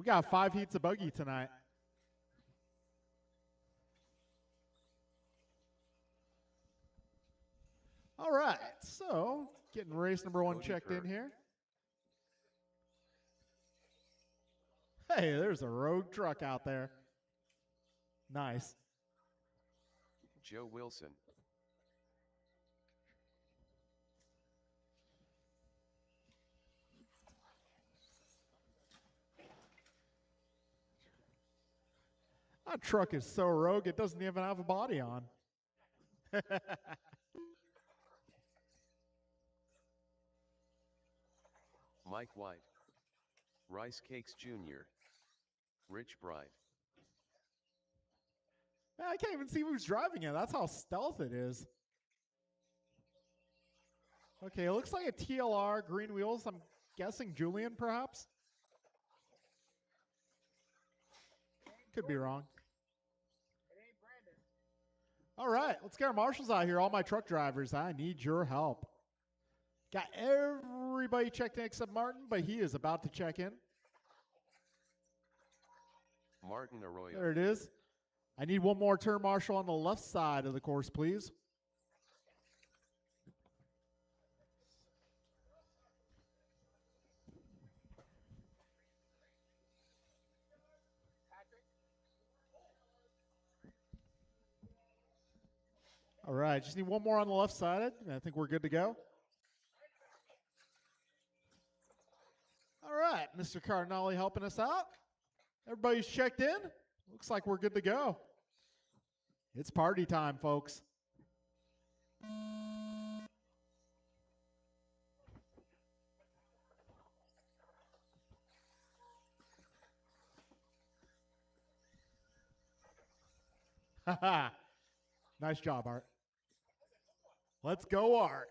We got 5 heats of buggy tonight. All right, so getting race number 1 checked in here. Hey, there's a rogue truck out there. Nice. Joe Wilson. That truck is so rogue, it doesn't even have a body on. Mike White. Rice Cakes Jr. Rich Bright. Man, I can't even see who's driving it. That's how stealth it is. Okay, it looks like a TLR, green wheels. I'm guessing Julian, perhaps? Could be wrong. All right, let's get our marshals out here. All my truck drivers, I need your help. Got everybody checked in except Martin, but he is about to check in. Martin Arroyo. There it is. I need one more turn marshal on the left side of the course, please. All right, just need one more on the left side. I think we're good to go. All right, Mr. Cardinale helping us out. Everybody's checked in. Looks like we're good to go. It's party time, folks. Nice job, Art. Let's go, Art.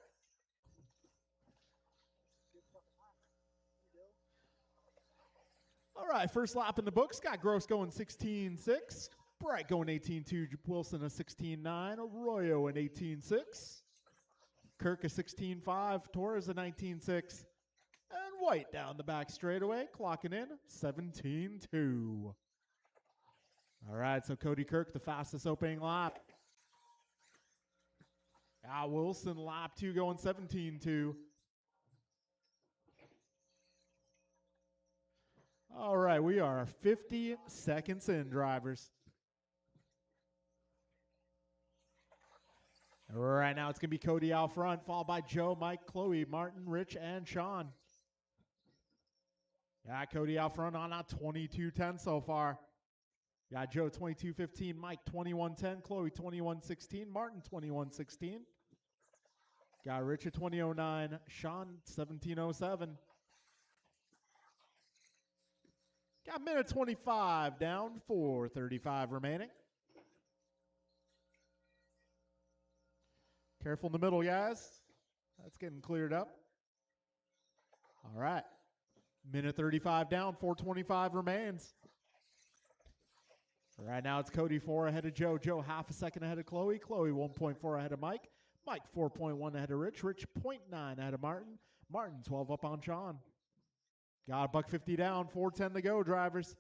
All right, first lap in the books. Got Gross going 16.6. Bright going 18.2. Wilson a 16.9. Arroyo an 18.6. Kirk a 16.5. Torres a 19.6. And White down the back straightaway, clocking in 17.2. All right, so Cody Kirk, the fastest opening lap. Wilson, lap 2 going 17.2. All right, we are 50 seconds in, drivers. Right now, it's going to be Cody out front, followed by Joe, Mike, Chloe, Martin, Rich, and Sean. Cody out front on a 22.10 so far. Joe 22.15, Mike 21.10, Chloe 21.16, Martin 21.16. Got Rich at 20.09, Sean 17.07. Got minute 25 down, 4:35 remaining. Careful in the middle, guys. That's getting cleared up. All right. Minute 35 down, 4:25 remains. Right now it's Cody 4 ahead of Joe. Joe half a second ahead of Chloe. Chloe 1.4 ahead of Mike. Mike 4.1 ahead of Rich. Rich 0.9 ahead of Martin. Martin 12 up on Sean. Got $1.50 down, 4:10 to go, drivers.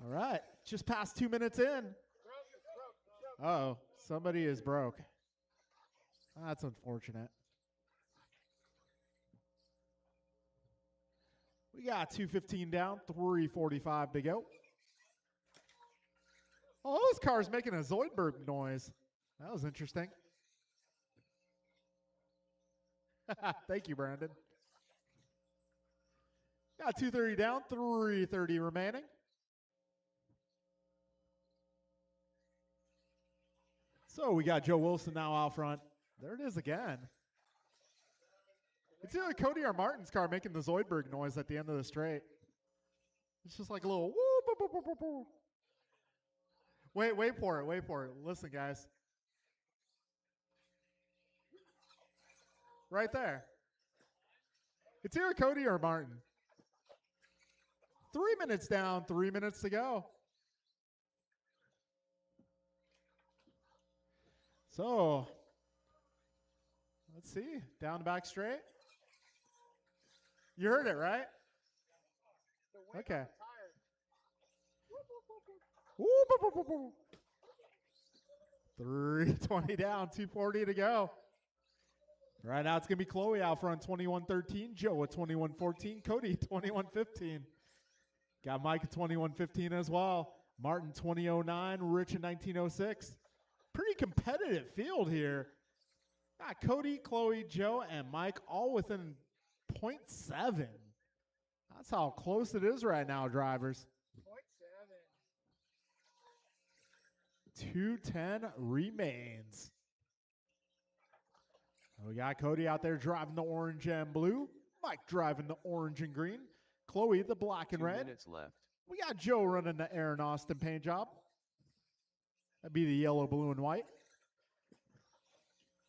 All right, just past 2 minutes in. Uh-oh, somebody is broke. That's unfortunate. We got 2:15 down, 3:45 to go. Oh, this car's making a Zoidberg noise. That was interesting. Thank you, Brandon. Got 2:30 down, 3:30 remaining. So we got Joe Wilson now out front. There it is again. It's either Cody or Martin's car making the Zoidberg noise at the end of the straight. It's just like a little woo, boo, boo, boo, boo, boo. Wait for it, wait for it. Listen, guys. Right there. It's either Cody or Martin. 3 minutes down, 3 minutes to go. So, let's see. Down the back straight. You heard it, right? Okay. Woo, boo, boo, boo, boo. 320 down, 240 to go. Right now it's going to be Chloe out front, 21-13. Joe at 21-14. Cody 21-15. Got Mike at 21-15 as well. Martin 20-09. Rich at 19-06. Pretty competitive field here. Got Cody, Chloe, Joe, and Mike all within 0.7. That's how close it is right now, drivers. 2:10 remains. We got Cody out there driving the orange and blue. Mike driving the orange and green. Chloe the black and 2 red. minutes left. We got Joe running the Aaron Austin paint job. That'd be the yellow, blue, and white.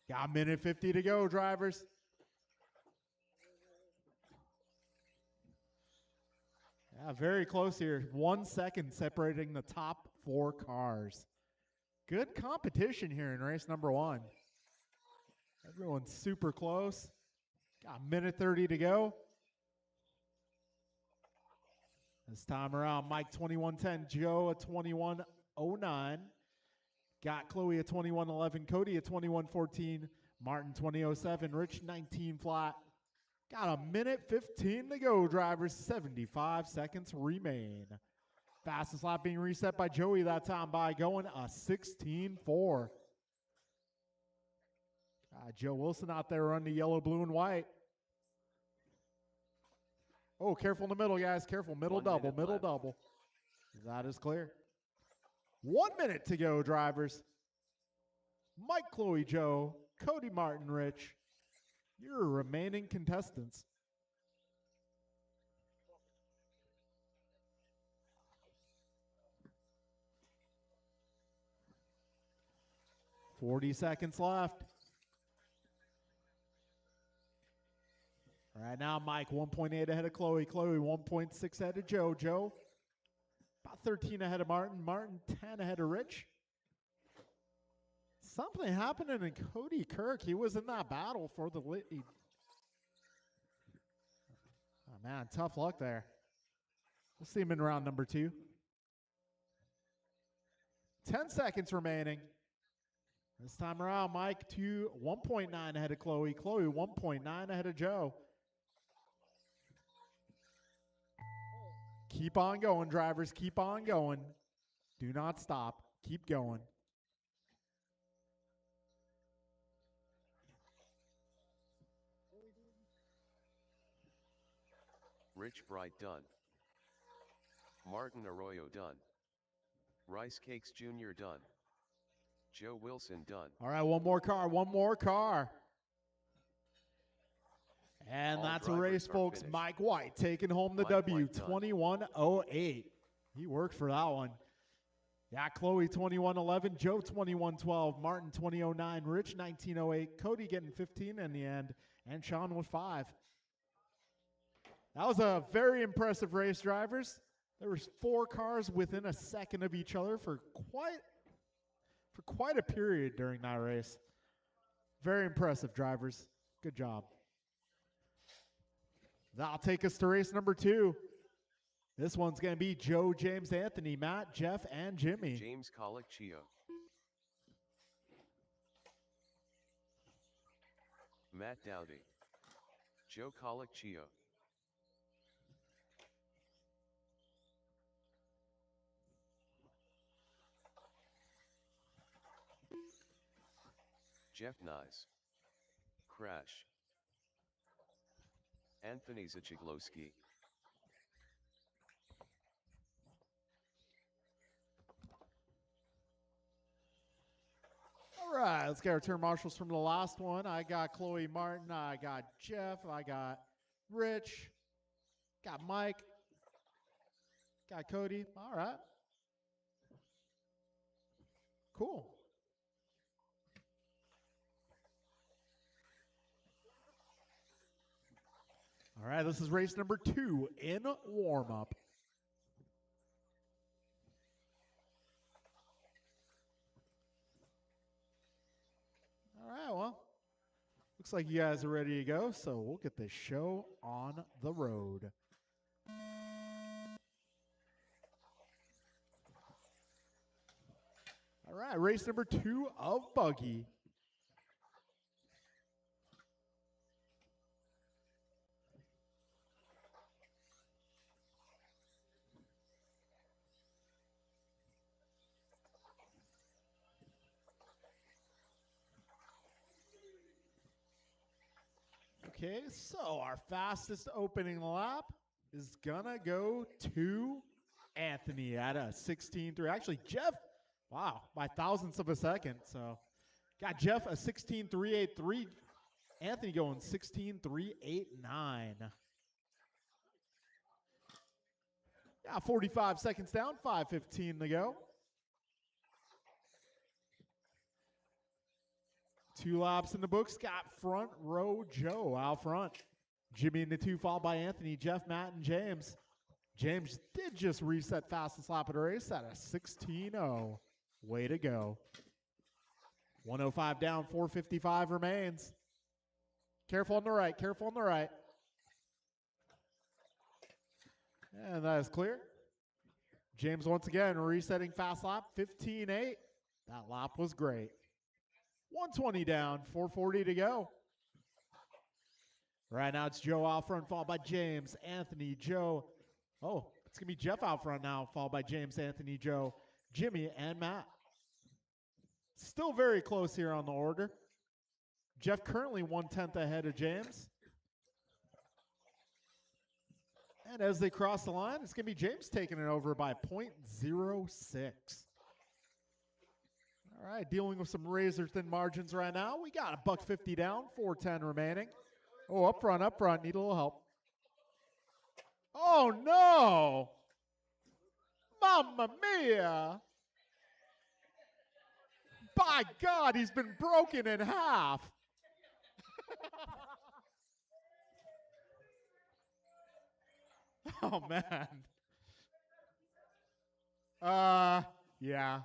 Got a minute 50 to go, drivers. Yeah, very close here. 1 second separating the top 4 cars. Good competition here in race number 1. Everyone's super close. Got a minute 30 to go. This time around, Mike 21-10, Joe at 21-09. Got Chloe at 21-11, Cody at 21-14, Martin 20-07, Rich 19 flat. Got a minute 15 to go, drivers. 75 seconds remain. Fastest lap being reset by Joey that time by going a 16.4. Joe Wilson out there running the yellow, blue, and white. Oh, careful in the middle, guys. Careful. Middle 1 double, minute middle left. double. That is clear. 1 minute to go, drivers. Mike, Chloe, Joe, Cody, Martin, Rich, your remaining contestants. $40 seconds left. Right now, Mike 1.8 ahead of Chloe. Chloe 1.6 ahead of Joe. Joe about 13 ahead of Martin. Martin 10 ahead of Rich. Something happening in Cody Kirk. He was in that battle for the lead. Oh, man, tough luck there. We'll see him in round number 2. 10 seconds remaining. This time around, Mike 1.9 ahead of Chloe. Chloe 1.9 ahead of Joe. Keep on going, drivers. Keep on going. Do not stop. Keep going. Rich Bright done. Martin Arroyo done. Rice Cakes Jr. done. Joe Wilson done. All right, one more car. One more car. And All that's a drivers race, are folks. finished. Mike White taking home the Mike W, White done. 21:08. He worked for that one. Yeah, Chloe 21:11, Joe 21:12, Martin 20:09, Rich 19:08, Cody getting 15 in the end, and Sean with 5. That was a very impressive race, drivers. There was 4 cars within a second of each other for quite a period during that race. Very impressive, drivers. Good job. That'll take us to race number 2. This one's going to be Joe, James, Anthony, Matt, Jeff, and Jimmy. James Colicchio. Matt Dowdy. Joe Colicchio. Jeff Nice. Crash. Anthony Zachiglowski. All right, let's get our turn marshals from the last one. I got Chloe Martin. I got Jeff. I got Rich. Got Mike. Got Cody. All right. Cool. All right, this is race number 2 in warm-up. Looks like you guys are ready to go, so we'll get this show on the road. All right, race number 2 of Buggy. Okay, so our fastest opening lap is gonna go to Anthony at a 16.3. Actually, Jeff, wow, by thousandths of a second. So got Jeff a 16.383. Anthony going 16.389. Yeah, 45 seconds down, 5:15 to go. 2 laps in the books. Got front row Joe out front. Jimmy in the 2, followed by Anthony, Jeff, Matt, and James. James did just reset fastest lap of the race at a 16.0. Way to go. 105 down, 455 remains. Careful on the right, careful on the right. And that is clear. James once again resetting fast lap, 15.8. That lap was great. 120 down, 440 to go. Right now it's Joe out front, followed by James, Anthony, Joe. Oh, it's going to be Jeff out front now, followed by James, Anthony, Joe, Jimmy, and Matt. Still very close here on the order. Jeff currently 1/10 ahead of James. And as they cross the line, it's going to be James taking it over by 0.06. All right, dealing with some razor-thin margins right now. We got a $1.50 down, 410 remaining. Oh, up front, need a little help. Oh, no! Mamma mia! By God, he's been broken in half. Oh, man. Yeah.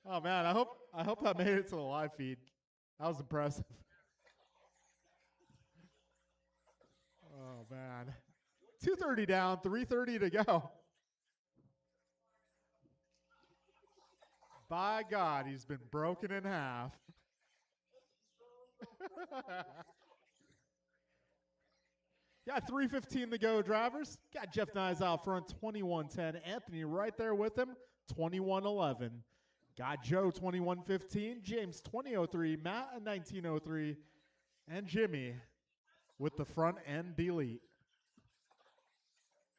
Oh, man, I hope that made it to the live feed. That was impressive. Oh, man. 230 down, 330 to go. By God, he's been broken in half. Got 3:15 to go, drivers. Got Jeff Nyes out front, 21:10. Anthony right there with him, 21:11. Got Joe, 21:15. James, 20:03. Matt, at 19:03. And Jimmy with the front end delete.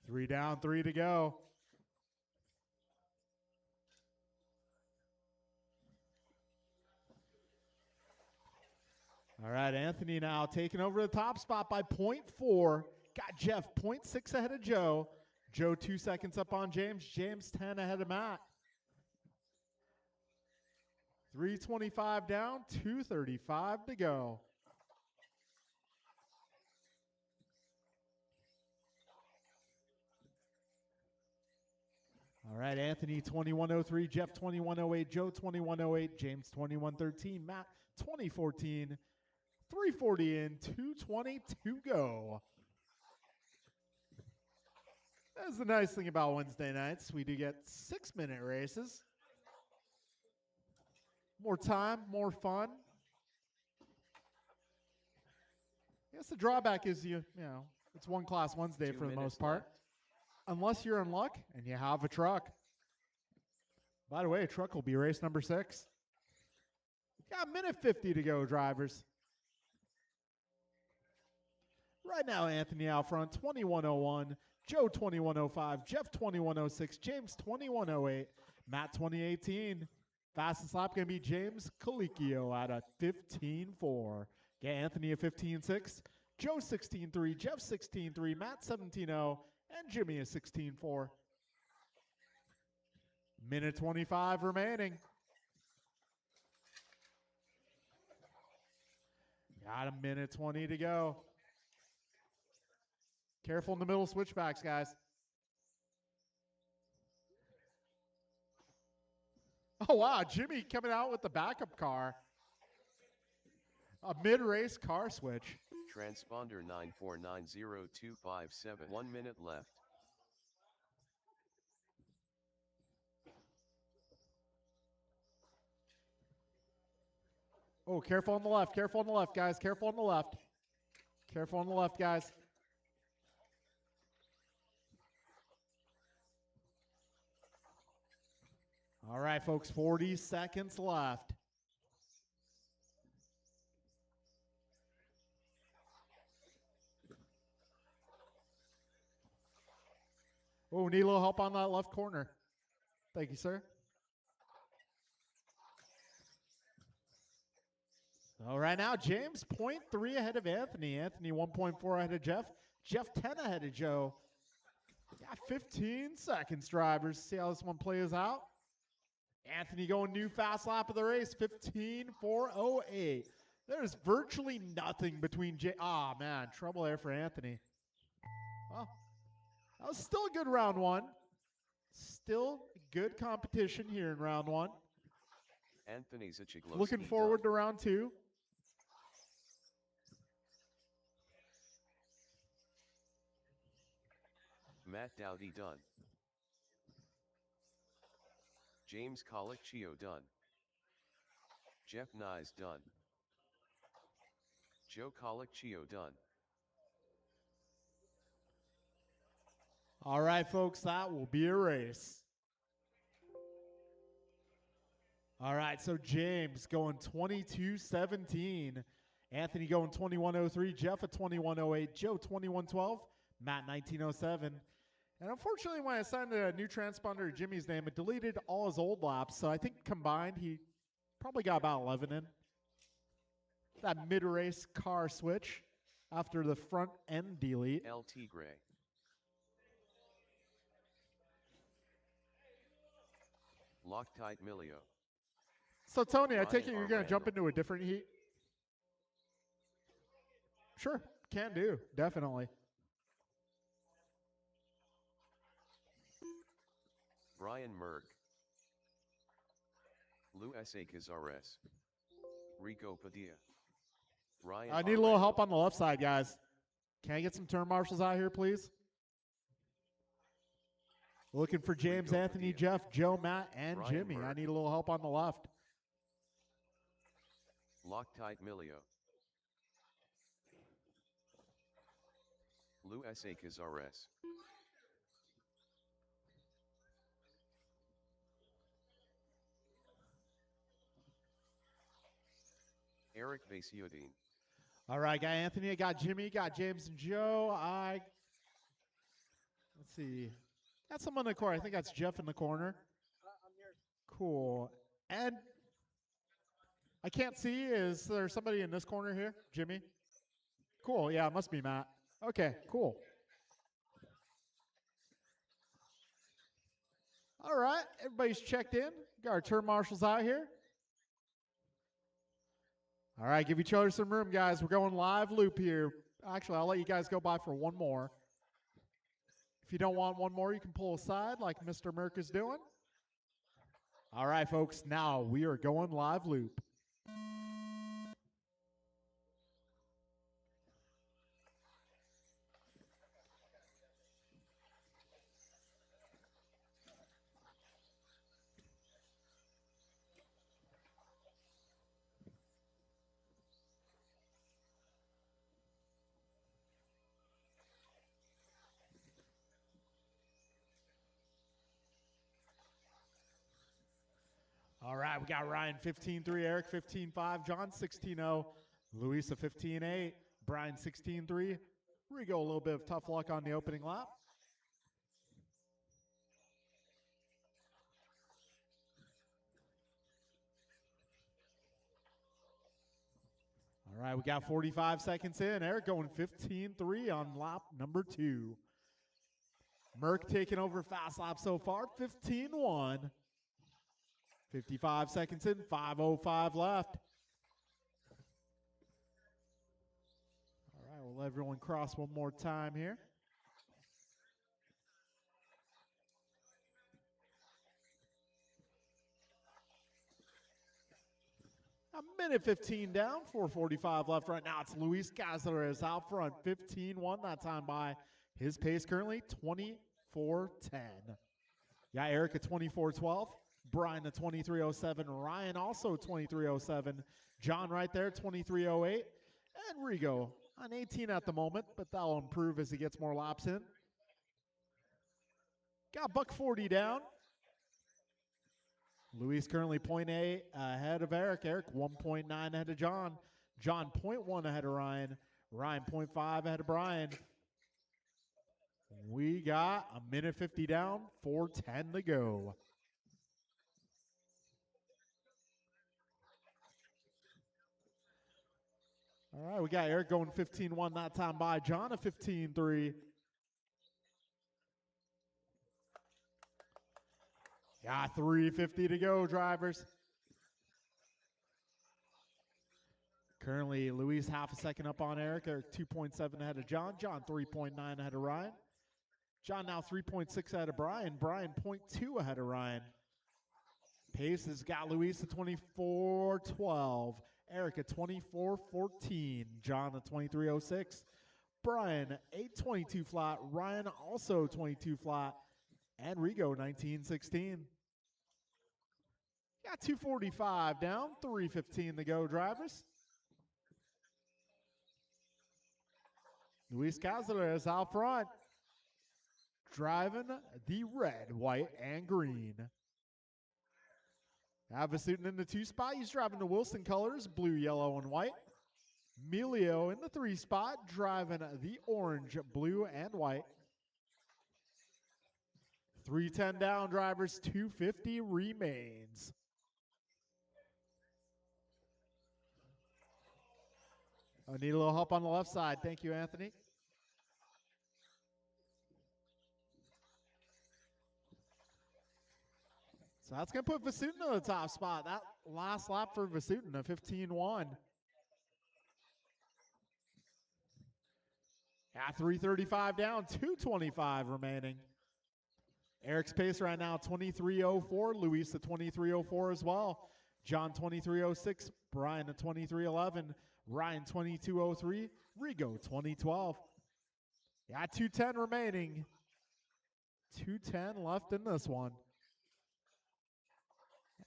3 down, 3 to go. All right, Anthony now taking over the top spot by 0.4. Got Jeff 0.6 ahead of Joe. Joe 2 seconds up on James. James 10 ahead of Matt. 325 down, 235 to go. All right, Anthony 21:03, Jeff 21:08, Joe 21:08, James 21:13, Matt 20:14. 340 in, 220 to go. That's the nice thing about Wednesday nights. We do get 6-minute races. More time, more fun. I guess the drawback is it's one class Wednesday 2 for the minutes most part. left. Unless you're in luck and you have a truck. By the way, a truck will be race number 6. Got 1:50 to go, drivers. Right now, Anthony out front, 21:01. Joe, 21:05. Jeff, 21:06. James, 21:08. Matt, 20:18. Fastest lap going to be James Colicchio at a 15:4. Get Anthony a 15:6. Joe, 16:3. Jeff, 16:3. Matt, 17:0. And Jimmy a 16:4. 1:25 remaining. Got 1:20 to go. Careful in the middle switchbacks, guys. Oh, wow. Jimmy coming out with the backup car. A mid-race car switch. Transponder 9490257. 1 minute left. Oh, careful on the left. Careful on the left, guys. Careful on the left. Careful on the left, guys. All right, folks, 40 seconds left. Oh, need a little help on that left corner. Thank you, sir. All right, now James 0.3 ahead of Anthony. Anthony 1.4 ahead of Jeff. Jeff 10 ahead of Joe. Got 15 seconds, drivers. See how this one plays out. Anthony going new fast lap of the race, 15.408. There's virtually nothing between man, trouble there for Anthony. Well, that was still a good round one. Still good competition here in round one. Anthony Zachiglowski. Looking forward to round two. Matt Dowdy done. James Colicchio done. Jeff Nyes done. Joe Colicchio done. All right, folks, that will be a race. All right, so James going 22.17. Anthony going 21.03. Jeff at 21.08. Joe 21.12. Matt 19.07. And unfortunately, when I assigned a new transponder to Jimmy's name, it deleted all his old laps. So I think combined, he probably got about 11 in. That mid-race car switch after the front end delete. El Tigre. Loctite Milio. So, Tony, I Ryan take it you're going to jump Armando. into a different heat? Sure, can do, definitely. Brian Merck. Lou S.A. Cazares. Rico Padilla. Ryan I need a little Armando. help on the left side, guys. Can I get some turn marshals out here, please? Looking for James, Rico Anthony, Padilla. Jeff, Joe, Matt, and Brian Jimmy. I Merck. need a little help on the left. Loctite Milio. Lou S.A. Cazares. Eric Vasiodine. All right, got Anthony, I got Jimmy, got James and Joe. Let's see. Got someone in the corner. I think that's Jeff in the corner. Cool. And I can't see. Is there somebody in this corner here? Jimmy? Cool. Yeah, it must be Matt. Okay, cool. All right, everybody's checked in. Got our turn marshals out here. All right, give each other some room, guys. We're going live loop here. Actually, I'll let you guys go by for one more. If you don't want one more, you can pull aside like Mr. Merck is doing. All right, folks, now we are going live loop. All right, we got Ryan 15.3, Eric 15.5, John 16.0, Louisa 15.8, Brian 16.3. Rigo a little bit of tough luck on the opening lap. All right, we got 45 seconds in. Eric going 15.3 on lap number 2. Merck taking over fast lap so far, 15.1. 55 seconds in, 5:05 left. All right, we'll let everyone cross one more time here. A minute 15 down, 4:45 left right now. It's Luis Cazares out front, 15-1 that time by. His pace currently 24:10. Got Eric at 24:12. Brian at 23:07. Ryan also 23:07. John right there, 23:08. And Rigo on 18 at the moment, but that'll improve as he gets more laps in. Got buck 40 down. Luis currently 0.8 ahead of Eric. Eric 1.9 ahead of John. John 0.1 ahead of Ryan. Ryan 0.5 ahead of Brian. We got a minute 50 down, 4:10 to go. All right, we got Eric going 15-1 that time by. John a 15-3. Got 3:50 to go, drivers. Currently, Luis half a second up on Eric. Eric 2.7 ahead of John. John 3.9 ahead of Ryan. John now 3.6 ahead of Brian. Brian 0.2 ahead of Ryan. Pace has got Luis at 24:12. Eric at 24:14. John at 23:06. Brian 8:22 flat. Ryan also 22 flat. And Rigo 19:16. Got 2:45 down, 3:15 to go, drivers. Luis Cazares out front, driving the red, white, and green. Avasutin in the 2 spot. He's driving the Wilson colors, blue, yellow, and white. Emilio in the 3 spot, driving the orange, blue, and white. 3:10 down, drivers. 2:50 remains. I need a little help on the left side. Thank you, Anthony. So that's going to put Vasutin in the top spot. That last lap for Vasutin, a 15-1. At 3:35 down, 2:25 remaining. Eric's pace right now, 23:04. Luis at 23:04 as well. John 23:06. Brian at 23:11. Ryan 22:03. Rigo 20:12. Yeah, 2:10 remaining. 2:10 left in this one.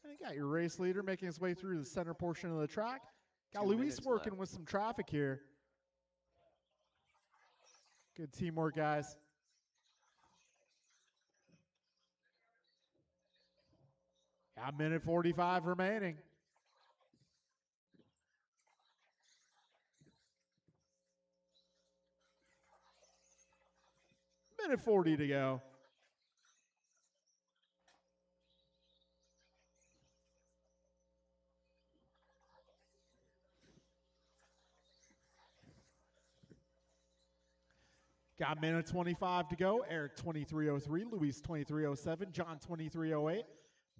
And you got your race leader making his way through the center portion of the track. Got 2 Luis minutes working left. with some traffic here. Good teamwork, guys. Got a minute 45 remaining. Minute 40 to go. Got a minute 25 to go. Eric 23:03, Luis 23:07, John 23:08,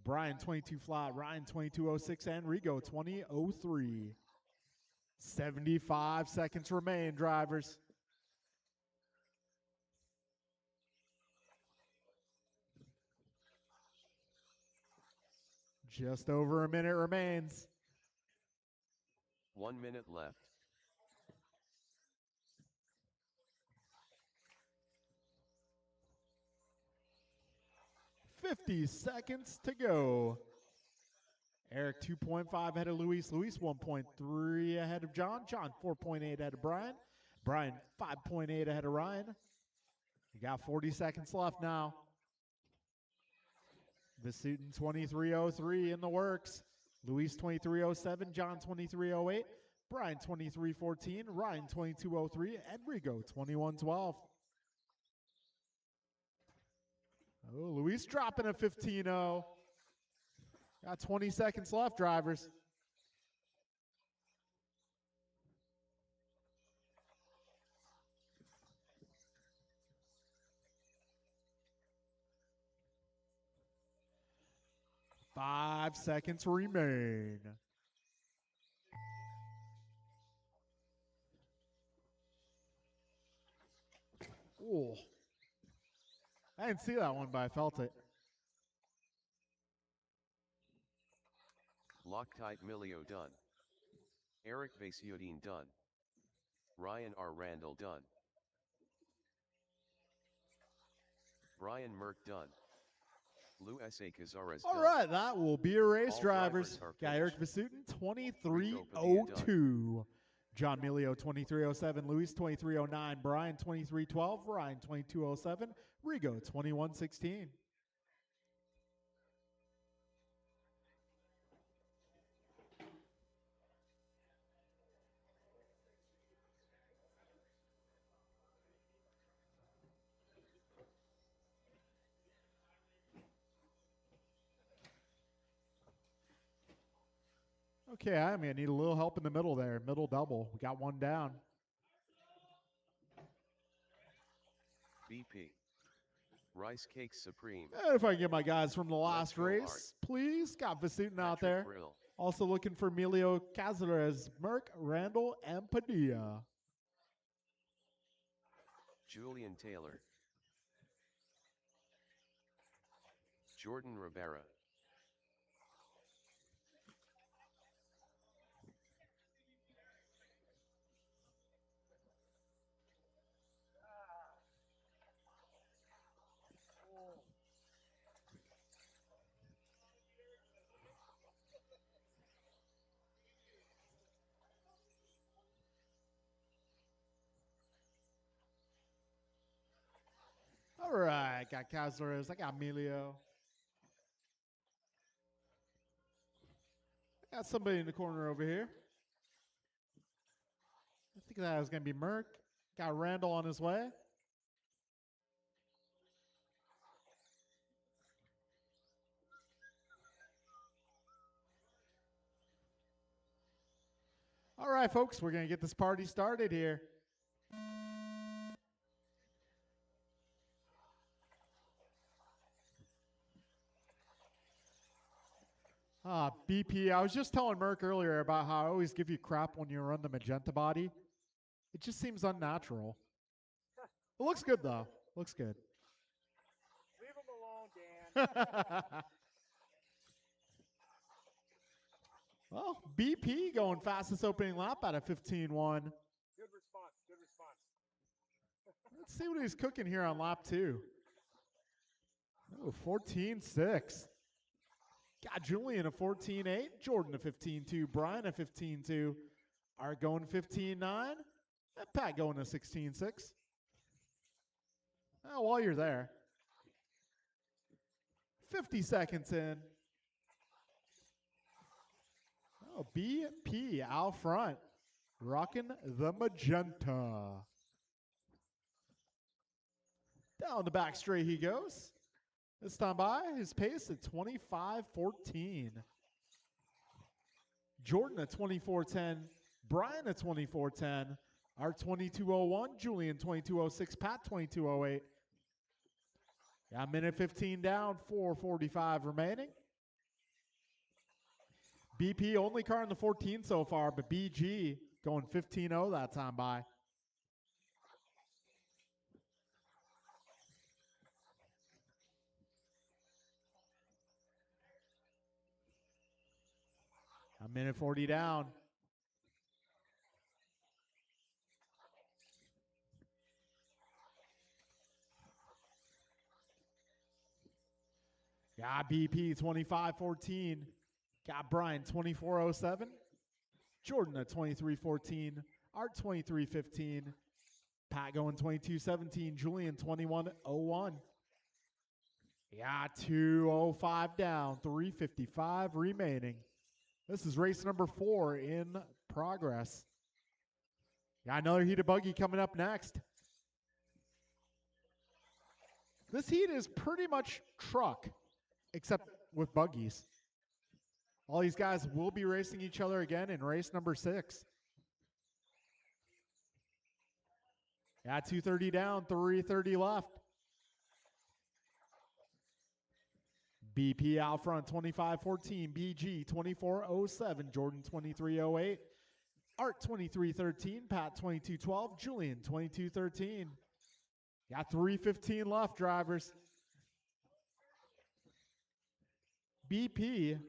Brian 22 flat, Ryan 22:06, and Rigo 20:03. 75 seconds remain, drivers. Just over a minute remains. 1 minute left. $50 seconds to go. Eric 2.5 ahead of Luis. Luis 1.3 ahead of John. John 4.8 ahead of Brian. Brian 5.8 ahead of Ryan. You got 40 seconds left now. Vasutin 23:03 in the works. Luis 23:07. John 23:08. Brian 23:14. Ryan 22:03. And Rigo 21:12. Oh, Luis dropping a 15-0. Got 20 seconds left, drivers. Five seconds remain. Oh. I didn't see that one, but I felt it. Loctite Milio done. Eric Vasiodine done. Ryan R. Randall done. Brian Merck done. Lou S. A. Cazares All done. right, that will be a race, All drivers. drivers are Got Eric finished. Vasutin, Padilla 2302. John Milio, 2307. Luis, 2309. Brian, 2312. Ryan, 2207. Rigo, 2116. Okay, I'm going to need a little help in the middle there. Middle double. We got one down. BP. Rice Cakes Supreme. And if I can get my guys from the last go, race, Art. please. Got Vasutin out Patrick there. Brill. Also looking for Emilio Cazares, Merck, Randall, and Padilla. Julian Taylor. Jordan Rivera. All right, got Cazares. I got Emilio. I got somebody in the corner over here. I think that was going to be Merck. Got Randall on his way. All right, folks, we're going to get this party started here. BP, I was just telling Merck earlier about how I always give you crap when you run the magenta body. It just seems unnatural. It looks good, though. Looks good. Leave him alone, Dan. Well, BP going fastest opening lap out of 15-1. Good response. Good response. Let's see what he's cooking here on lap 2. Oh, 14-6. Got Julian a 14-8, Jordan a 15-2, Brian a 15-2, Art going 15-9, and Pat going a 16-6. Now, while you're there, 50 seconds in. Oh, BP out front, rocking the magenta. Down the back straight he goes. This time by his pace at 25:14. Jordan at 24:10. Brian at 24:10. Art 22:01. Julian 22:06. Pat 22:08. Got a minute 15 down. 4:45 remaining. BP only car in the 14 so far, but BG going 15:0 that time by. A minute 40 down. Got BP 25:14. Got Brian 24:07. Jordan at 23:14. Art 23:15. Pat going 22:17. Julian 21:01. Yeah, 2:05 down. 3:55 remaining. This is race number 4 in progress. Got another heated buggy coming up next. This heat is pretty much truck, except with buggies. All these guys will be racing each other again in race number 6. Yeah, 2:30 down, 3:30 left. BP out front, 25:14. BG, 24:07. Jordan, 23:08. Art, 23:13. Pat, 22:12. Julian, 22:13. Got 3:15 left, drivers. BP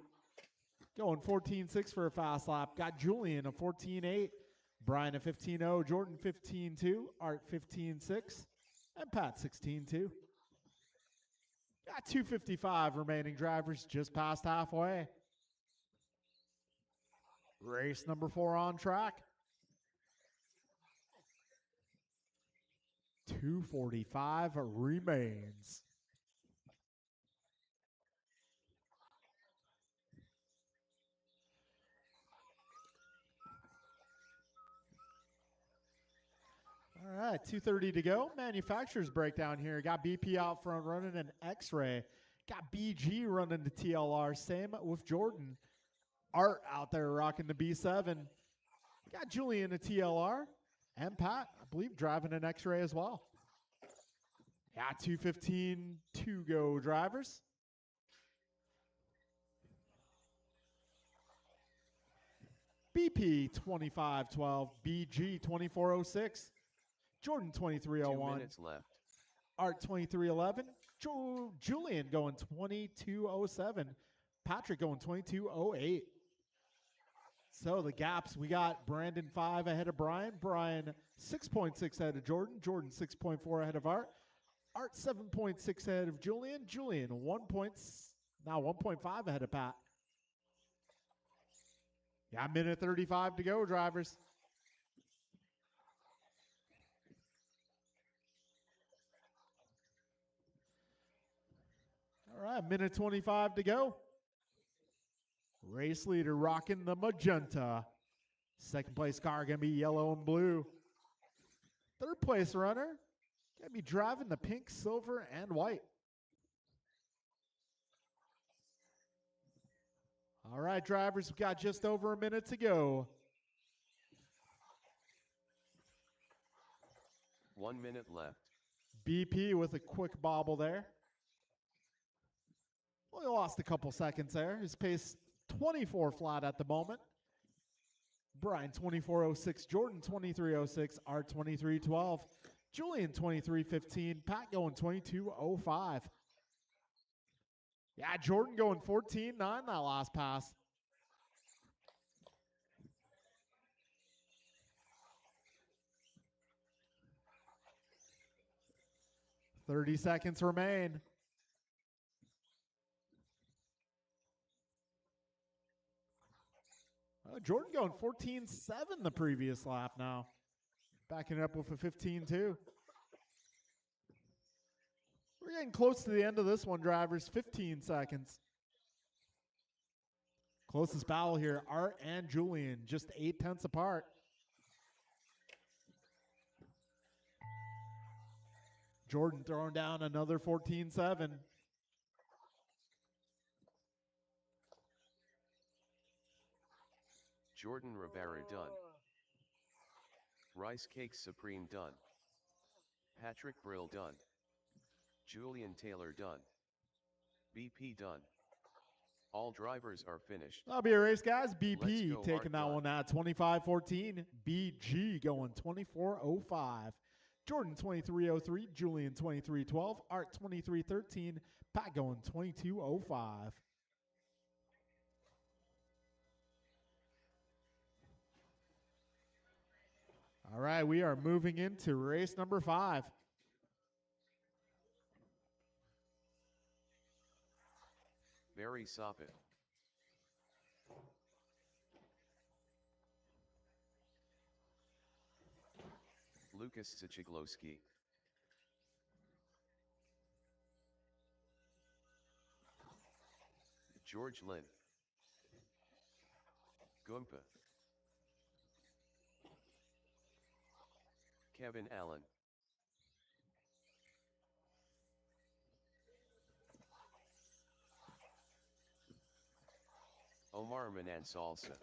going 14.6 for a fast lap. Got Julian a 14.8, Brian a 15.0, Jordan 15.2, Art 15.6, and Pat 16.2. Got 2:55 remaining drivers, just past halfway. Race number 4 on track. 2:45 remains. All right, 2:30 to go. Manufacturer's breakdown here. Got BP out front running an X-Ray. Got BG running the TLR. Same with Jordan. Art out there rocking the B7. Got Julian a TLR. And Pat, I believe, driving an X-Ray as well. Yeah, 2:15 to go drivers. BP 2512, BG 2406, Jordan 2 2301, minutes left. Art 2311, Julian going 2207, Patrick going 2208. So the gaps, we got Brandon 5 ahead of Brian, Brian 6.6 ahead of Jordan, Jordan 6.4 ahead of Art 7.6 ahead of Julian, Julian 1.5 ahead of Pat. Yeah, minute 35 to go, drivers. All right, minute 25 to go. Race leader rocking the magenta. Second place car going to be yellow and blue. Third place runner going to be driving the pink, silver, and white. All right, drivers, we've got just over a minute to go. 1 minute left. BP with a quick bobble there. Well, he lost a couple seconds there. His pace 24 flat at the moment. Brian 2406, Jordan 2306, Art 2312, Julian 2315, Pat going 2205. Yeah, Jordan going 14.9 that last pass. "30 seconds remain. Jordan going 14.7 the previous lap now. Backing it up with a 15.2. We're getting close to the end of this one, drivers. 15 seconds. Closest battle here, Art and Julian, just 0.8 apart. Jordan throwing down another 14.7. Jordan Rivera done. Rice Cakes Supreme done. Patrick Brill done. Julian Taylor done. BP done. All drivers are finished. That'll be a race, guys. Let's BP go, taking Art that done. one at 25.14. BG going 24.05. Jordan 23.03. Julian 23.12. Art 23.13. Pat going 22.05. All right, we are moving into race number 5. Very soppin'. Lucas Sichiglowski. George Lynn. Gumpa. Kevin Allen. Omar Manan Salsa.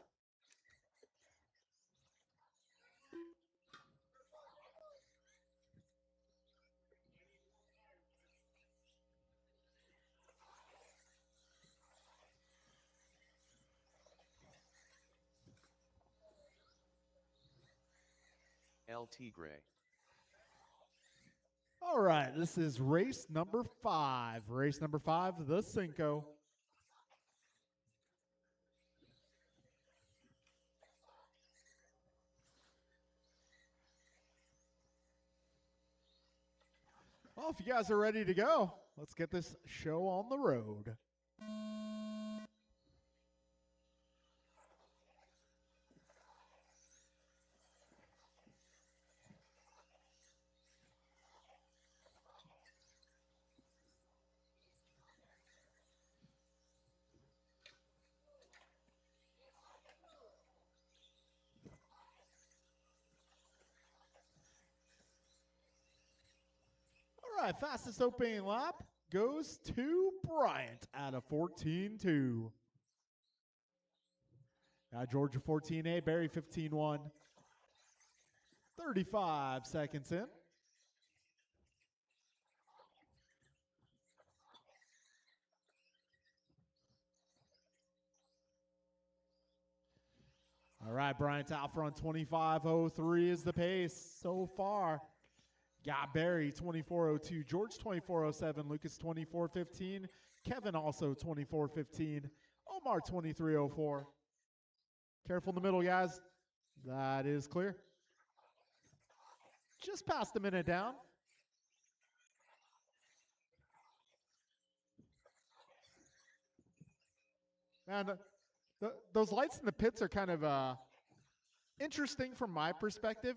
El Tigre. All right, this is race number 5. Race number 5, the Cinco. Well, if you guys are ready to go, let's get this show on the road. All right, fastest opening lap goes to Bryant at a 14.2. Georgia 14A, Barry 15.1. 35 seconds in. All right, Bryant out front, 25.03 is the pace so far. Got Barry 24.02, George 24.07, Lucas 24.15, Kevin also 24.15, Omar 23.04. Careful in the middle, guys. That is clear. Just past a minute down. And those lights in the pits are kind of interesting from my perspective.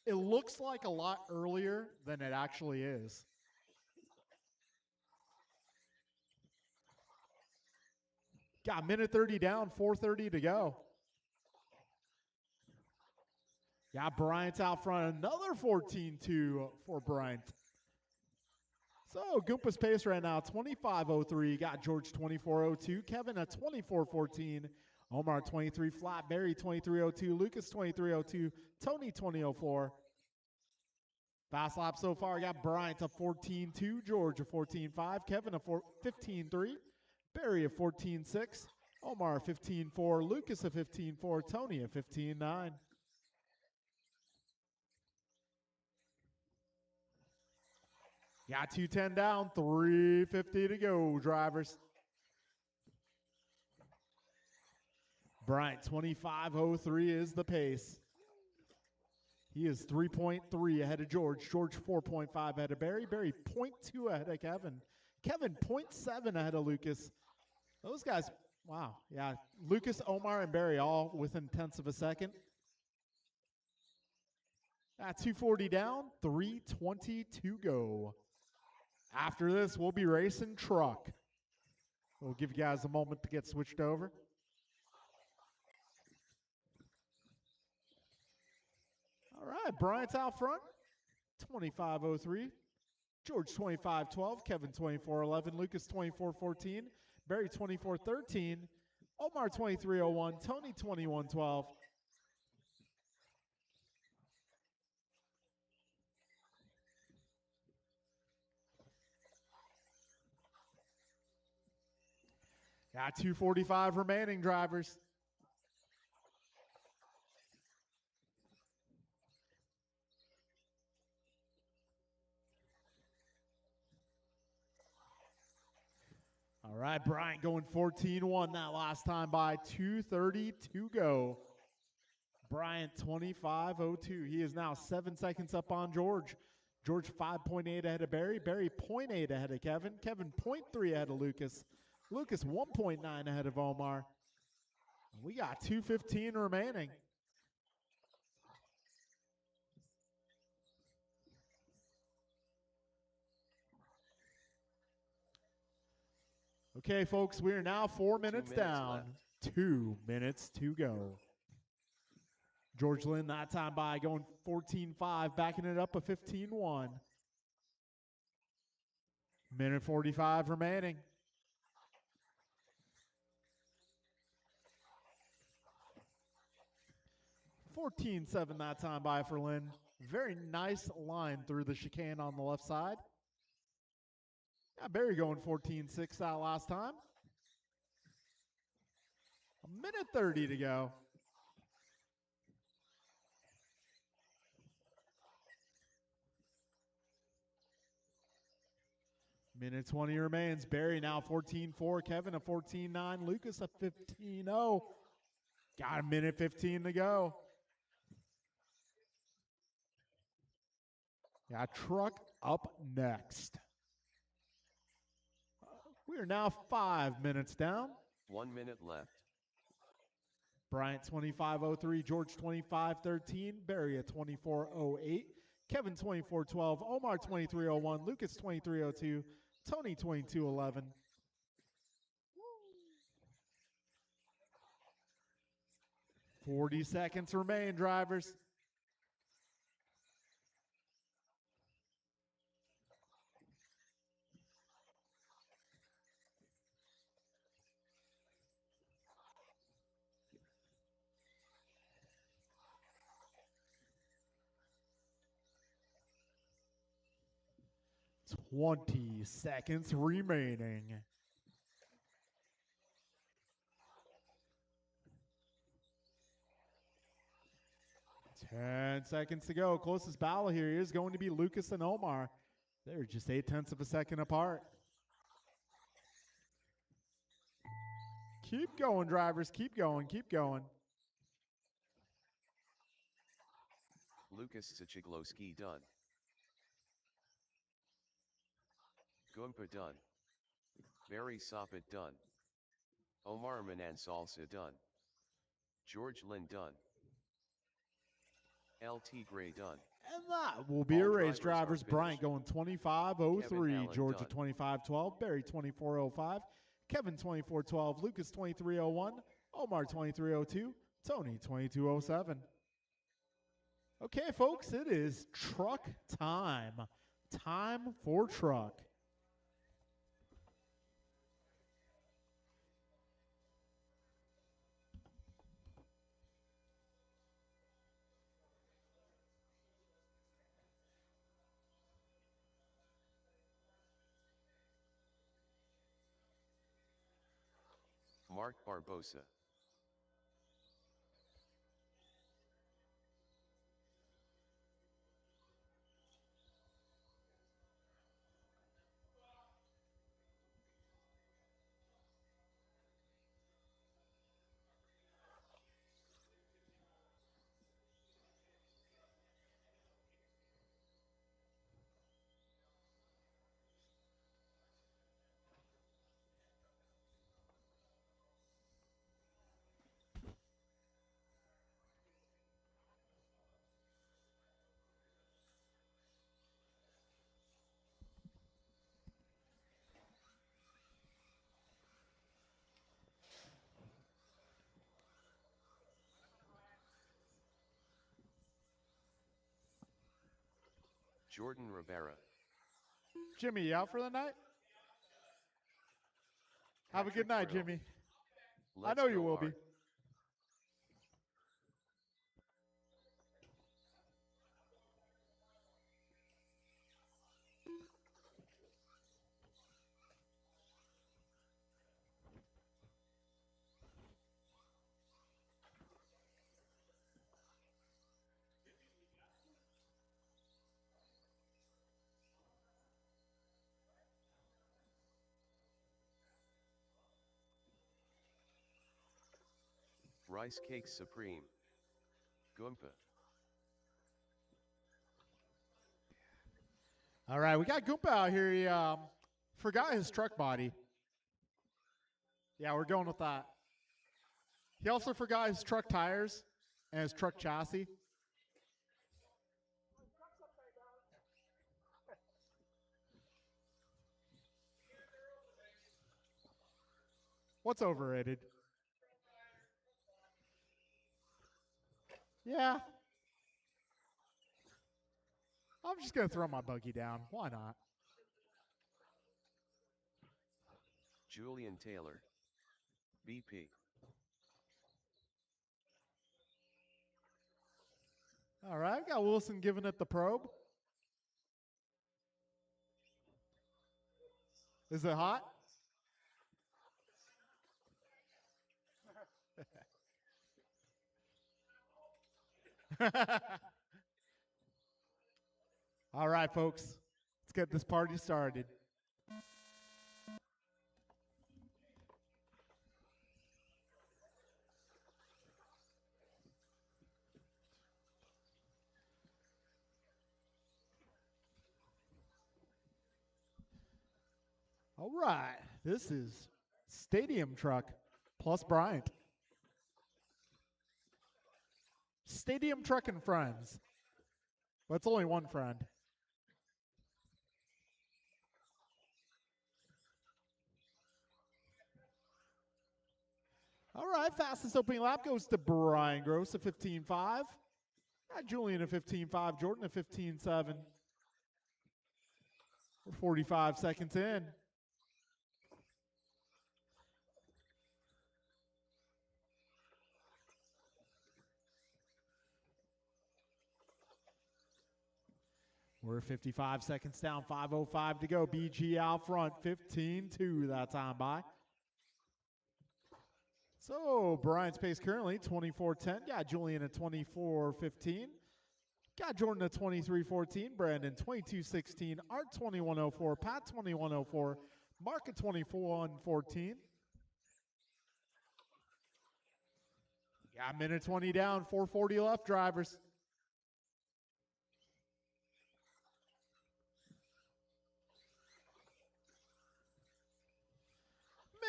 It looks like a lot earlier than it actually is. Got minute 30 down, 4:30 to go. Got Bryant out front, another 14.2 for Bryant. So Goompa's pace right now, 25.03. Got George 24.02, Kevin at 24.14, Omar 23 flat, Barry 23.02, Lucas 23.02, Tony 20.04. Fast lap so far, got Bryant a 14.2, George a 14.5, Kevin a 15.3, Barry a 14.6, Omar a 15.4, Lucas a 15.4, Tony a 15.9. Got 2:10 down, 3:50 to go, drivers. Bryant 25.03 is the pace. He is 3.3 ahead of George. George 4.5 ahead of Barry. Barry 0.2 ahead of Kevin. Kevin 0.7 ahead of Lucas. Those guys, wow. Yeah, Lucas, Omar, and Barry all within tenths of a second. 2:40 down, 3:20 to go. After this, we'll be racing truck. We'll give you guys a moment to get switched over. All right, Bryant's out front, 25.03. George 25.12, Kevin 24.11, Lucas 24.14, Barry 24.13, Omar 23.01, Tony 21.12. Got 2:45 remaining, drivers. All right, Bryant going 14.1 that last time by, 2:30 to go. Bryant 25.02. He is now 7 seconds up on George. George 5.8 ahead of Barry. Barry 0.8 ahead of Kevin. Kevin 0.3 ahead of Lucas. Lucas 1.9 ahead of Omar. We got 2:15 remaining. Okay, folks, we are now 4 minutes down. Left. 2 minutes to go. George Lynn that time by going 14.5, backing it up a 15.1. Minute 45 remaining. 14.7 that time by for Lynn. Very nice line through the chicane on the left side. Yeah, Barry going 14.6 that last time. A minute 30 to go. Minute 20 remains. Barry now 14.4. Kevin a 14.9. Lucas a 15.0. Got a minute 15 to go. Yeah, truck up next. We are now 5 minutes down. 1 minute left. Bryant 2503, George 2513, Barry at 2408, Kevin 2412, Omar 2301, Lucas 2302, Tony 2211. $40 remain, drivers. $20 remaining. $10 to go. Closest battle here is going to be Lucas and Omar. They're just 0.8 of a second apart. Keep going, drivers. Keep going. Keep going. Lucas Sichiglowski done. Gumpa done. Barry Soppet done. Omar Manan Salsa done. George Lynn done. LT Gray done. And that will be All a race, drivers drivers. are Bryant finished. going 2503, Allen Georgia done. 2512, Barry 2405, Kevin 2412, Lucas 2301, Omar 2302, Tony 2207. Okay, folks, it is truck time. Time for truck. Mark Barbosa. Jordan Rivera. Jimmy, you out for the night? Have a good Patrick night, Brill. Jimmy. I Let's know you go will Art. be. Rice Cakes Supreme. Goompa. All right, we got Goompa out here. He forgot his truck body. Yeah, we're going with that. He also forgot his truck tires and his truck chassis. What's overrated? Yeah. I'm just going to throw my buggy down. Why not? Julian Taylor. BP. All right, got Wilson giving it the probe. Is it hot? All right, folks, let's get this party started. All right. This is Stadium Truck plus Bryant. Stadium Truck and Friends. But it's only one friend. All right, fastest opening lap goes to Brian Gross at 15.5. Got Julian at 15.5, Jordan at 15.7. We're 45 seconds in. We're 55 seconds down, 5:05 to go. BG out front, 15.2 that time by. So Brian's pace currently 24.10. Got Julian at 24.15. Got Jordan at 23.14. Brandon 22.16. Art 21.04. Pat 21.04. Mark at 24.14. Got minute 20 down, 4:40 left, drivers.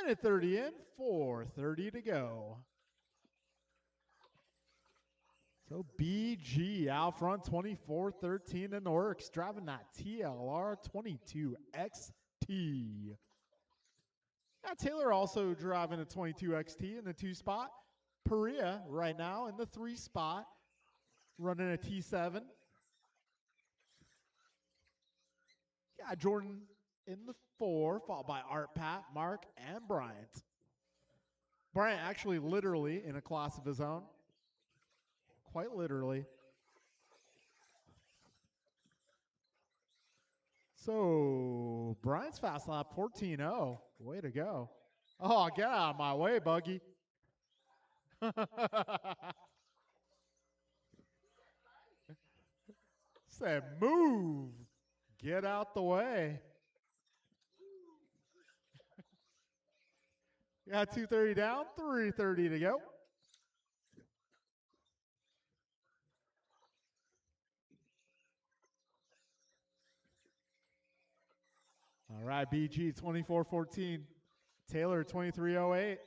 Minute 30 in, 4:30 to go. So BG out front, 24.13 in the works, driving that TLR 22 XT. Now Taylor also driving a 22 XT in the 2 spot. Perea right now in the 3 spot, running a T7. Yeah, Jordan in the 4, followed by Art, Pat, Mark, and Bryant. Bryant actually literally in a class of his own. Quite literally. So, Bryant's fast lap 14.0. Way to go. Oh, get out of my way, Buggy. Said move. Get out the way. Got 2:30 down, 3:30 to go. All right, BG 24.14. Taylor 23.08.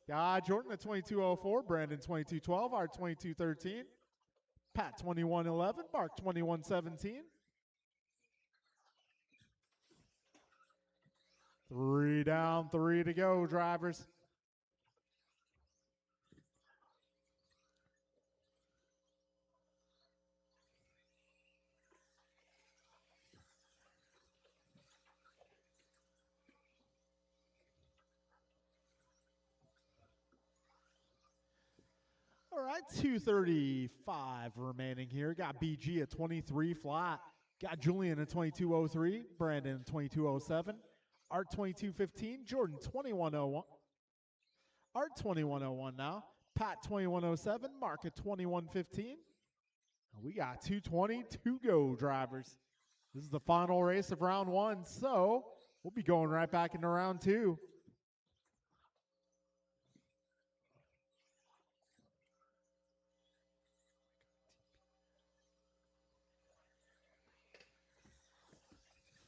Got Jordan at 22.04. Brandon 22.12. Art 22.13. Pat 21.11. Mark 21.17. 3 down, 3 to go, drivers. All right, 2:35 remaining here. Got BG at 23 flat. Got Julian at 22.03. Brandon at 22.07. Art 22.15. Jordan 21.01. Art 21.01 now. Pat 21.07. Mark at 21.15. We got 2:20 to go, drivers. This is the final race of round 1, so we'll be going right back into round 2.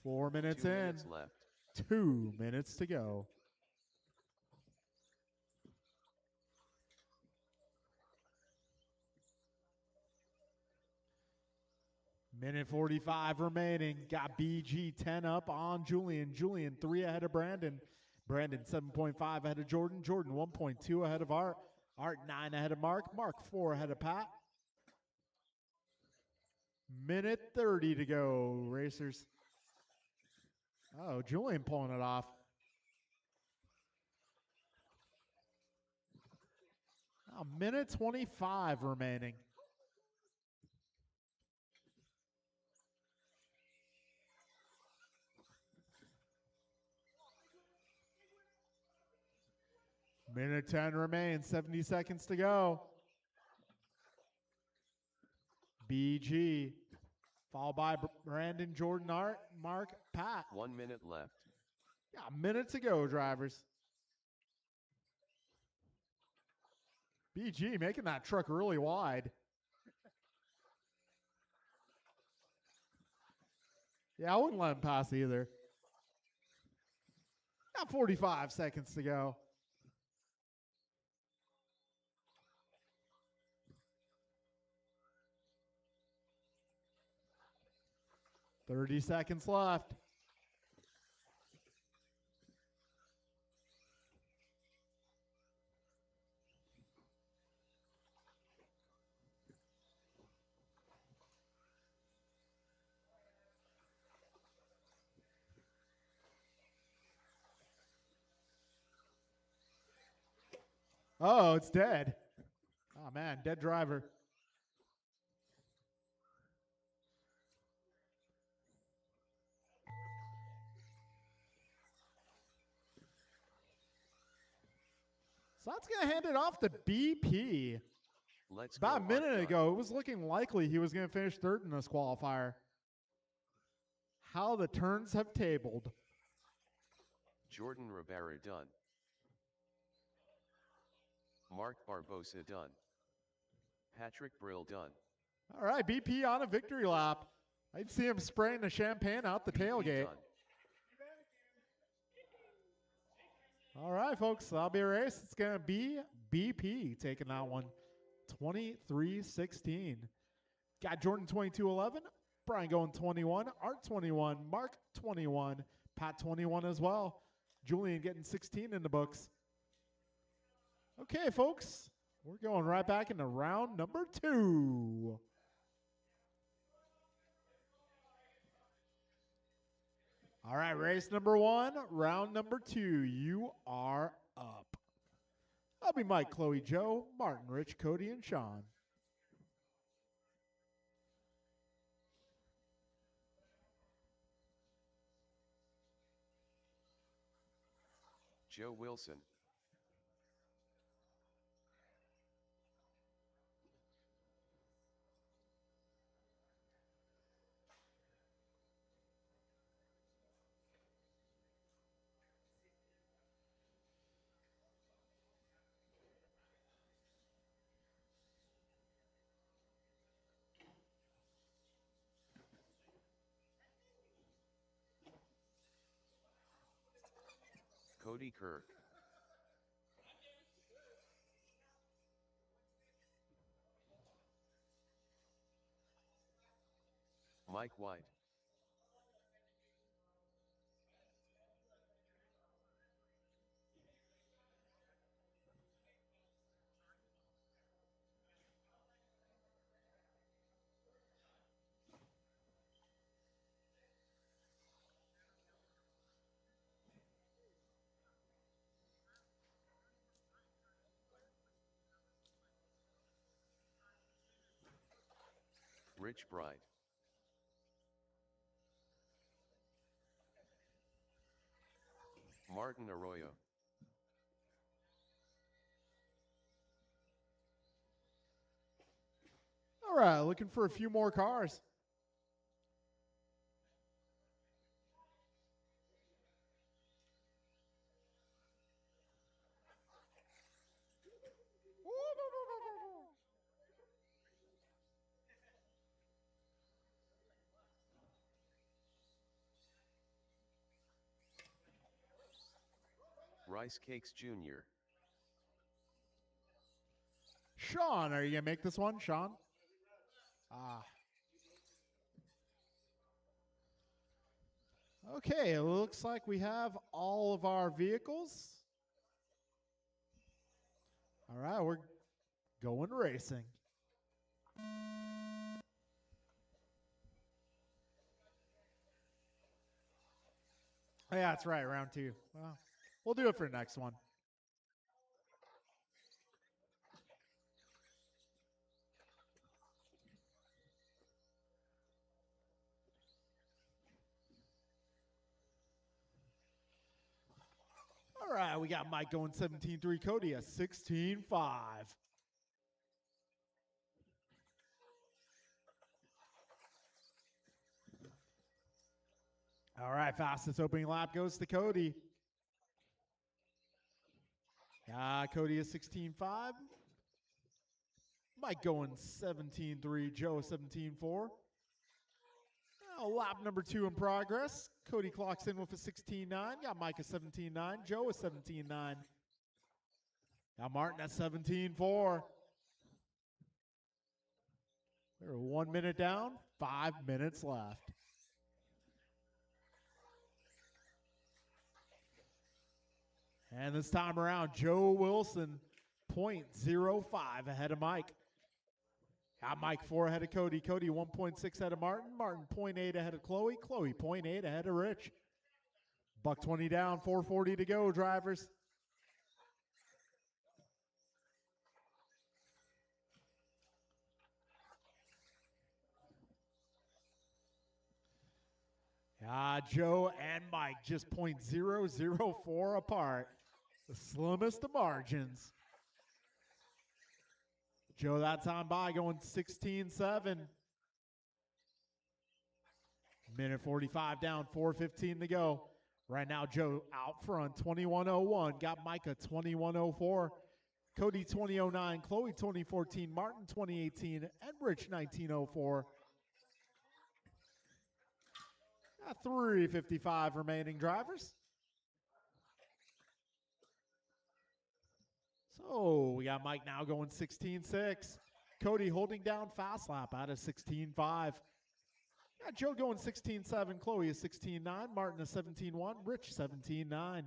Four minutes 2 in, minutes left. 2 minutes to go. Minute 45 remaining. Got BG 10 up on Julian. Julian 3 ahead of Brandon. Brandon 7.5 ahead of Jordan. Jordan 1.2 ahead of Art. Art 9 ahead of Mark. Mark 4 ahead of Pat. Minute 30 to go, racers. Oh, Julian pulling it off. A minute 25 remaining. Minute 10 remains, 70 seconds to go. BG, followed by Brandon, Jordan, Art, Mark, Pat. 1 minute left. Yeah, a minute to go, drivers. BG making that truck really wide. Yeah, I wouldn't let him pass either. Got 45 seconds to go. Thirty seconds left. Oh, it's dead. Oh, man, dead driver. So that's going to hand it off to BP. Let's About a go, minute Art Dunn. ago, it was looking likely he was going to finish third in this qualifier. How the turns have tabled. Jordan Rivera done. Mark Barbosa done. Patrick Brill done. All right, BP on a victory lap. I'd see him spraying the champagne out the BP tailgate. done. All right, folks, that'll be a race. It's going to be BP taking that one. 23-16. Got Jordan 22-11, Brian going 21, Art 21, Mark 21, Pat 21 as well. Julian getting 16 in the books. Okay, folks, we're going right back into round number 2. All right, race number 1, round number 2. You are up. I'll be Mike, Chloe, Joe, Martin, Rich, Cody, and Sean. Joe Wilson. Cody Kirk. Mike White. Rich Bright. Martin Arroyo. All right, looking for a few more cars. Rice Cakes Jr. Sean, are you going to make this one, Sean? Ah. Okay, it looks like we have all of our vehicles. All right, we're going racing. Yeah, that's right, round 2. Well, we'll do it for the next one. All right, we got Mike going 17-3, Cody at 16-5. All right, fastest opening lap goes to Cody. Cody is 16-5. Mike going 17-3, Joe 17-4. Lap number 2 in progress. Cody clocks in with a 16.9. Got Mike a 17.9. Joe a 17.9. Got Martin at 17.4. We're 1 minute down, 5 minutes left. And this time around, Joe Wilson, 0.05 ahead of Mike. Got Mike 4 ahead of Cody. Cody 1.6 ahead of Martin. Martin 0.8 ahead of Chloe. Chloe 0.8 ahead of Rich. $120 down, 4:40 to go, drivers. Joe and Mike just 0.004 apart. The slimmest of margins. Joe that time by going 16.7. Minute 45 down, 4:15 to go. Right now, Joe out front, 21.01. Got Micah 21.04. Cody 20.09. Chloe 20.14. Martin 20.18. And Rich 19.04. 3:55 remaining, drivers. So we got Mike now going 16.6. Cody holding down fast lap out of 16.5. Got Joe going 16.7. Chloe is 16.9. Martin is 17.1. Rich 17.9.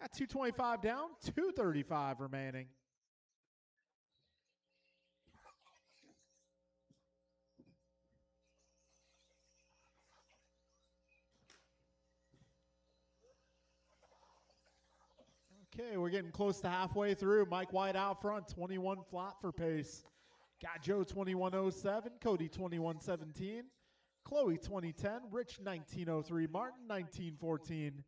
Got 2:25 down, 2:35 remaining. Okay, we're getting close to halfway through. Mike White out front, 21 flat for pace. Got Joe 21.07, Cody 21.17, Chloe 20.10, Rich 19.03, Martin 19.14.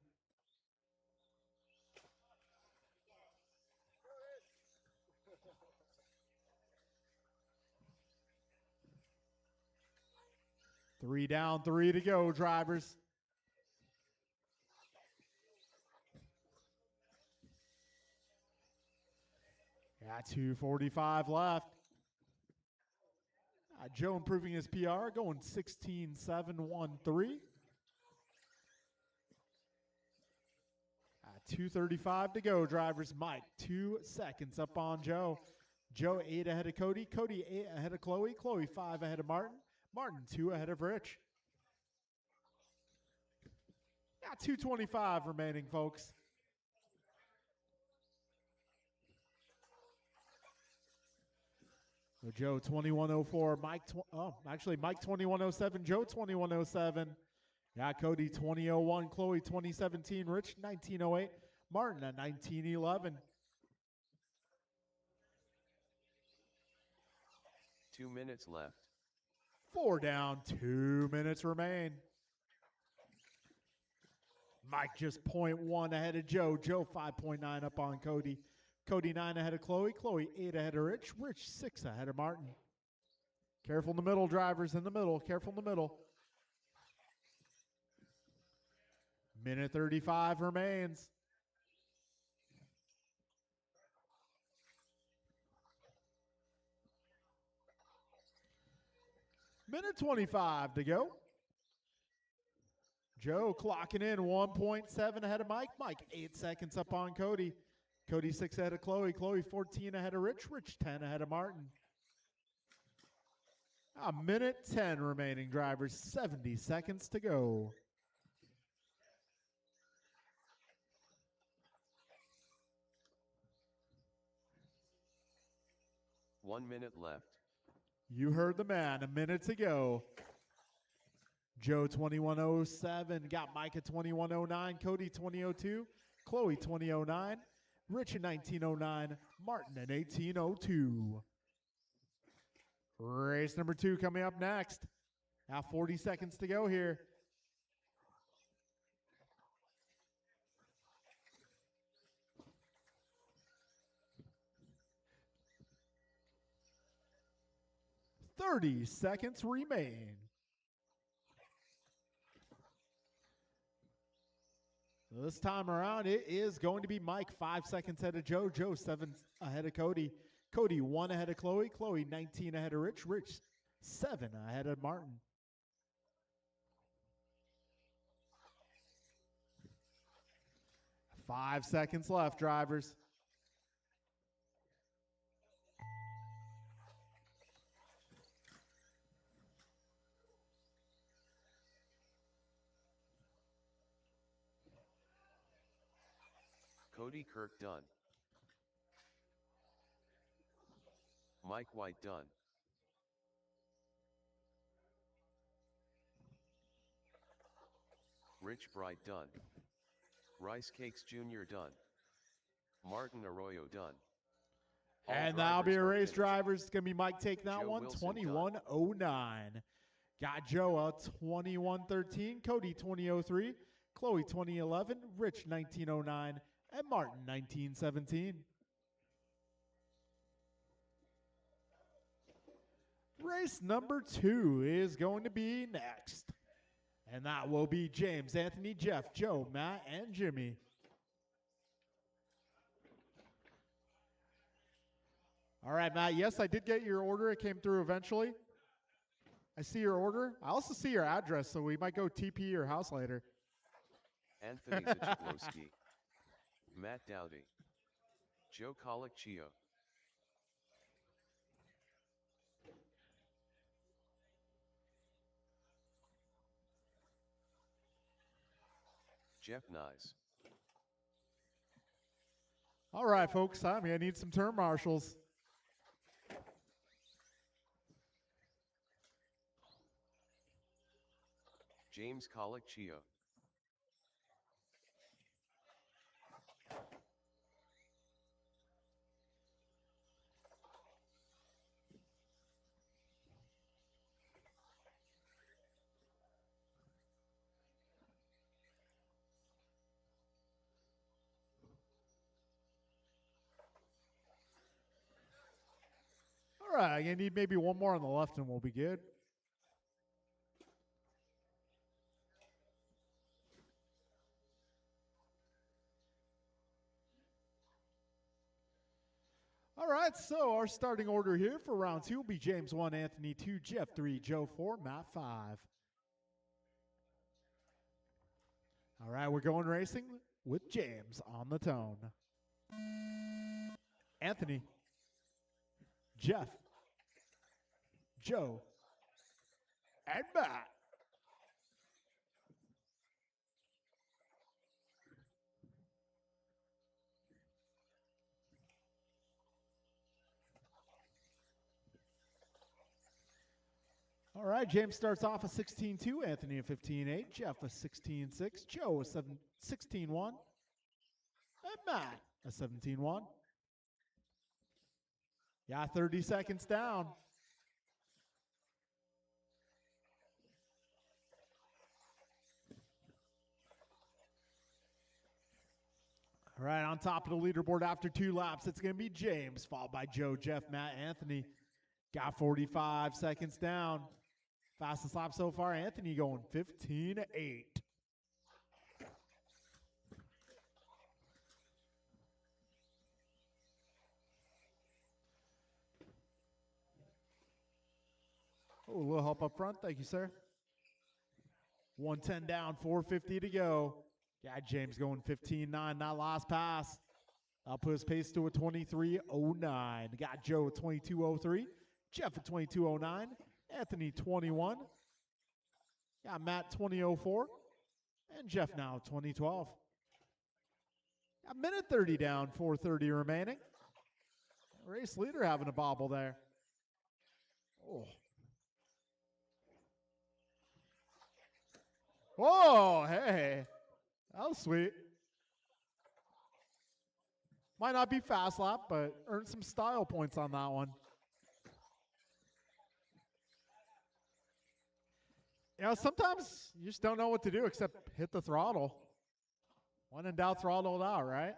Three down, 3 to go, drivers. Got 2:45 left. Joe improving his PR, going 16.713. 2:35 to go, drivers. Mike, 2 seconds up on Joe. Joe 8 ahead of Cody. Cody 8 ahead of Chloe. Chloe 5 ahead of Martin. Martin 2 ahead of Rich. Got 2:25 remaining, folks. So Joe 21.04, Mike, Mike 21.07, Joe 21.07. Yeah, Cody 20.01, Chloe 20.17, Rich 19.08, Martin at 19.11. 2 minutes left. 4 down, 2 minutes remain. Mike just 0.1 ahead of Joe. Joe 5.9 up on Cody. Cody 9 ahead of Chloe. Chloe 8 ahead of Rich. Rich 6 ahead of Martin. Careful in the middle, drivers, in the middle. Careful in the middle. Minute 35 remains. Minute 25 to go. Joe clocking in 1.7 ahead of Mike. Mike 8 seconds up on Cody. Cody 6 ahead of Chloe. Chloe 14 ahead of Rich. Rich 10 ahead of Martin. A minute 10 remaining, drivers. 70 seconds to go. One minute left. You heard the man. A minute to go. Joe 21.07. Got Mike at 21.09. Cody 20.02. Chloe 20.09. Rich at 19.09. Martin at 18.02. Race number 2 coming up next. Now 40 seconds to go here. "30 seconds remain." This time around, it is going to be Mike 5 seconds ahead of Joe. Joe 7 ahead of Cody. Cody 1 ahead of Chloe. Chloe 19 ahead of Rich. Rich 7 ahead of Martin. 5 seconds left, drivers. Cody Kirk done. Mike White done. Rich Bright done. Rice Cakes Jr. done. Martin Arroyo done. All And that'll be a drivers are race, finished. drivers. It's going to be Mike taking that Joe one, Wilson, done. 21:09. Got Joe 21:13, Cody 20:03, Chloe 20:11, Rich 19:09, and Martin 19:17. Race number 2 is going to be next. And that will be James, Anthony, Jeff, Joe, Matt, and Jimmy. All right, Matt. Yes, I did get your order. It came through eventually. I see your order. I also see your address, so we might go TP your house later. Anthony Zajablowski. Matt Dowdy. Joe Colicchio. Jeff Nyes. All right, folks. I'm going to need some turn marshals. James Colicchio. All right, I'm going to need maybe one more on the left and we'll be good. All right, so our starting order here for round 2 will be James 1, Anthony 2, Jeff 3, Joe 4, Matt 5. All right, we're going racing with James on the tone. Anthony, Jeff, Joe, and Matt. All right, James starts off a 16-2, Anthony a 15-8, Jeff a 16-6, Joe a 16-1, and Matt a 17-1. Yeah, 30 seconds down. All right, on top of the leaderboard after 2 laps, it's going to be James, followed by Joe, Jeff, Matt, Anthony. Got 45 seconds down. Fastest lap so far, Anthony going 15-8. Oh, a little help up front. Thank you, sir. 110 down, 450 to go. Yeah, James going 15-9, that last pass. I'll put his pace to a 23:09. Got Joe at 22:03, Jeff at 22:09, Anthony 21. Got Matt 20:04, and Jeff now 20:12. Got minute 30 down, 4:30 remaining. Race leader having a bobble there. Oh. Oh, hey. That was sweet. Might not be fast lap, but earned some style points on that one. You know, sometimes you just don't know what to do except hit the throttle. When in doubt, throttle it out, right?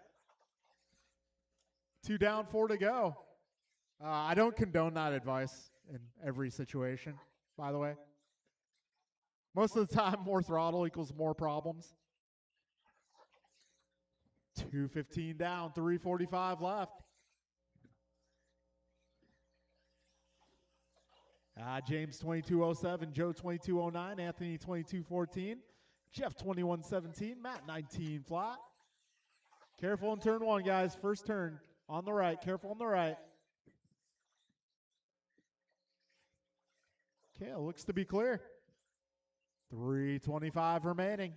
2 down, 4 to go. I don't condone that advice in every situation, by the way. Most of the time, more throttle equals more problems. 2:15 down, 3:45 left. James 22:07, Joe 22:09, Anthony 22:14, Jeff 21:17, Matt 19 flat. Careful in turn one, guys. First turn on the right. Careful on the right. Okay, it looks to be clear. 3:25 remaining.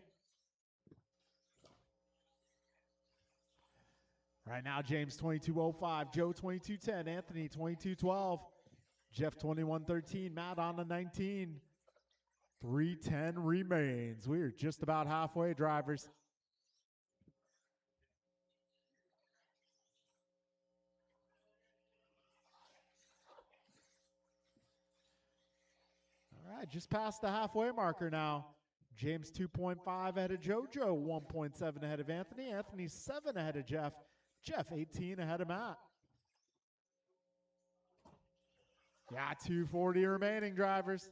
Right now, James 22:05, Joe 22:10, Anthony 22:12, Jeff 21:13, Matt on the 19. 3:10 remains. We're just about halfway, drivers. All right, just past the halfway marker now. James 2.5 ahead of Joe, Joe 1.7 ahead of Anthony, Anthony 7 ahead of Jeff, Jeff 18 ahead of Matt. Yeah, 2:40 remaining, drivers.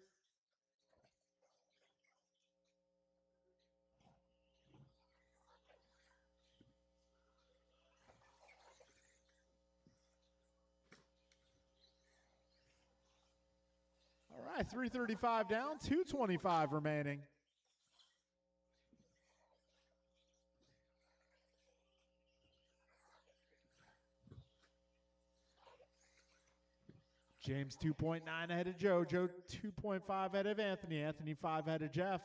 All right, 3:35 down, 2:25 remaining. James 2.9 ahead of Joe, Joe 2.5 ahead of Anthony, Anthony 5 ahead of Jeff.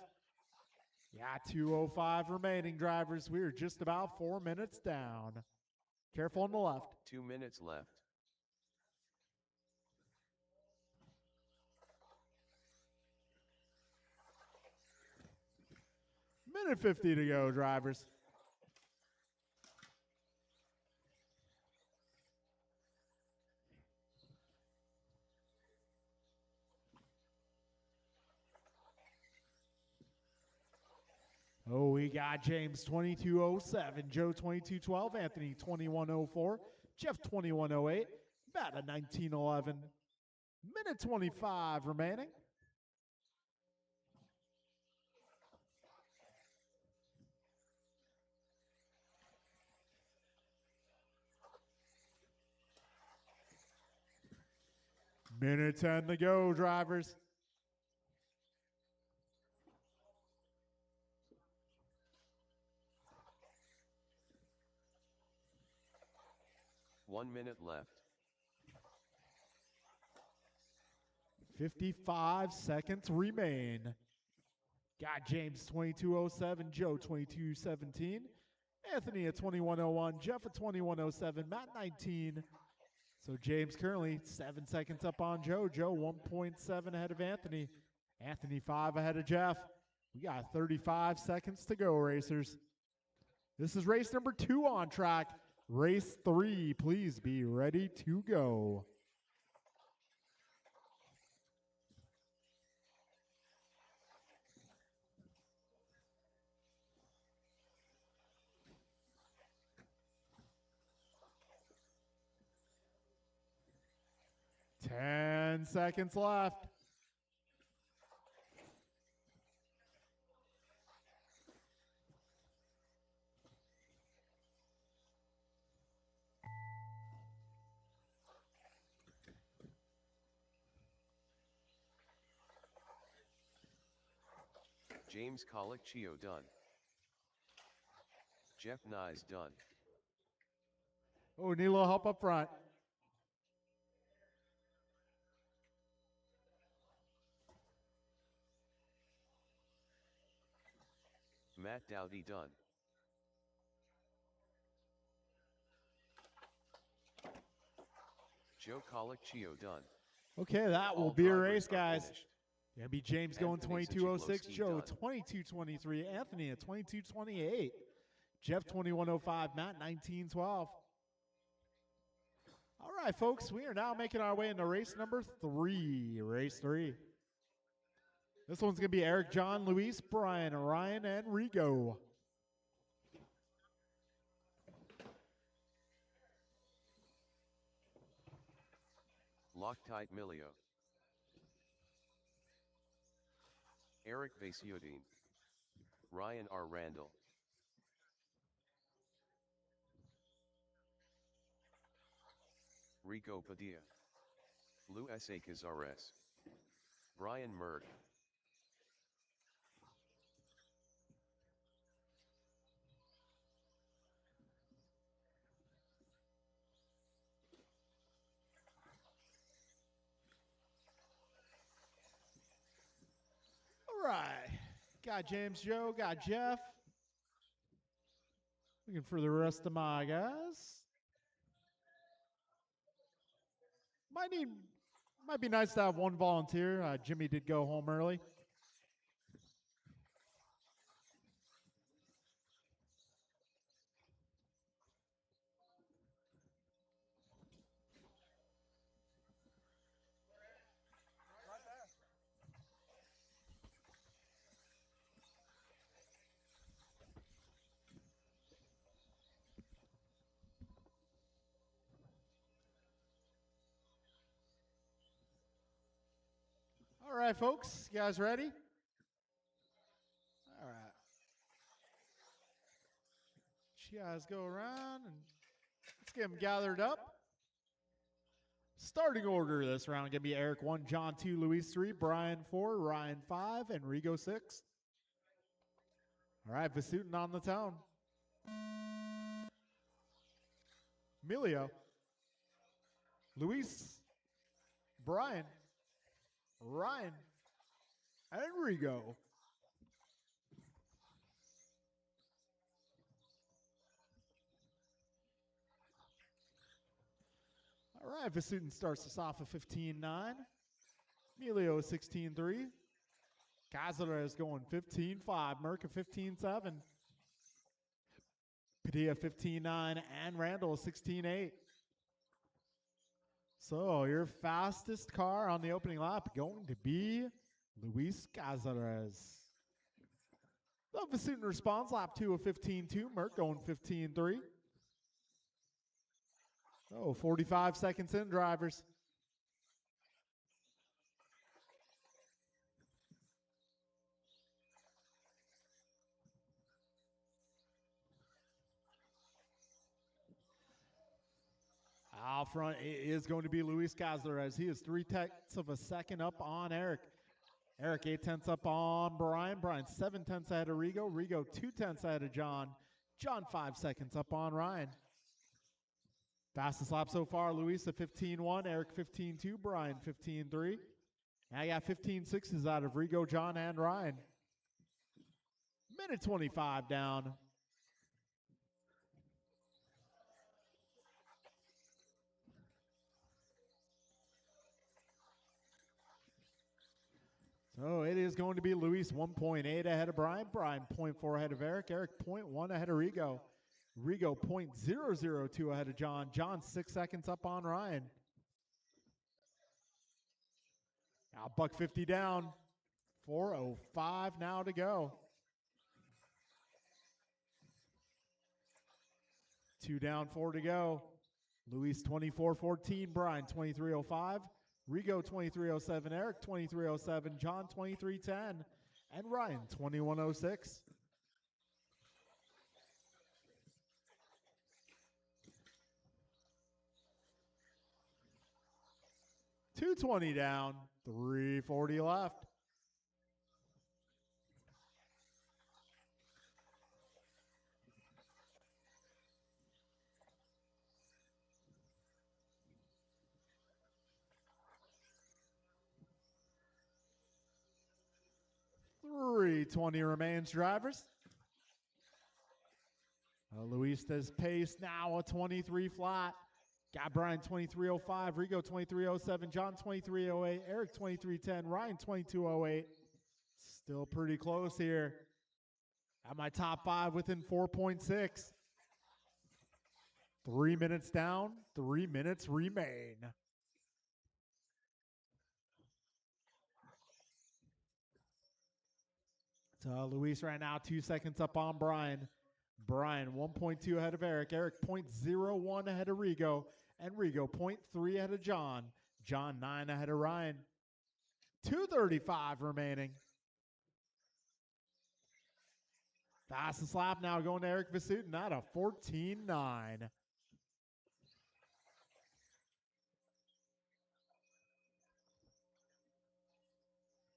Yeah, 2:05 remaining, drivers. We're just about 4 minutes down. Careful on the left. 2 minutes left. Minute 50 to go, drivers. Oh, we got James 22:07, Joe 22:12, Anthony 21:04, Jeff 21:08, Matt at 19:11. Minute 25 remaining. Minute 10 to go, drivers. One minute left. 55 seconds remain. Got James 22:07, Joe 22:17, Anthony at 21:01, Jeff at 21:07, Matt 19. So James currently 7 seconds up on Joe. Joe 1.7 ahead of Anthony. Anthony 5 ahead of Jeff. We got 35 seconds to go, racers. This is race number 2 on track. Race 3, please be ready to go. Ten seconds left. James Colicchio done. Jeff Nyes done. Oh, need a little help up front. Matt Dowdy done. Joe Colicchio done. Okay, that will All be a drivers race, are guys. finished. Gonna be James going Anthony 22:06, Zachiglowski Joe done. 22:23, Anthony at 22:28, Jeff 21:05, Matt 19:12. All right, folks, we are now making our way into race number 3. Race 3. This one's gonna be Eric, John, Luis, Brian, Ryan, and Rigo. Loctite Milio. Eric Vasiodine. Ryan R. Randall. Rico Padilla. Lou S. A. Cazares. Brian Merck. right. Got James Joe, got Jeff. Looking for the rest of my guys. Might be nice to have one volunteer. Jimmy did go home early. All right, folks. You guys ready? All right. You guys go around and let's get them gathered up. Starting order this round going to be Eric 1, John 2, Luis 3, Brian 4, Ryan 5, and Rigo 6. All right, Vasutin on the tone. Emilio, Luis, Brian, Ryan, and Rigo. All right, Vasutin starts us off at 15-9. Emilio 16-3. Cazares going 15-5. Merca 15-7. Padilla 15-9. And Randall 16-8. So your fastest car on the opening lap going to be Luis Cazares. The Vasutin responds lap 2 of 15-2. Merc going 15-3. Oh, 45 seconds in, drivers. Out front is going to be Luis Cazares. He is 3/10 of a second up on Eric. Eric 8/10 up on Brian. Brian 7/10 ahead of Rigo. Rigo 2/10 ahead of John. John 5 seconds up on Ryan. Fastest lap so far, Luis at 15-1, Eric 15-2, Brian 15-3. Now I got 15-6s out of Rigo, John, and Ryan. Minute 25 down. So it is going to be Luis 1.8 ahead of Brian. Brian 0.4 ahead of Eric. Eric 0.1 ahead of Rigo. Rigo 0.002 ahead of John. John 6 seconds up on Ryan. Now $1.50 down. 4:05 now to go. 2 down, 4 to go. Luis 24:14. Brian 23:05. Rigo 23:07. Eric 23:07. John 23:10. And Ryan 21:06. 220 down, 340 left. $320 remains, drivers. Luis does pace now a 23 flat. Got Brian 23:05, Rigo 23:07, John 23:08, Eric 23:10, Ryan 22:08. Still pretty close here. At my top 5 within 4.6. 3 minutes down, 3 minutes remain. So Luis right now 2 seconds up on Brian. Brian 1.2 ahead of Eric. Eric 0.01 ahead of Rigo. And Rigo 0.3 ahead of John. John 9 ahead of Ryan. 2:35 remaining. Fastest lap now going to Eric Vasutin at a 14:09.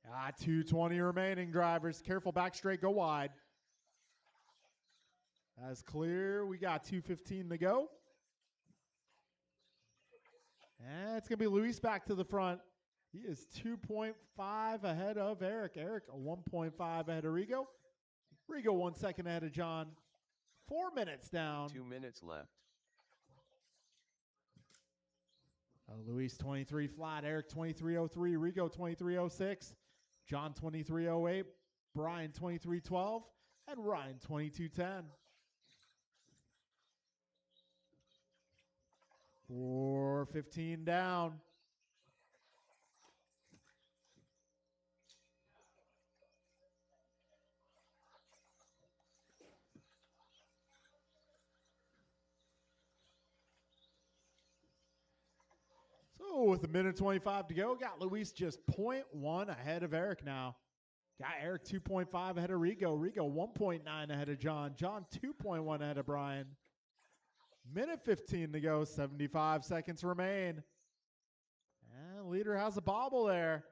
Ah, 2:20 remaining, drivers. Careful back straight, go wide. That's clear. We got 2:15 to go. And it's going to be Luis back to the front. He is 2.5 ahead of Eric. Eric, 1.5 ahead of Rigo. Rigo 1 second ahead of John. 4 minutes down. 2 minutes left. Luis 23 flat. Eric 23.03. Rigo 23.06. John 23.08. Brian 23.12. And Ryan 22.10. 4:15 down. So with a minute 25 to go, got Luis just 0.1 ahead of Eric now. Got Eric 2.5 ahead of Rigo. Rigo 1.9 ahead of John. John 2.1 ahead of Brian. Minute 15 to go. 75 seconds remain. And leader has a bobble there.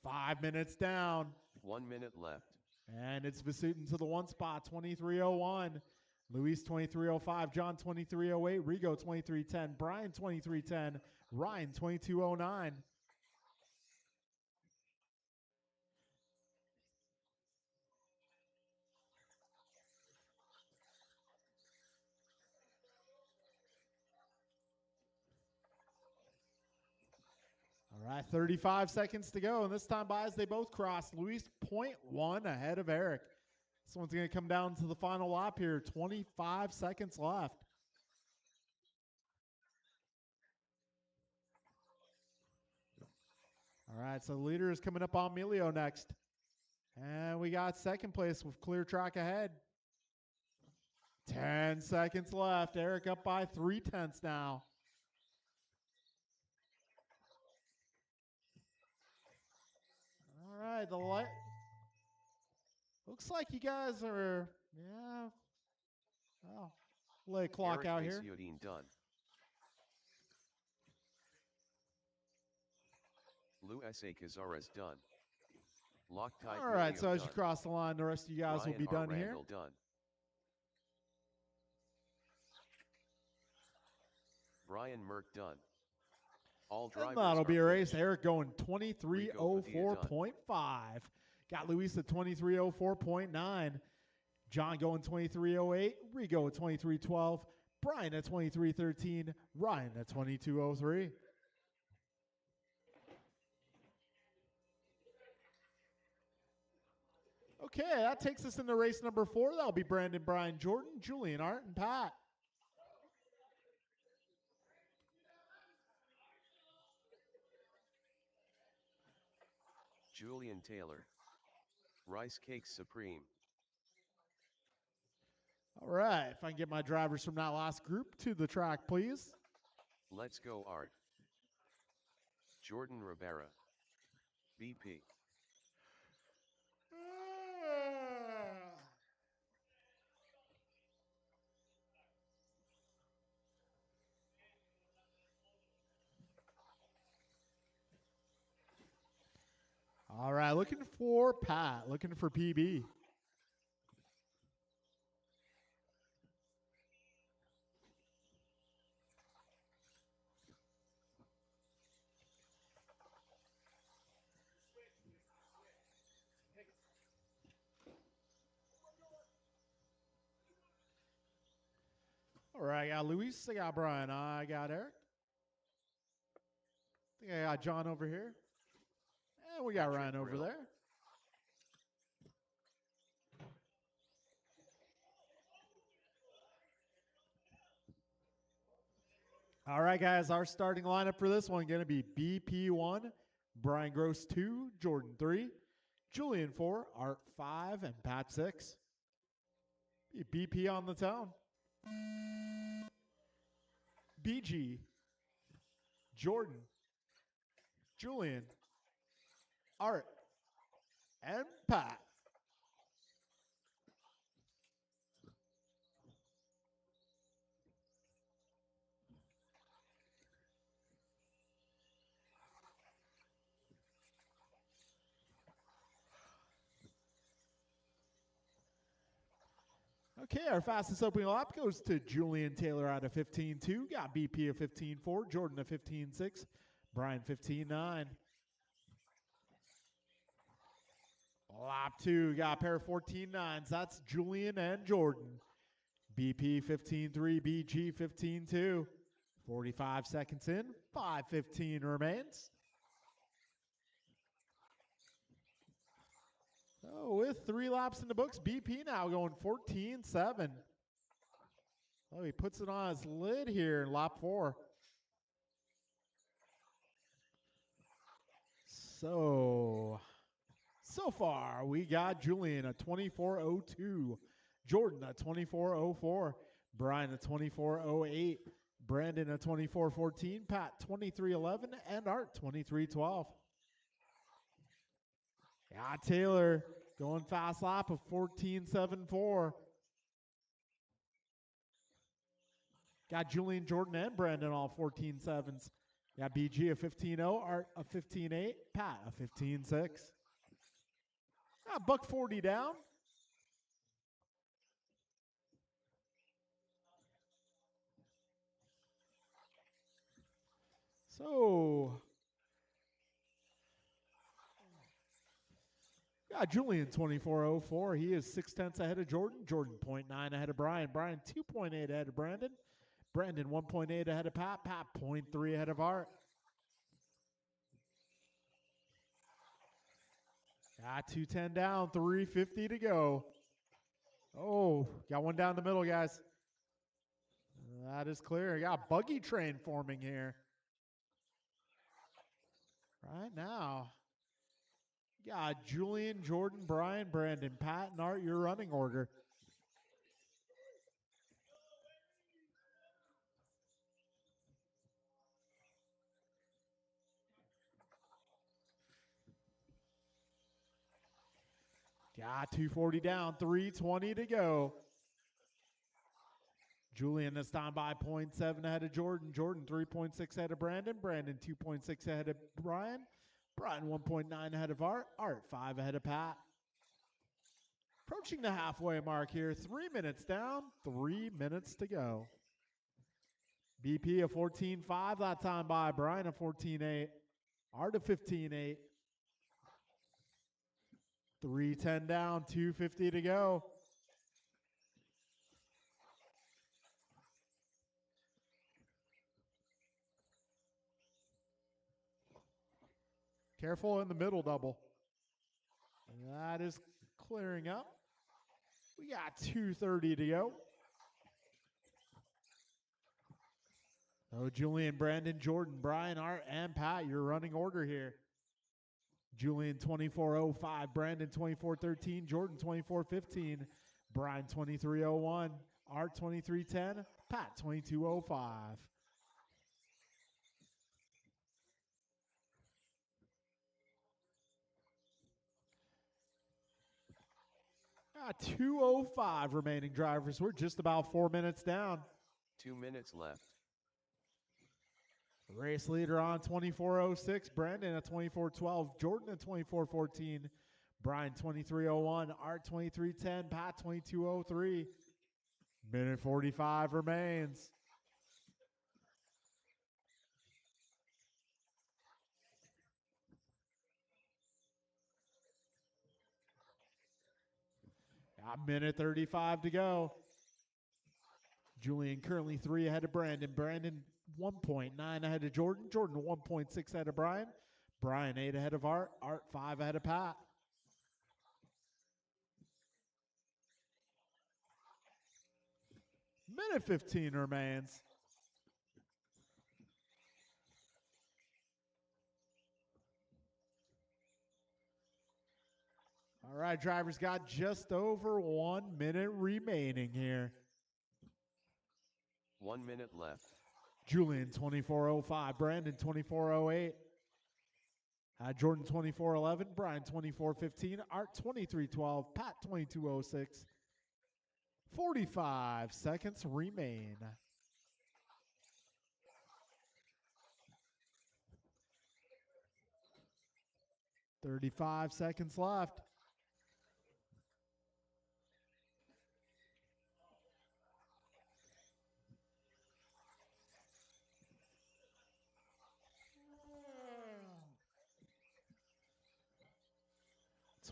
Five minutes down. 1 minute left. And it's Vasutin to the one spot, 23.01. Luis 23.05, John 23.08, Rigo 23.10, Brian 23.10, Ryan 22.09. All right, 35 seconds to go, and this time by as they both cross, Luis 0.1 ahead of Eric. This one's going to come down to the final lap here. 25 seconds left. All right, so the leader is coming up on Emilio next. And we got second place with clear track ahead. 10 seconds left. Eric up by 0.3 now. All right, the light. Looks like you guys are, yeah. Oh, lay a clock Eric out here. Vasutin done. Lou S.A. Cazares done. Loctite All right, Julio so as you done. cross the line, the rest of you guys will Ryan be R. done here. Randall done. Brian Merck done. All drivers And that'll are be a race. finished. Eric going 23.04.5. Got Luis at 23.04.9. John going 23.08. Rigo at 23.12. Brian at 23.13. Ryan at 22.03. Okay, that takes us into race number 4. That'll be Brandon, Brian, Jordan, Julian, Art, and Pat. Julian Taylor. Rice Cakes Supreme. All right, if I can get my drivers from that last group to the track, please. Let's go Art. Jordan Rivera. BP. All right, looking for Pat, looking for PB. All right, I got Luis, I got Brian, I got Eric. I think I got John over here. And we got Ryan over there. All right, guys, our starting lineup for this one going to be BP1, Brian Gross 2, Jordan 3, Julian 4, Art 5, and Pat 6. BP on the town. BG, Jordan, Julian, Art, and Pat. Okay, our fastest opening lap goes to Julian Taylor out of 15.2. Got BP of 15.4, Jordan of 15.6, Brian 15.9. Lap 2, got a pair of 14.9s. That's Julian and Jordan. BP 15.3, BG 15.2. 45 seconds in, 5:15 remains. Oh, with 3 laps in the books, BP now going 14.7. Oh, he puts it on his lid here in lap 4. So far, we got Julian at 24.02, Jordan at 24.04, Brian at 24.08, Brandon at 24.14, Pat 23.11, and Art 23.12. Yeah, Taylor going fast lap of 14.74. Got Julian, Jordan, and Brandon all 14.7s. Got BG a 15.0, Art a 15.8, Pat a 15.6. Buck 40 down. So, got Julian 24.04. He is 0.6 ahead of Jordan. Jordan 0.9 ahead of Brian. Brian 2.8 ahead of Brandon. Brandon 1.8 ahead of Pat. Pat 0.3 ahead of Art. Got 210 down, 350 to go. Oh, got one down the middle, guys. That is clear. Got a buggy train forming here. Right now. Got Julian, Jordan, Brian, Brandon, Pat, and Art, your running order. Got 240 down, 320 to go. Julian this time by 0.7 ahead of Jordan. Jordan 3.6 ahead of Brandon. Brandon 2.6 ahead of Brian. Brian 1.9 ahead of Art. Art 5 ahead of Pat. Approaching the halfway mark here. 3 minutes down, 3 minutes to go. BP a 14.5 that time by Brian a 14.8. Art a 15.8. 310 down, 250 to go. Careful in the middle double. That is clearing up. We got 2:30 to go. Oh, Julian, Brandon, Jordan, Brian, Art, and Pat, your running order here. Julian 24.05, Brandon 24.13, Jordan 24.15, Brian 23.01, Art 23.10, Pat 22.05. 2:05 remaining, drivers. We're just about 4 minutes down. 2 minutes left. Race leader on 24.06, Brandon at 24.12, Jordan at 24.14, Brian 23.01, Art 23.10, Pat 22.03. Minute 45 remains. A minute 35 to go. Julian currently 3 ahead of Brandon. Brandon 1.9 ahead of Jordan. Jordan 1.6 ahead of Brian. Brian 8 ahead of Art. Art 5 ahead of Pat. Minute 15 remains. All right, drivers got just over 1 minute remaining here. 1 minute left. Julian 24.05, Brandon 24.08, Jordan 24.11, Brian 24.15, Art 23.12, Pat 22.06. 45 seconds remain. .35 seconds left.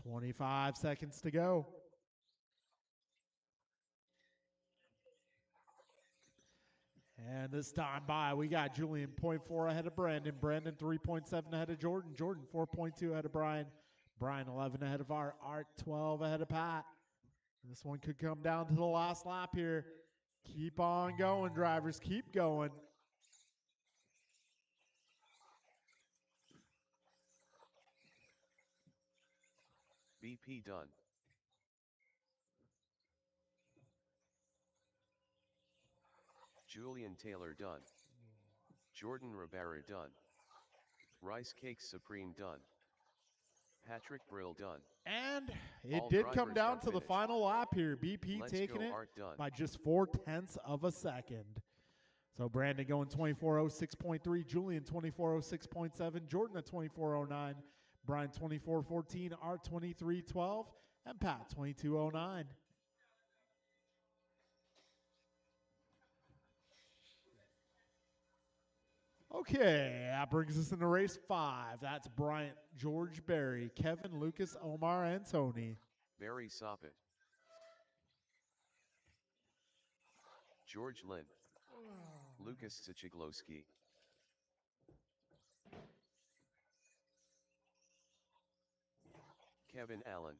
25 seconds to go. And this time by, we got Julian 0.4 ahead of Brandon. Brandon 3.7 ahead of Jordan. Jordan 4.2 ahead of Brian. Brian 11 ahead of Art. Art 12 ahead of Pat. This one could come down to the last lap here. Keep on going, drivers. Keep going. BP done. Julian Taylor done. Jordan Rivera done. Rice Cakes Supreme done. Patrick Brill done. And it All did come drivers down are to the finished. final lap here. BP Let's taking go, it Art done. by just 0.4 of a second. So Brandon going 24:06.3, Julian 24:06.7, Jordan at 24:09, Brian 24:14, Art 23:12, and Pat 22:09. Okay, that brings us into race 5. That's Bryant, George, Barry, Kevin, Lucas, Omar, and Tony. Barry Soppet. George Lynn. Lucas Sichiglowski. Kevin Allen.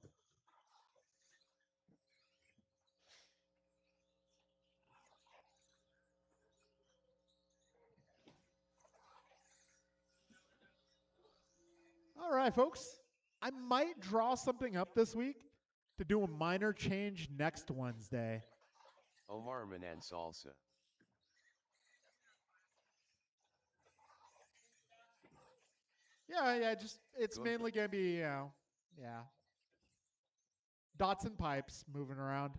All right, folks. I might draw something up this week to do a minor change next Wednesday. Omar Manan Salsa. Yeah, just it's Good. mainly gonna be, dots and pipes moving around.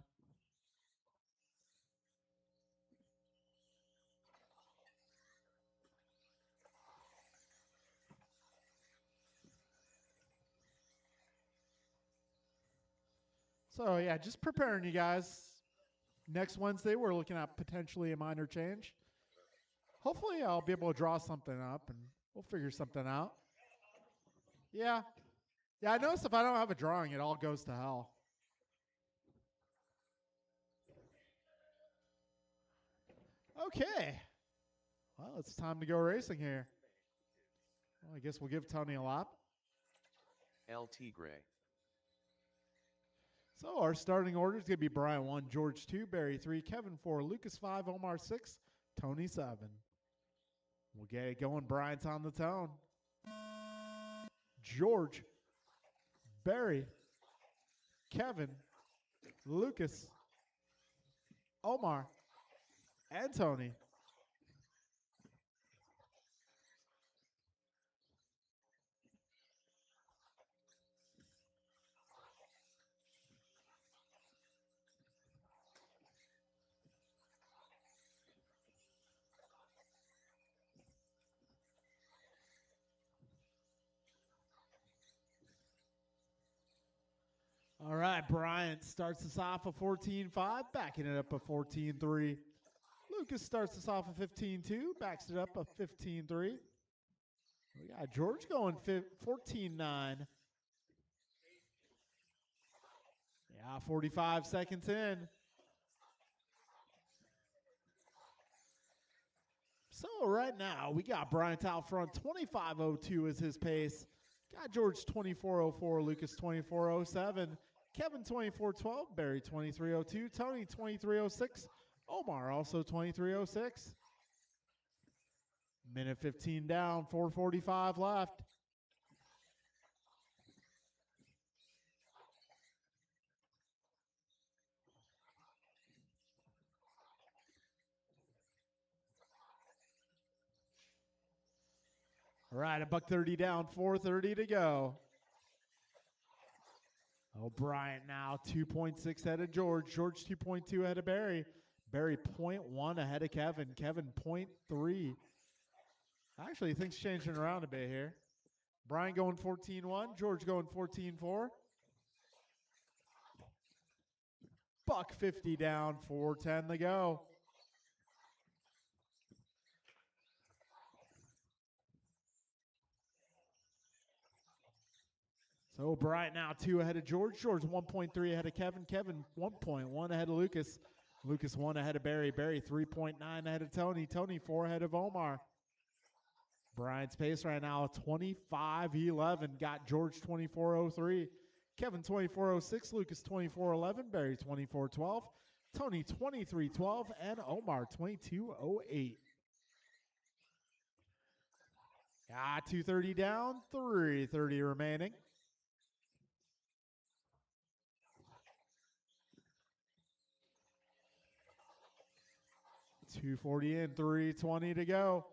So yeah, just preparing you guys. Next Wednesday, we're looking at potentially a minor change. Hopefully, I'll be able to draw something up and we'll figure something out. Yeah. Yeah, I notice if I don't have a drawing, it all goes to hell. Okay. Well, it's time to go racing here. Well, I guess we'll give Tony a lap. LT Gray. So our starting order is going to be Brian 1, George 2, Barry 3, Kevin 4, Lucas 5, Omar 6, Tony 7. We'll get it going. Brian's on the tone. George, Barry, Kevin, Lucas, Omar, and Tony. All right, Bryant starts us off at 14.5, backing it up at 14.3. Lucas starts us off at 15.2, backs it up at 15.3. We got George going 14.9. Yeah, 45 seconds in. So right now, we got Bryant out front. 25.02 is his pace. Got George 24.04, Lucas 24.07, Kevin 24.12, Barry 23.02, Tony 23.06, Omar also 23.06. Minute 15 down, 4:45 left. All right, $1.30 down, 4:30 to go. Bryant now 2.6 ahead of George. George 2.2 ahead of Barry. Barry 0.1 ahead of Kevin. Kevin 0.3. Actually, things changing around a bit here. Brian going 14.1. George going 14.4. $1.50 down, 4:10 to go. So Bryant now 2 ahead of George. George 1.3 ahead of Kevin. Kevin 1.1 ahead of Lucas. Lucas 1 ahead of Barry. Barry 3.9 ahead of Tony. Tony 4 ahead of Omar. Bryant's pace right now 25:11. Got George 24:03. Kevin 24:06. Lucas 24:11. Barry 24:12. Tony 23:12. And Omar 22:08. Got 2:30 down. 3:30 remaining. .240 in, 3:20 to go.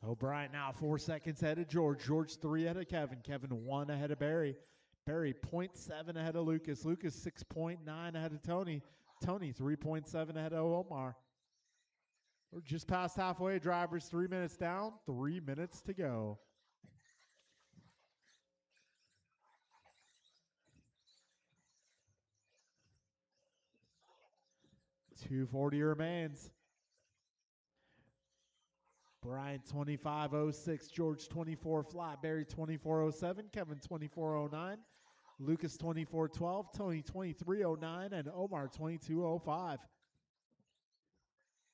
O'Brien now 4 seconds ahead of George. George 3 ahead of Kevin. Kevin 1 ahead of Barry. Barry 0.7 ahead of Lucas. Lucas 6.9 ahead of Tony. Tony 3.7 ahead of Omar. We're just past halfway, drivers. 3 minutes down, 3 minutes to go. .240 remains. Bryant 25:06, George 24 flat, Barry 24:07, Kevin 24:09, Lucas 24:12, Tony 23:09, and Omar 22:05.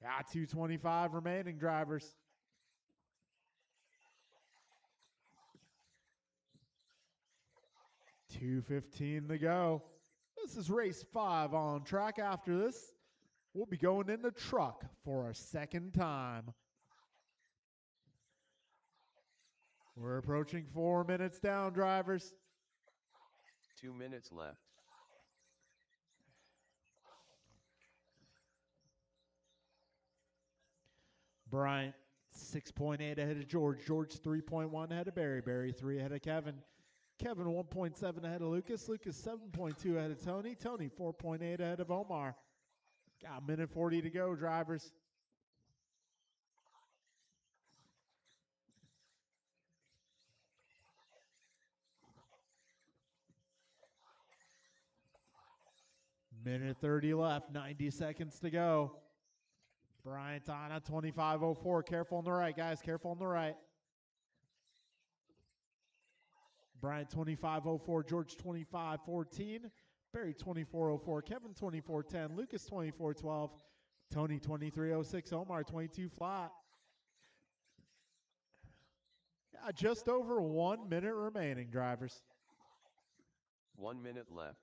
Got 2:25 remaining, drivers. .215 to go. This is race 5 on track. After this, we'll be going in the truck for a second time. We're approaching 4 minutes down, drivers. 2 minutes left. Bryant 6.8 ahead of George. George 3.1 ahead of Barry. Barry 3 ahead of Kevin. Kevin 1.7 ahead of Lucas. Lucas 7.2 ahead of Tony. Tony 4.8 ahead of Omar. Got 1:40 to go, drivers. Minute 30 left, 90 seconds to go. Bryant on at 25:04. Careful on the right, guys. Careful on the right. Bryant 25:04. George 25:14. Barry 24:04. Kevin 24:10. Lucas 24:12. Tony 23:06. Omar 22 flat. Yeah, just over 1 minute remaining, drivers. 1 minute left.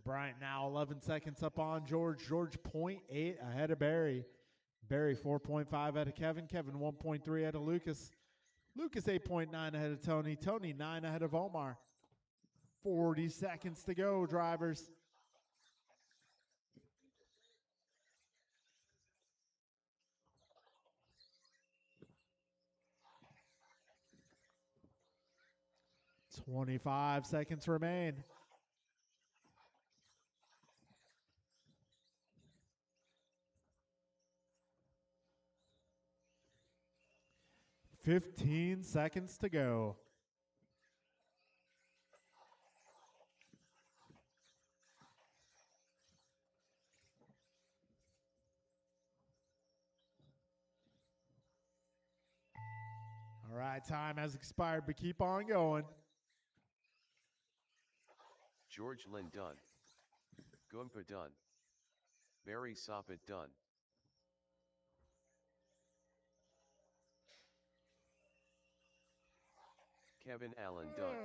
Bryant now 11 seconds up on George. George 0.8 ahead of Barry. Barry 4.5 ahead of Kevin. Kevin 1.3 ahead of Lucas. Lucas 8.9 ahead of Tony. Tony 9 ahead of Omar. 40 seconds to go, drivers. .25 seconds remain. .15 seconds to go. All right, time has expired, but keep on going. George Lynn done. Goompa done. Barry Soppet done. Kevin Allen done.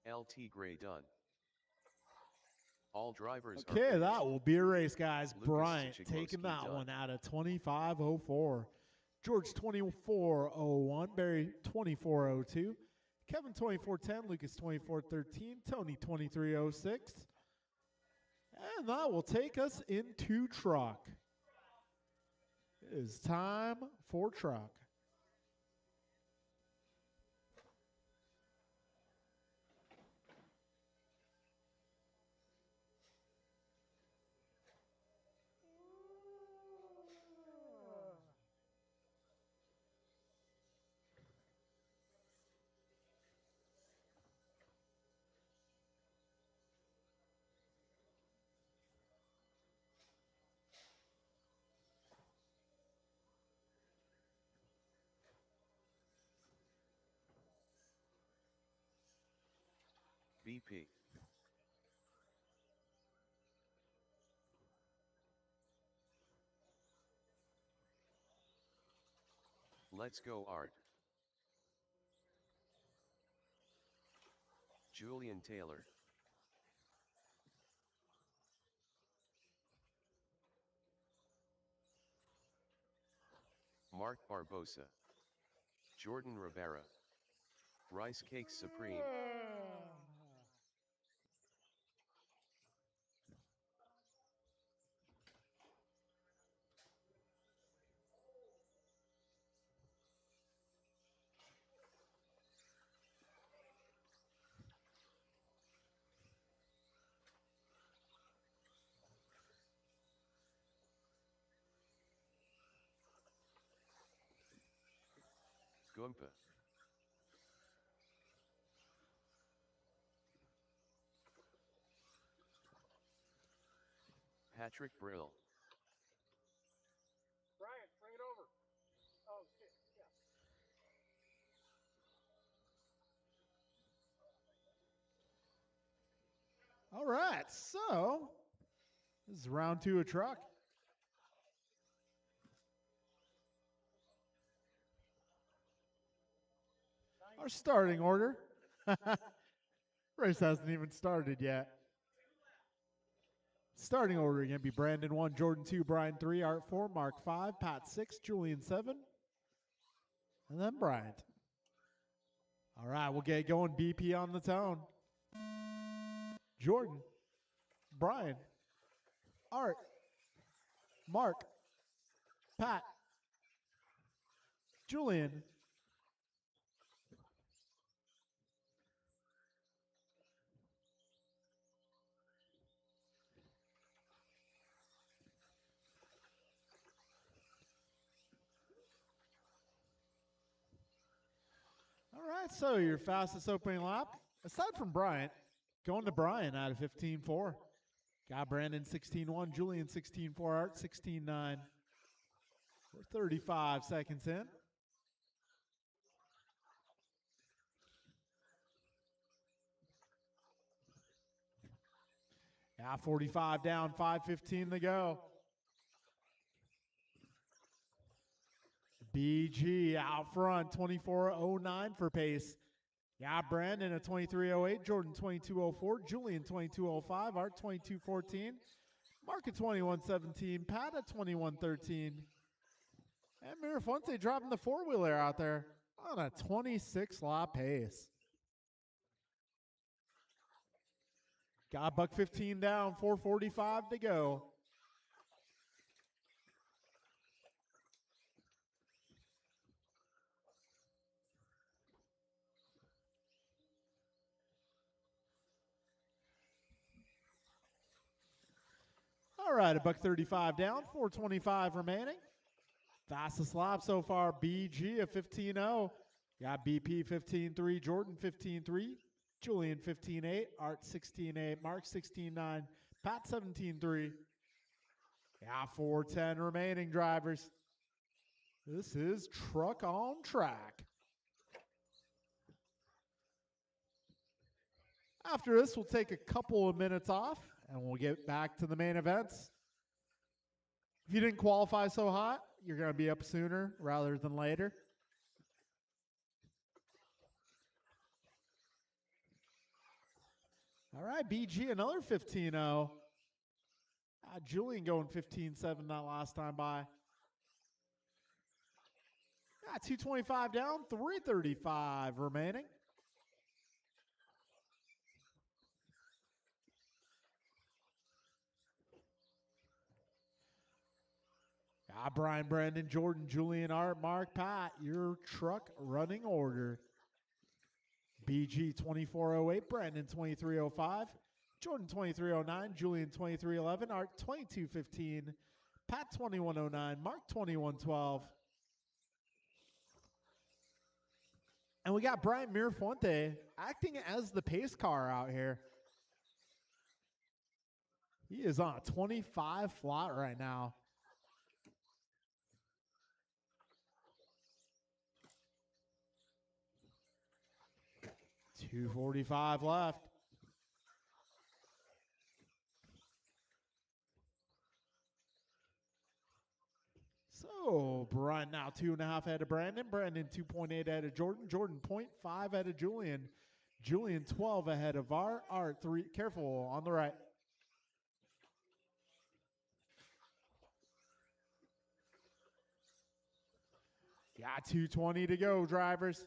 LT Gray done. All drivers are Okay, finished. that will be a race, guys. Lucas Bryant Chigwoski taking that done. one out of 25:04. George 24:01. Barry 24:02. Kevin 24:10. Lucas 24:13. Tony 23:06. And that will take us into truck. It is time for truck. BP. Let's go Art. Julian Taylor. Mark Barbosa. Jordan Rivera. Rice Cakes Supreme. Goompa. Patrick Brill. Brian, bring it over. Oh, shit. Yeah. All right, so this is round 2 of truck. Our starting order. Race hasn't even started yet. Starting order going to be Brandon 1, Jordan 2, Brian 3, Art 4, Mark 5, Pat 6, Julian 7, and then Bryant. All right, we'll get going. BP on the tone. Jordan, Brian, Art, Mark, Pat, Julian. All right, so your fastest opening lap, aside from Bryant, going to Brian out of 15.4. Got Brandon 16.1, Julian 16.4, Art 16.9. We're 35 seconds in. Yeah, 45 down, 5:15 to go. BG out front, 24.09 for pace. Yeah, Brandon at 23.08, Jordan 22.04, Julian 22.05, Art 22.14, Mark at 21.17, Pat at 21.13, and Mirafonte dropping the four-wheeler out there on a 26-lap pace. Got buck 15 down, 4:45 to go. All right, a buck 35 down, 4:25 remaining. Fastest lap so far, BG at 15.0. Got BP 15.3, Jordan 15.3, Julian 15.8, Art 16.8, Mark 16.9, Pat 17.3. Yeah, 4:10 remaining, drivers. This is truck on track. After this, we'll take a couple of minutes off, and we'll get back to the main events. If you didn't qualify so hot, you're going to be up sooner rather than later. All right, BG, another 15.0. Julian going 15.7 that last time by. 2:25 down, 3:35 remaining. Brian, Brandon, Jordan, Julian, Art, Mark, Pat, your truck running order. BG 24.08, Brandon 23.05, Jordan 23.09, Julian 23.11, Art 22.15, Pat 21.09, Mark 21.12. And we got Brian Mirafonte acting as the pace car out here. He is on a 25 flat right now. .245 left. So Brian now 2.5 ahead of Brandon. Brandon 2.8 ahead of Jordan. Jordan 0.5 ahead of Julian. Julian 12 ahead of Art. Art 3. Careful on the right. Got 2:20 to go, drivers.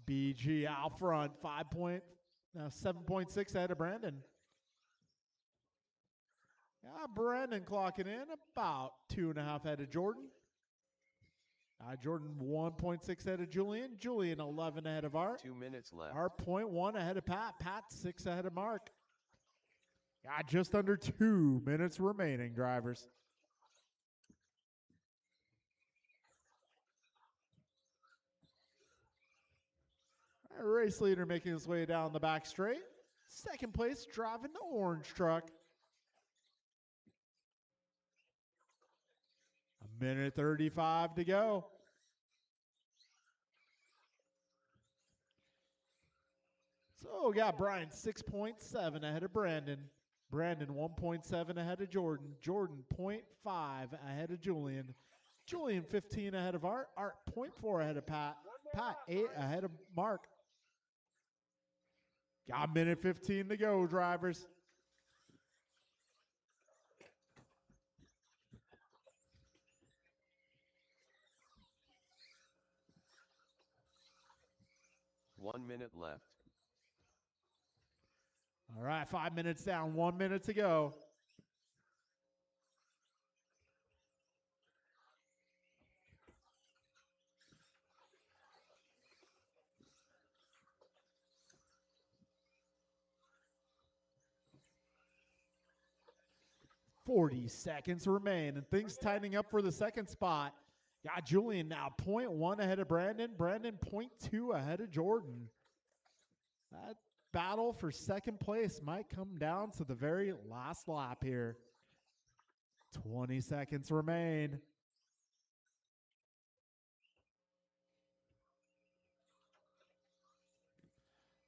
BG out front, 7.6 ahead of Brandon. Yeah, Brandon clocking in about 2.5 ahead of Jordan. Jordan 1.6 ahead of Julian. Julian 11 ahead of Art. 2 minutes left. Art 0.1 ahead of Pat. Pat 6 ahead of Mark. Got just under 2 minutes remaining, drivers. All right, race leader making his way down the back straight. Second place, driving the orange truck. 1:35 to go. So we got Brian 6.7 ahead of Brandon. Brandon 1.7 ahead of Jordan. Jordan 0.5 ahead of Julian. Julian 15 ahead of Art. Art 0.4 ahead of Pat. Pat 8 ahead of Mark. Got 1:15 to go, drivers. One minute left. All right, 5 minutes down, 1 minute to go. .40 seconds remain, and things tightening up for the second spot. Got Julian now 0.1 ahead of Brandon. Brandon 0.2 ahead of Jordan. That battle for second place might come down to the very last lap here. 20 seconds remain.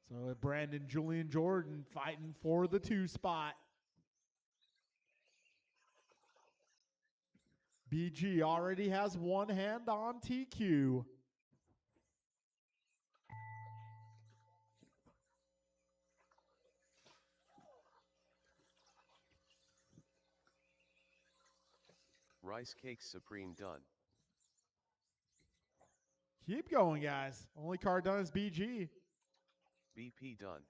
So Brandon, Julian, Jordan fighting for the 2 spot. BG already has one hand on TQ. Rice Cakes Supreme done. Keep going, guys. Only car done is BG. BP done.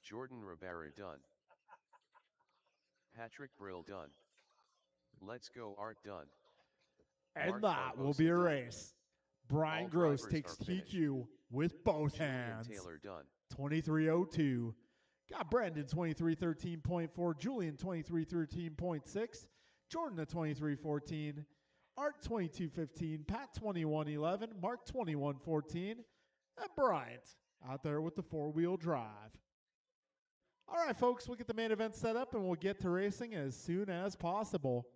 Jordan Rivera done. Patrick Brill done. Let's go Art done. And Mark that will Barbosa be a done. race. Brian All Gross drivers takes are finished. TQ with both Julian hands. Taylor done. 23:02. Got Brandon 23:13.4, Julian 23:13.6, Jordan at 23:14, Art 22:15, Pat 21:11, Mark 21:14, and Bryant out there with the 4-wheel drive. All right, folks, we'll get the main event set up and we'll get to racing as soon as possible.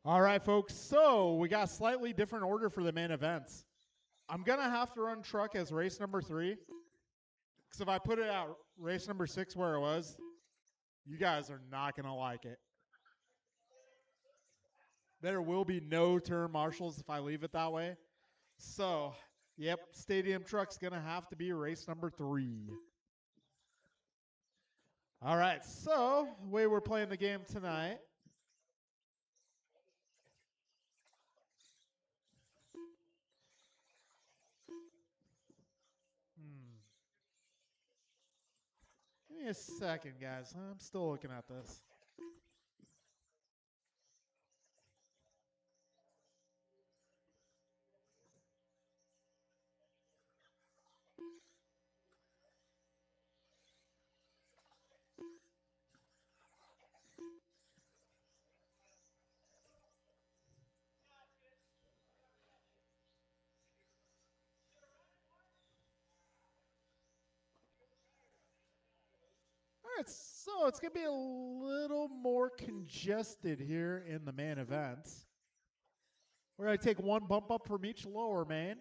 All right, folks. So we got a slightly different order for the main events. I'm going to have to run truck as race number 3. Because if I put it at race number 6 where it was, you guys are not going to like it. There will be no turn marshals if I leave it that way. So, yep, stadium truck's going to have to be race number 3. All right, so the way we're playing the game tonight. Give me a second, guys. I'm still looking at this. All right, so it's going to be a little more congested here in the main events. We're going to take one bump up from each lower main.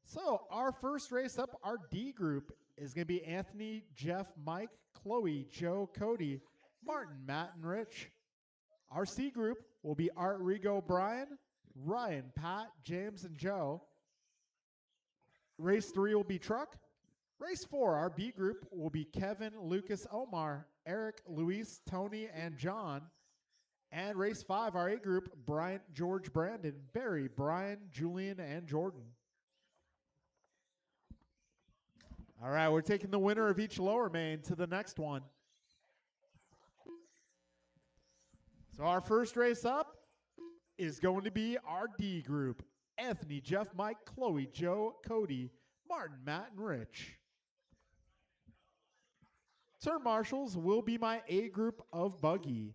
So our first race up, our D group, is going to be Anthony, Jeff, Mike, Chloe, Joe, Cody, Martin, Matt, and Rich. Our C group will be Art, Rigo, Brian, Ryan, Pat, James, and Joe. Race 3 will be Truck. Race 4, our B group, will be Kevin, Lucas, Omar, Eric, Luis, Tony, and John. And race 5, our A group, Bryant, George, Brandon, Barry, Brian, Julian, and Jordan. All right, we're taking the winner of each lower main to the next one. So our first race up is going to be our D group. Anthony, Jeff, Mike, Chloe, Joe, Cody, Martin, Matt, and Rich. Turn marshals will be my A group of Buggy.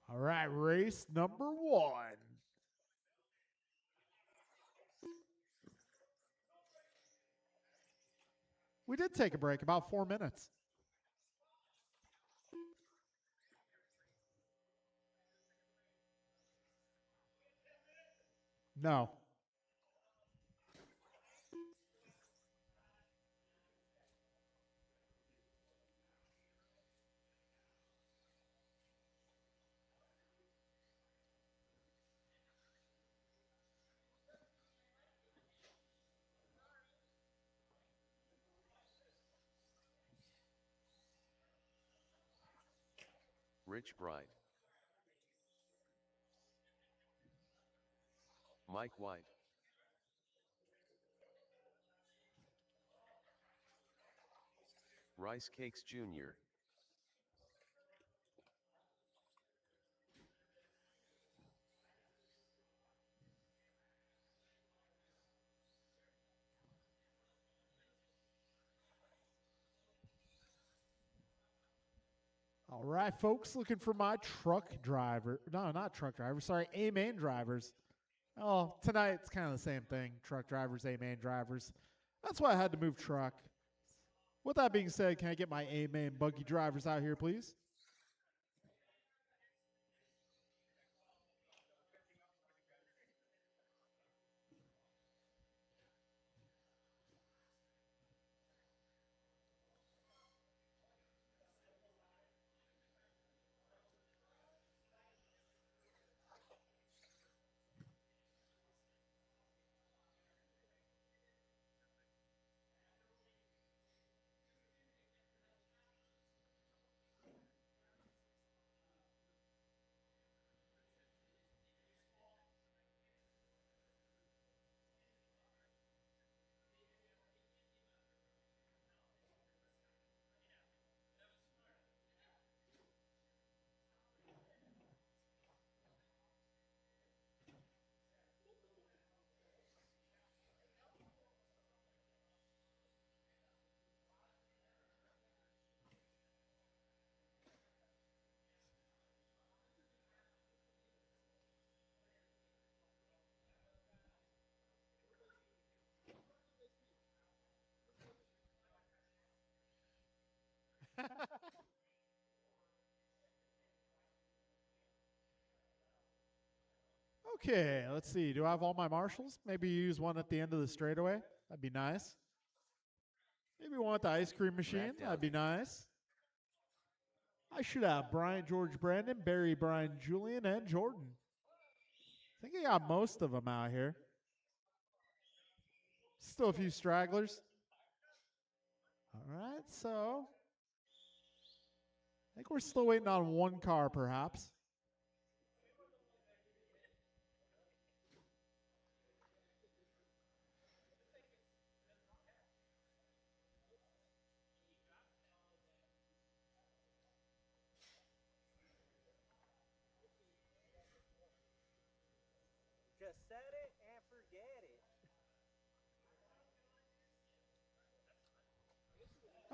All right, race number 1. We did take a break, about 4 minutes. No. Rich Bright. Mike White. Rice Cakes Jr. All right, folks, looking for my truck driver. No, not truck driver. Sorry, A-main drivers. Oh, tonight it's kind of the same thing. Truck drivers, A-main drivers. That's why I had to move truck. With that being said, can I get my A-main buggy drivers out here, please? Okay, let's see. Do I have all my marshals? Maybe use one at the end of the straightaway. That'd be nice. Maybe one at the ice cream machine. down. That'd be nice. I should have Bryant, George, Brandon, Barry, Brian, Julian, and Jordan. I think I got most of them out here. Still a few stragglers. All right, so I think we're still waiting on one car, perhaps. Just set it and forget it.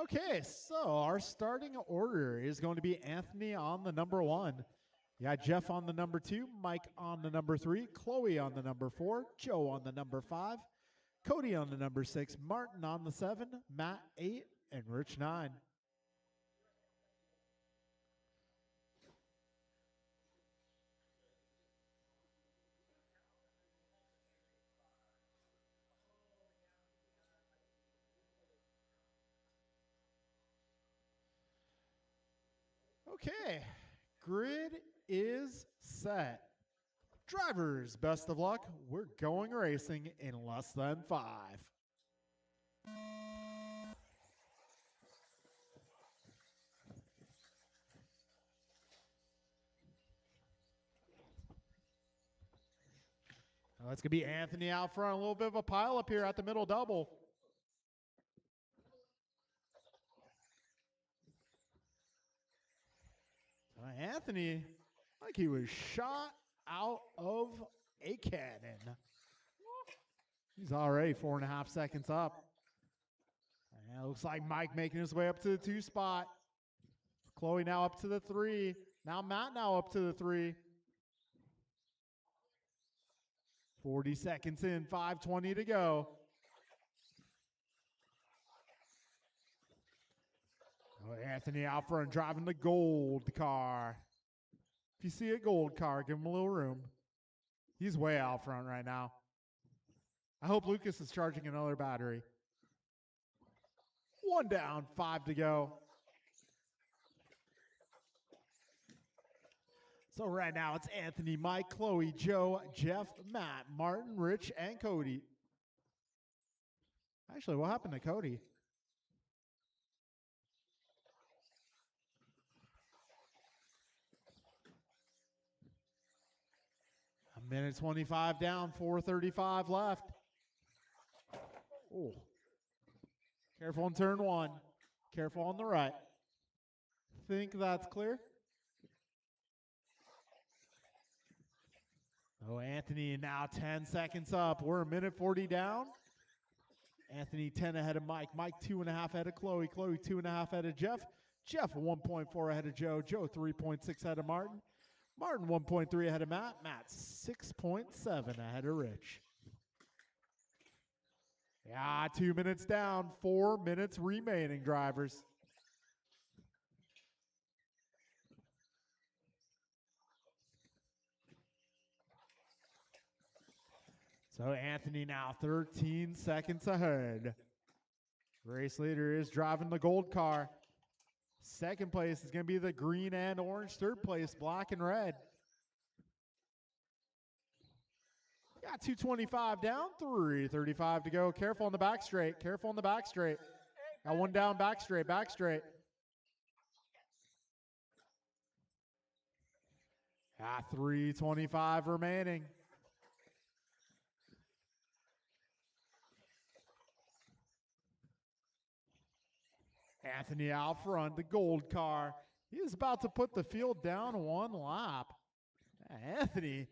Okay, so our starting order is going to be Anthony on the number 1. You got Jeff on the number 2, Mike on the number 3, Chloe on the number 4, Joe on the number 5, Cody on the number 6, Martin on the 7, Matt 8, and Rich 9. Okay, grid is set. Drivers, best of luck. We're going racing in less than 5. It's going to be Anthony out front. A little bit of a pile up here at the middle double. Anthony, like he was shot out of a cannon. He's already 4.5 seconds up. And it looks like Mike making his way up to the 2 spot. Chloe now up to the 3. Now Matt now up to the 3. 40 seconds in, 5:20 to go. Oh, Anthony out front driving the gold car. If you see a gold car, give him a little room. He's way out front right now. I hope Lucas is charging another battery. 1 down, 5 to go. So right now it's Anthony, Mike, Chloe, Joe, Jeff, Matt, Martin, Rich, and Cody. Actually, what happened to Cody? A minute 25 down, 4:35 left. Oh. Careful on turn 1. Careful on the right. Think that's clear. Oh, Anthony now 10 seconds up. We're a minute 40 down. Anthony 10 ahead of Mike. Mike 2.5 ahead of Chloe. Chloe 2.5 ahead of Jeff. Jeff 1.4 ahead of Joe. Joe 3.6 ahead of Martin. Martin 1.3 ahead of Matt. Matt 6.7 ahead of Rich. Yeah, 2 minutes down. 4 minutes remaining, drivers. So Anthony now 13 seconds ahead. Race leader is driving the gold car. Second place is going to be the green and orange. Third place, black and red. Got 2:25 down, 3:35 to go. Careful on the back straight. Careful on the back straight. Got 1 down, back straight, back straight. 3:25 remaining. Anthony out front, the gold car. He is about to put the field down 1 lap. Anthony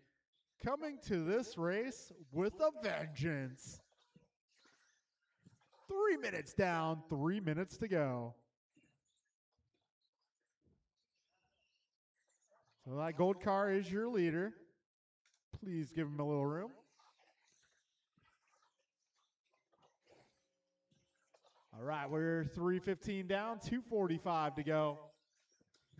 coming to this race with a vengeance. 3 minutes down, 3 minutes to go. So that gold car is your leader. Please give him a little room. All right, we're 3:15 down, 2:45 to go.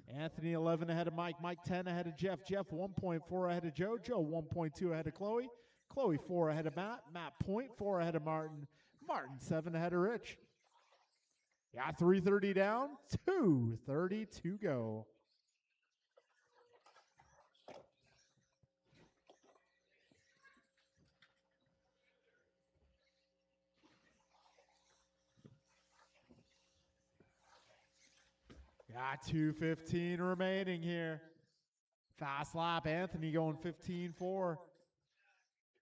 Anthony 11 ahead of Mike, Mike 10 ahead of Jeff, Jeff 1.4 ahead of Joe, Joe 1.2 ahead of Chloe, Chloe 4 ahead of Matt, Matt 0.4 ahead of Martin, Martin 7 ahead of Rich. Got 3:30 down, 2:30 to go. Got 2:15 remaining here. Fast lap, Anthony going 15.4.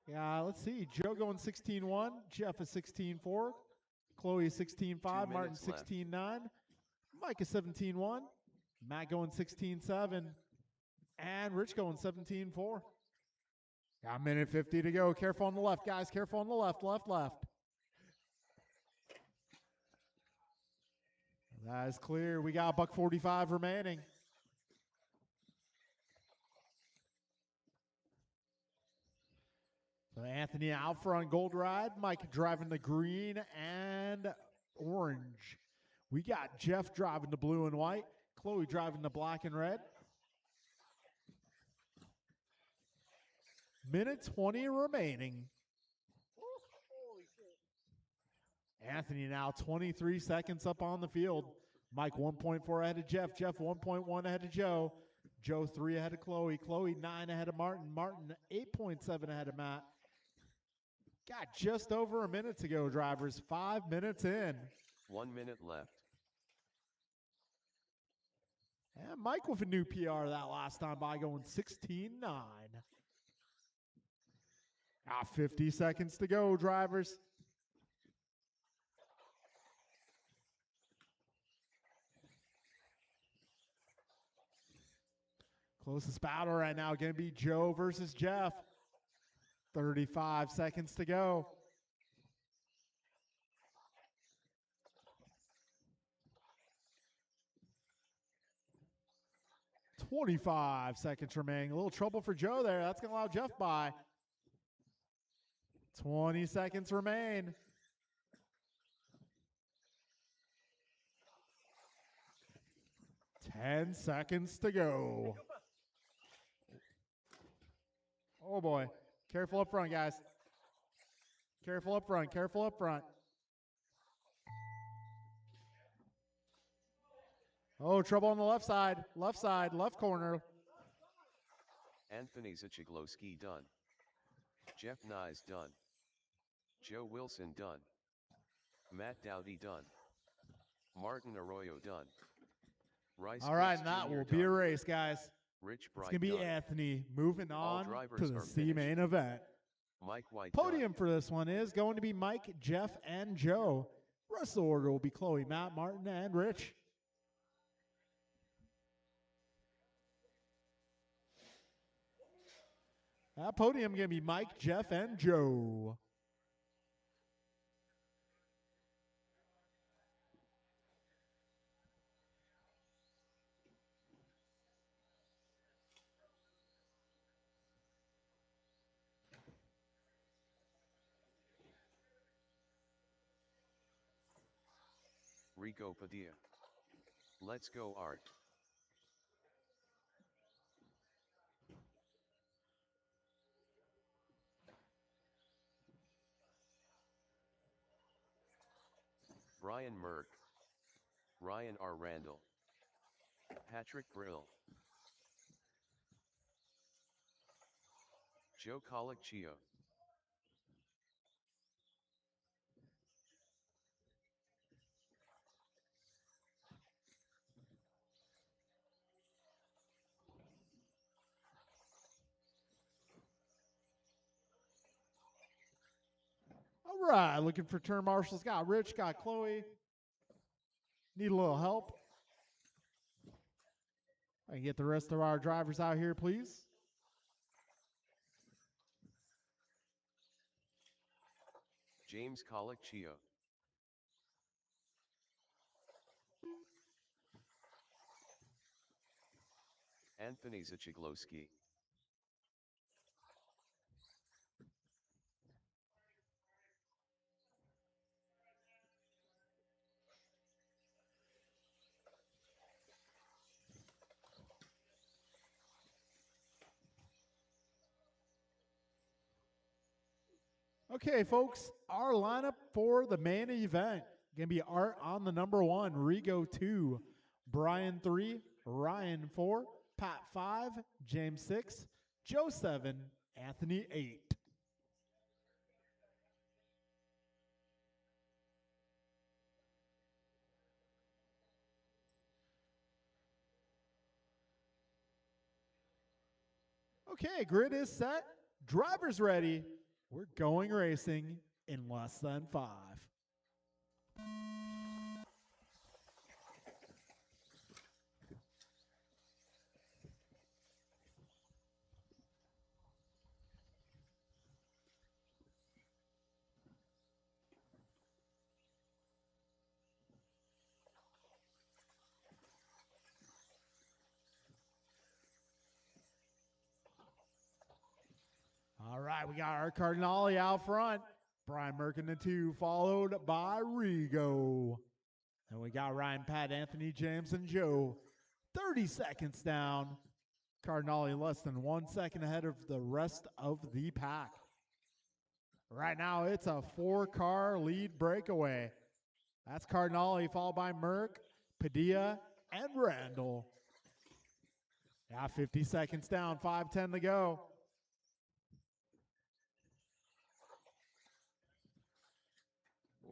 Yeah, let's see. Joe going 16.1. Jeff is 16.4. Chloe is 16.5. 2 Martin minutes left. 16.9. Mike is 17.1. Matt going 16.7. And Rich going 17.4. Got a minute 50 to go. Careful on the left, guys. Careful on the left. Left. That is clear. We got $1.45 remaining. So Anthony out front, gold ride. Mike driving the green and orange. We got Jeff driving the blue and white. Chloe driving the black and red. Minute 20 remaining. Holy shit. Anthony now 23 seconds up on the field. Mike 1.4 ahead of Jeff. Jeff 1.1 ahead of Joe. Joe 3 ahead of Chloe. Chloe 9 ahead of Martin. Martin 8.7 ahead of Matt. Got just over a minute to go, drivers. 5 minutes in. 1 minute left. And Mike with a new PR that last time by going 16.9. 50 seconds to go, drivers. Closest battle right now going to be Joe versus Jeff. 35 seconds to go. $25 seconds remaining. A little trouble for Joe there. That's going to allow Jeff by. 20 seconds remain. Ten seconds to go. Oh boy. Careful up front, guys. Careful up front. Careful up front. Oh, trouble on the left side. Left side. Left corner. Anthony Zachiglowski done. Jeff Nyes done. Joe Wilson done. Matt Dowdy done. Martin Arroyo done. Rice All right, Brooks and that Jr. will be a done. race, guys. Rich It's Bright going to be done. Anthony moving All on drivers to the are C main finished. event. Mike White Podium done. for this one is going to be Mike, Jeff, and Joe. Rest of the order will be Chloe, Matt, Martin, and Rich. That podium going to be Mike, Jeff, and Joe. Rico Padilla. Let's go Art. Brian Merck. Ryan R. Randall. Patrick Brill. Joe Colicchio. All right, looking for turn marshals. Got Rich, got Chloe. Need a little help. I can get the rest of our drivers out here, please. James Colicchio. Anthony Zachiglowski. Okay, folks, our lineup for the main event. Going to be Art on the number 1, Rigo 2, Brian 3, Ryan 4, Pat 5, James 6, Joe 7, Anthony 8. Okay, grid is set. Drivers ready. We're going racing in less than 5. All right, we got our Cardinale out front. Brian Merkin the 2, followed by Rigo. And we got Ryan, Pat, Anthony, James, and Joe. 30 seconds down. Cardinale less than 1 second ahead of the rest of the pack. Right now, it's a 4-car lead breakaway. That's Cardinale, followed by Merck, Padilla, and Randall. Yeah, 50 seconds down, 5:10 to go.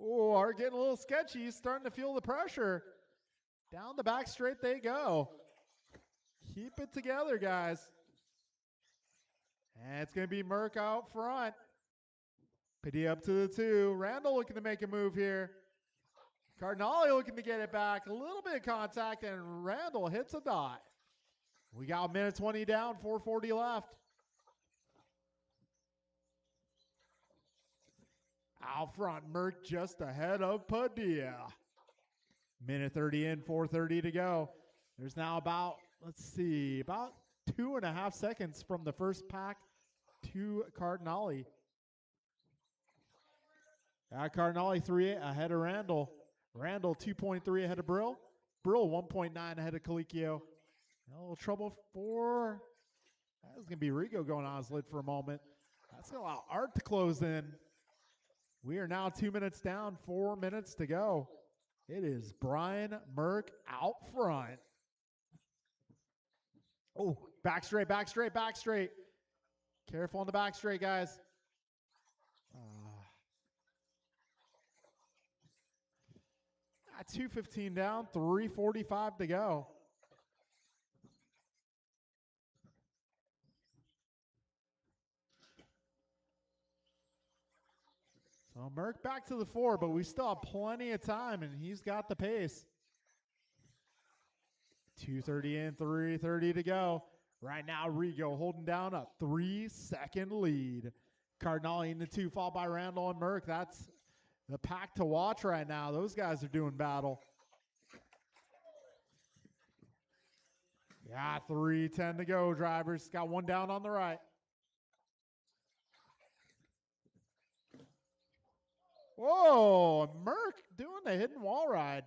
Oh, are getting a little sketchy. Starting to feel the pressure. Down the back straight they go. Keep it together, guys. And it's going to be Merck out front. Padilla up to the 2. Randall looking to make a move here. Cardinale looking to get it back. A little bit of contact, and Randall hits a dot. We got a minute 20 down, 4:40 left. Out front, Merck just ahead of Padilla. Minute 30 in, 4:30 to go. There's now about 2.5 seconds from the first pack to Cardinale. Cardinale 3 ahead of Randall. Randall 2.3 ahead of Brill. Brill 1.9 ahead of Colicchio. A little trouble for, that's going to be Rigo going on his lid for a moment. That's going to allow Art to close in. We are now 2 minutes down, 4 minutes to go. It is Brian Merck out front. Oh, back straight, back straight, back straight. Careful on the back straight, guys. 2:15 down, 3:45 to go. So Merck back to the 4, but we still have plenty of time, and he's got the pace. 2:30 in, 3:30 to go. Right now, Rigo holding down a 3-second lead. Cardinale in the 2, followed by Randall and Merck. That's the pack to watch right now. Those guys are doing battle. Yeah, 3:10 to go, drivers. Got one down on the right. Whoa, Merck doing the hidden wall ride.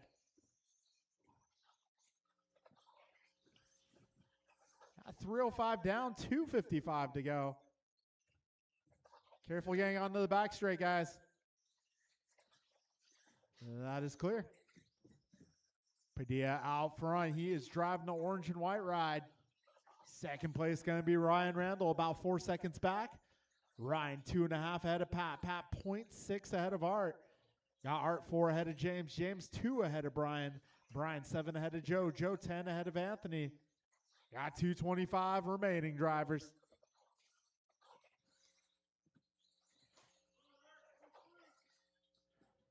Got 3:05 down, 2:55 to go. Careful getting onto the back straight, guys. That is clear. Padilla out front. He is driving the orange and white ride. Second place going to be Ryan Randall, about 4 seconds back. Ryan 2.5 ahead of Pat. Pat 0.6 ahead of Art. Got Art 4 ahead of James. James 2 ahead of Brian. Brian 7 ahead of Joe. Joe 10 ahead of Anthony. Got 2:25 remaining, drivers.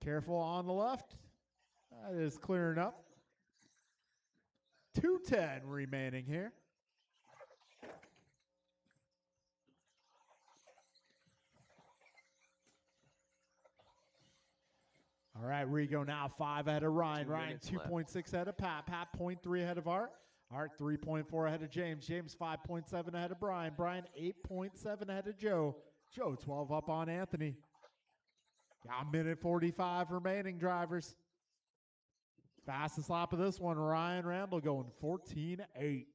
Careful on the left. That is clearing up. 2:10 remaining here. All right, Rigo now 5 ahead of Ryan. 2 Ryan minutes 2.6 ahead of Pat. Pat 0.3 ahead of Art. Art 3.4 ahead of James. James 5.7 ahead of Brian. Brian 8.7 ahead of Joe. Joe 12 up on Anthony. Got a minute 45 remaining, drivers. Fastest lap of this one, Ryan Randall going 14.8.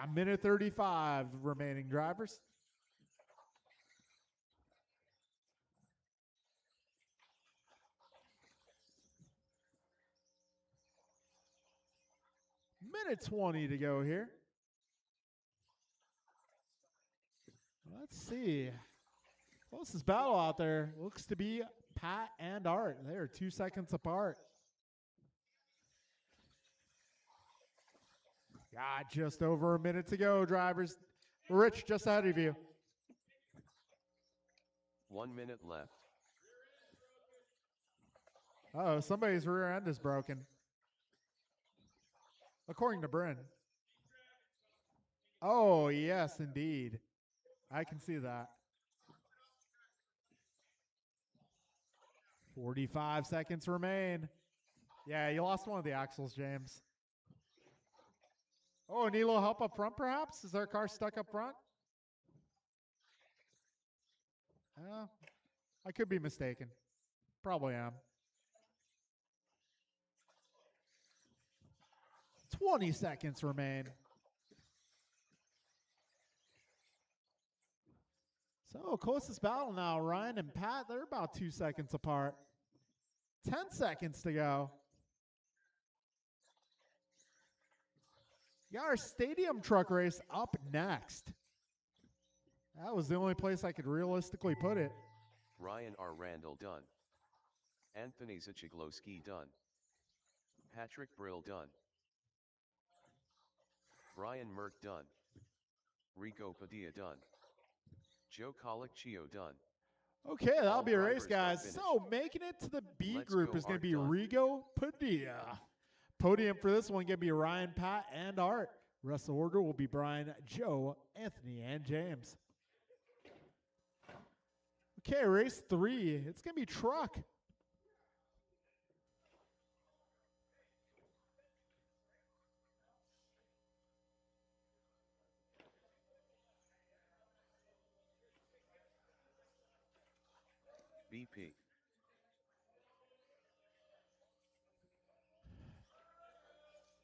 A minute 35 remaining, drivers. Minute 20 to go here. Let's see. Closest battle out there looks to be Pat and Art. They are 2 seconds apart. God, just over a minute to go, drivers. Rich, just ahead of you. 1 minute left. Oh, somebody's rear end is broken. According to Bryn. Oh, yes, indeed. I can see that. 45 seconds remain. Yeah, you lost one of the axles, James. Oh, need a little help up front, perhaps? Is their car stuck up front? I could be mistaken. Probably am. 20 seconds remain. So, closest battle now, Ryan and Pat, they're about 2 seconds apart. 10 seconds to go. We got our stadium truck race up next. That was the only place I could realistically put it. Ryan R. Randall done. Anthony Zachiglowski done. Patrick Brill done. Brian Merck done. Rico Padilla done. Joe Colicchio done. Okay, that'll All be a race, drivers are guys. finished. So, making it to the B Let's group go, is going to Art be done. Rigo Padilla. Podium for this one going to be Ryan, Pat, and Art. Rest of the order will be Brian, Joe, Anthony, and James. Okay, race 3. It's going to be truck. BP.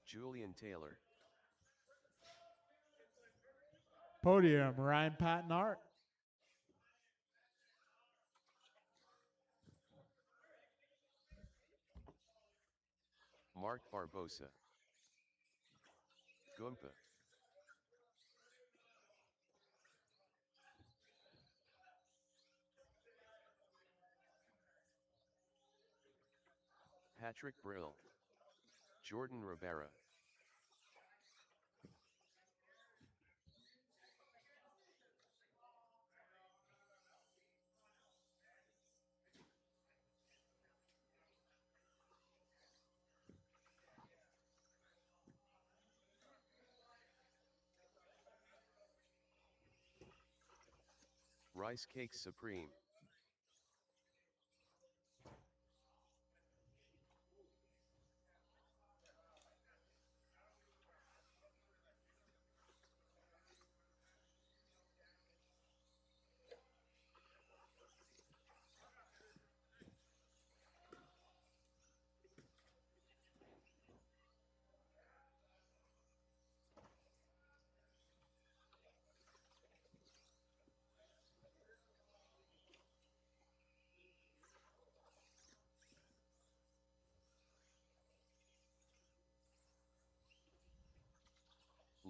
Julian Taylor. Podium, Ryan, Pat, and Art. Mark Barbosa. Gumpa. Patrick Brill. Jordan Rivera. Rice Cake Supreme.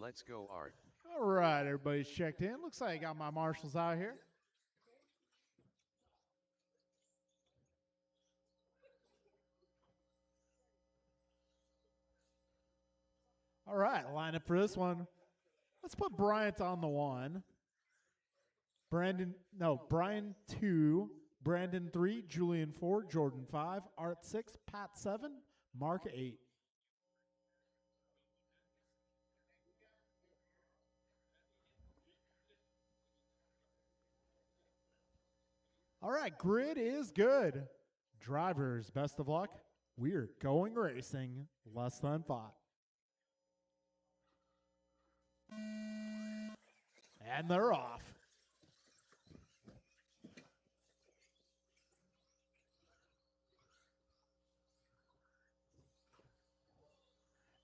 Let's go, Art. All right, everybody's checked in. Looks like I got my marshals out here. All right, lineup for this one. Let's put Bryant on the 1. Brian 2, Brandon 3, Julian 4, Jordan 5, Art 6, Pat 7, Mark 8. All right, grid is good. Drivers, best of luck. We're going racing. Less than 5. And they're off.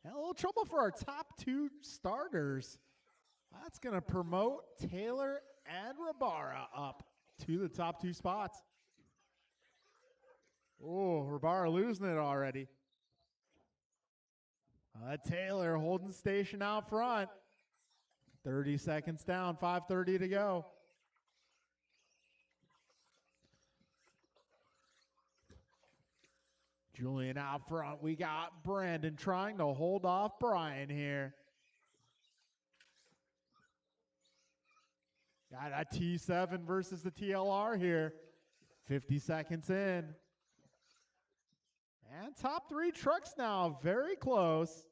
And a little trouble for our top 2 starters. That's going to promote Taylor and Rabara up to the top 2 spots. Oh, Rabara losing it already. Taylor holding station out front. 30 seconds down, 5:30 to go. Julian out front. We got Brandon trying to hold off Brian here. Got a T7 versus the TLR here. 50 seconds in. And top 3 trucks now, very close.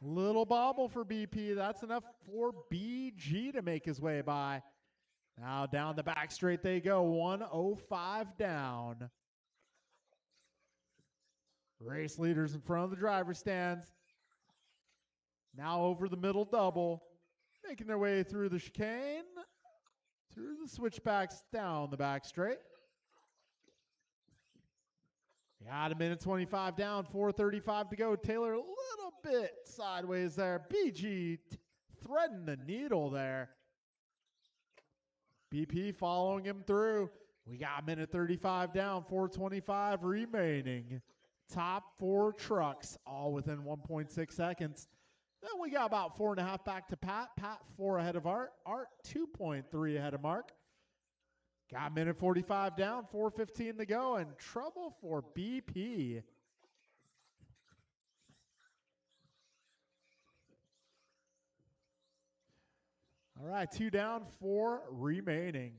Little bobble for BP. That's enough for BG to make his way by. Now down the back straight they go. 105 down. Race leaders in front of the driver's stands. Now over the middle double. Making their way through the chicane. Through the switchbacks down the back straight. Got 1:25 down, 4:35 to go. Taylor a little bit sideways there. BG threading the needle there. BP following him through. We got 1:35 down, 4:25 remaining. Top 4 trucks, all within 1.6 seconds. Then we got about 4.5 back to Pat. Pat 4 ahead of Art. Art 2.3 ahead of Mark. Got 1:45 down, 4:15 to go, and trouble for BP. All right, 2 down, 4 remaining.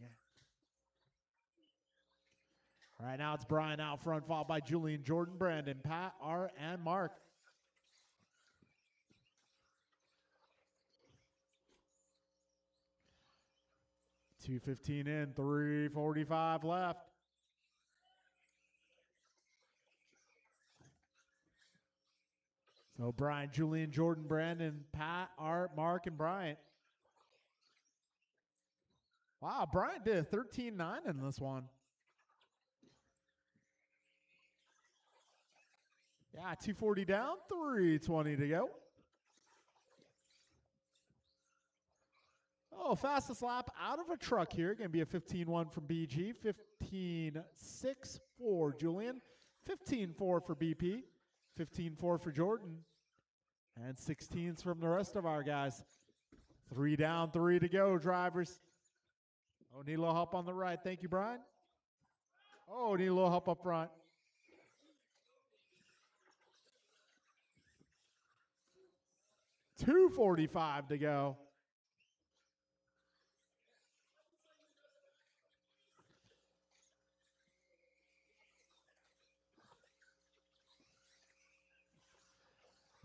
All right, now it's Brian out front, followed by Julian, Jordan, Brandon, Pat, Art, and Mark. .215 in, 3:45 left. So Brian, Julian, Jordan, Brandon, Pat, Art, Mark, and Bryant. Wow, Bryant did a 13.9 in this one. Yeah, 240 down, 3:20 to go. Oh, fastest lap out of a truck here. Going to be a 15.1 from BG, 15.6 for Julian, 15.4 for BP, 15.4 for Jordan, and 16s from the rest of our guys. 3 down, 3 to go, drivers. Oh, need a little help on the right. Thank you, Brian. Oh, need a little help up front. .245 to go.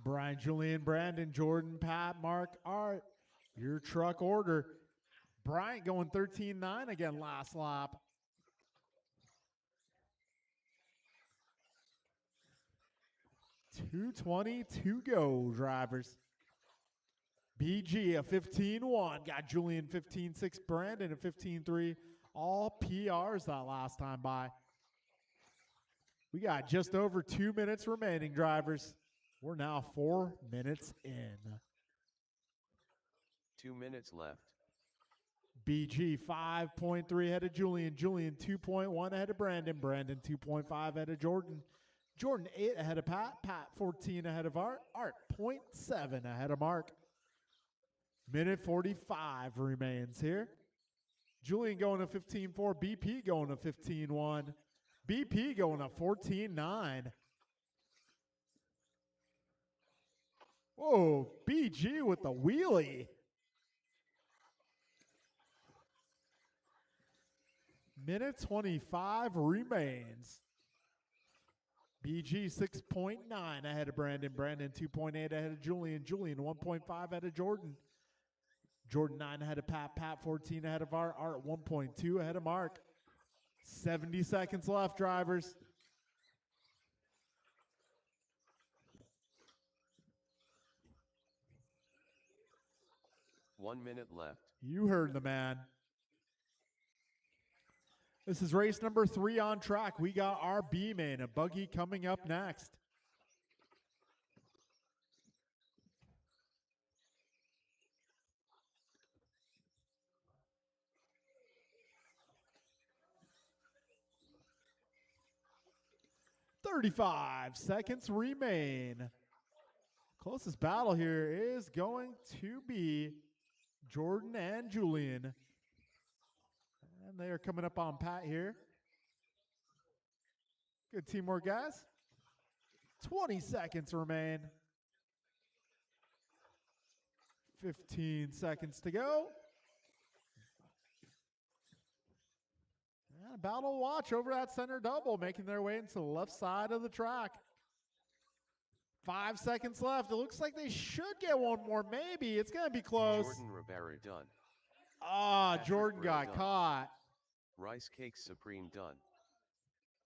Brian, Julian, Brandon, Jordan, Pat, Mark, Art, your truck order. Bryant going 13.9 again last lap. .220 to go, drivers. BG a 15.1. Got Julian 15.6, Brandon a 15.3. All PRs that last time by. We got just over 2 minutes remaining, drivers. We're now 4 minutes in. 2 minutes left. BG 5.3 ahead of Julian. Julian 2.1 ahead of Brandon. Brandon 2.5 ahead of Jordan. Jordan 8 ahead of Pat. Pat 14 ahead of Art. Art 0.7 ahead of Mark. Minute 45 remains here. Julian going to 15.4. BP going to 15.1. BP going to 14.9. Whoa, BG with the wheelie. Minute 25 remains. BG 6.9 ahead of Brandon. Brandon 2.8 ahead of Julian. Julian 1.5 ahead of Jordan. Jordan 9 ahead of Pat. Pat 14 ahead of Art. Art 1.2 ahead of Mark. 70 seconds left, drivers. One minute left. You heard the man. This is race number 3 on track. We got our B-Main, a buggy coming up next. 35 seconds remain. Closest battle here is going to be Jordan and Julian. And they are coming up on Pat here. Good teamwork, guys. 20 seconds remain. 15 seconds to go. And a battle watch over that center double, making their way into the left side of the track. 5 seconds left. It looks like they should get one more. Maybe. It's going to be close. Jordan Rivera done. Ah, Patrick Jordan Brill got done. caught. Rice Cake Supreme done.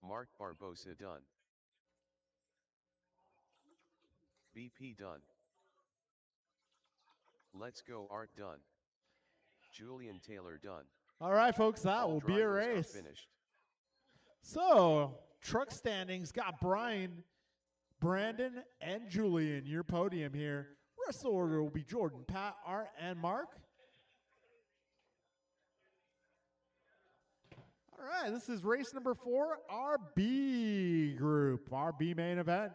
Mark Barbosa done. BP done. Let's Go Art done. Julian Taylor done. All right, folks, that All will be a drivers are race. finished. So, truck standings got Brian, Brandon, and Julian, your podium here. Rest of the order will be Jordan, Pat, Art, and Mark. All right, this is race number 4, our B group, our B main event.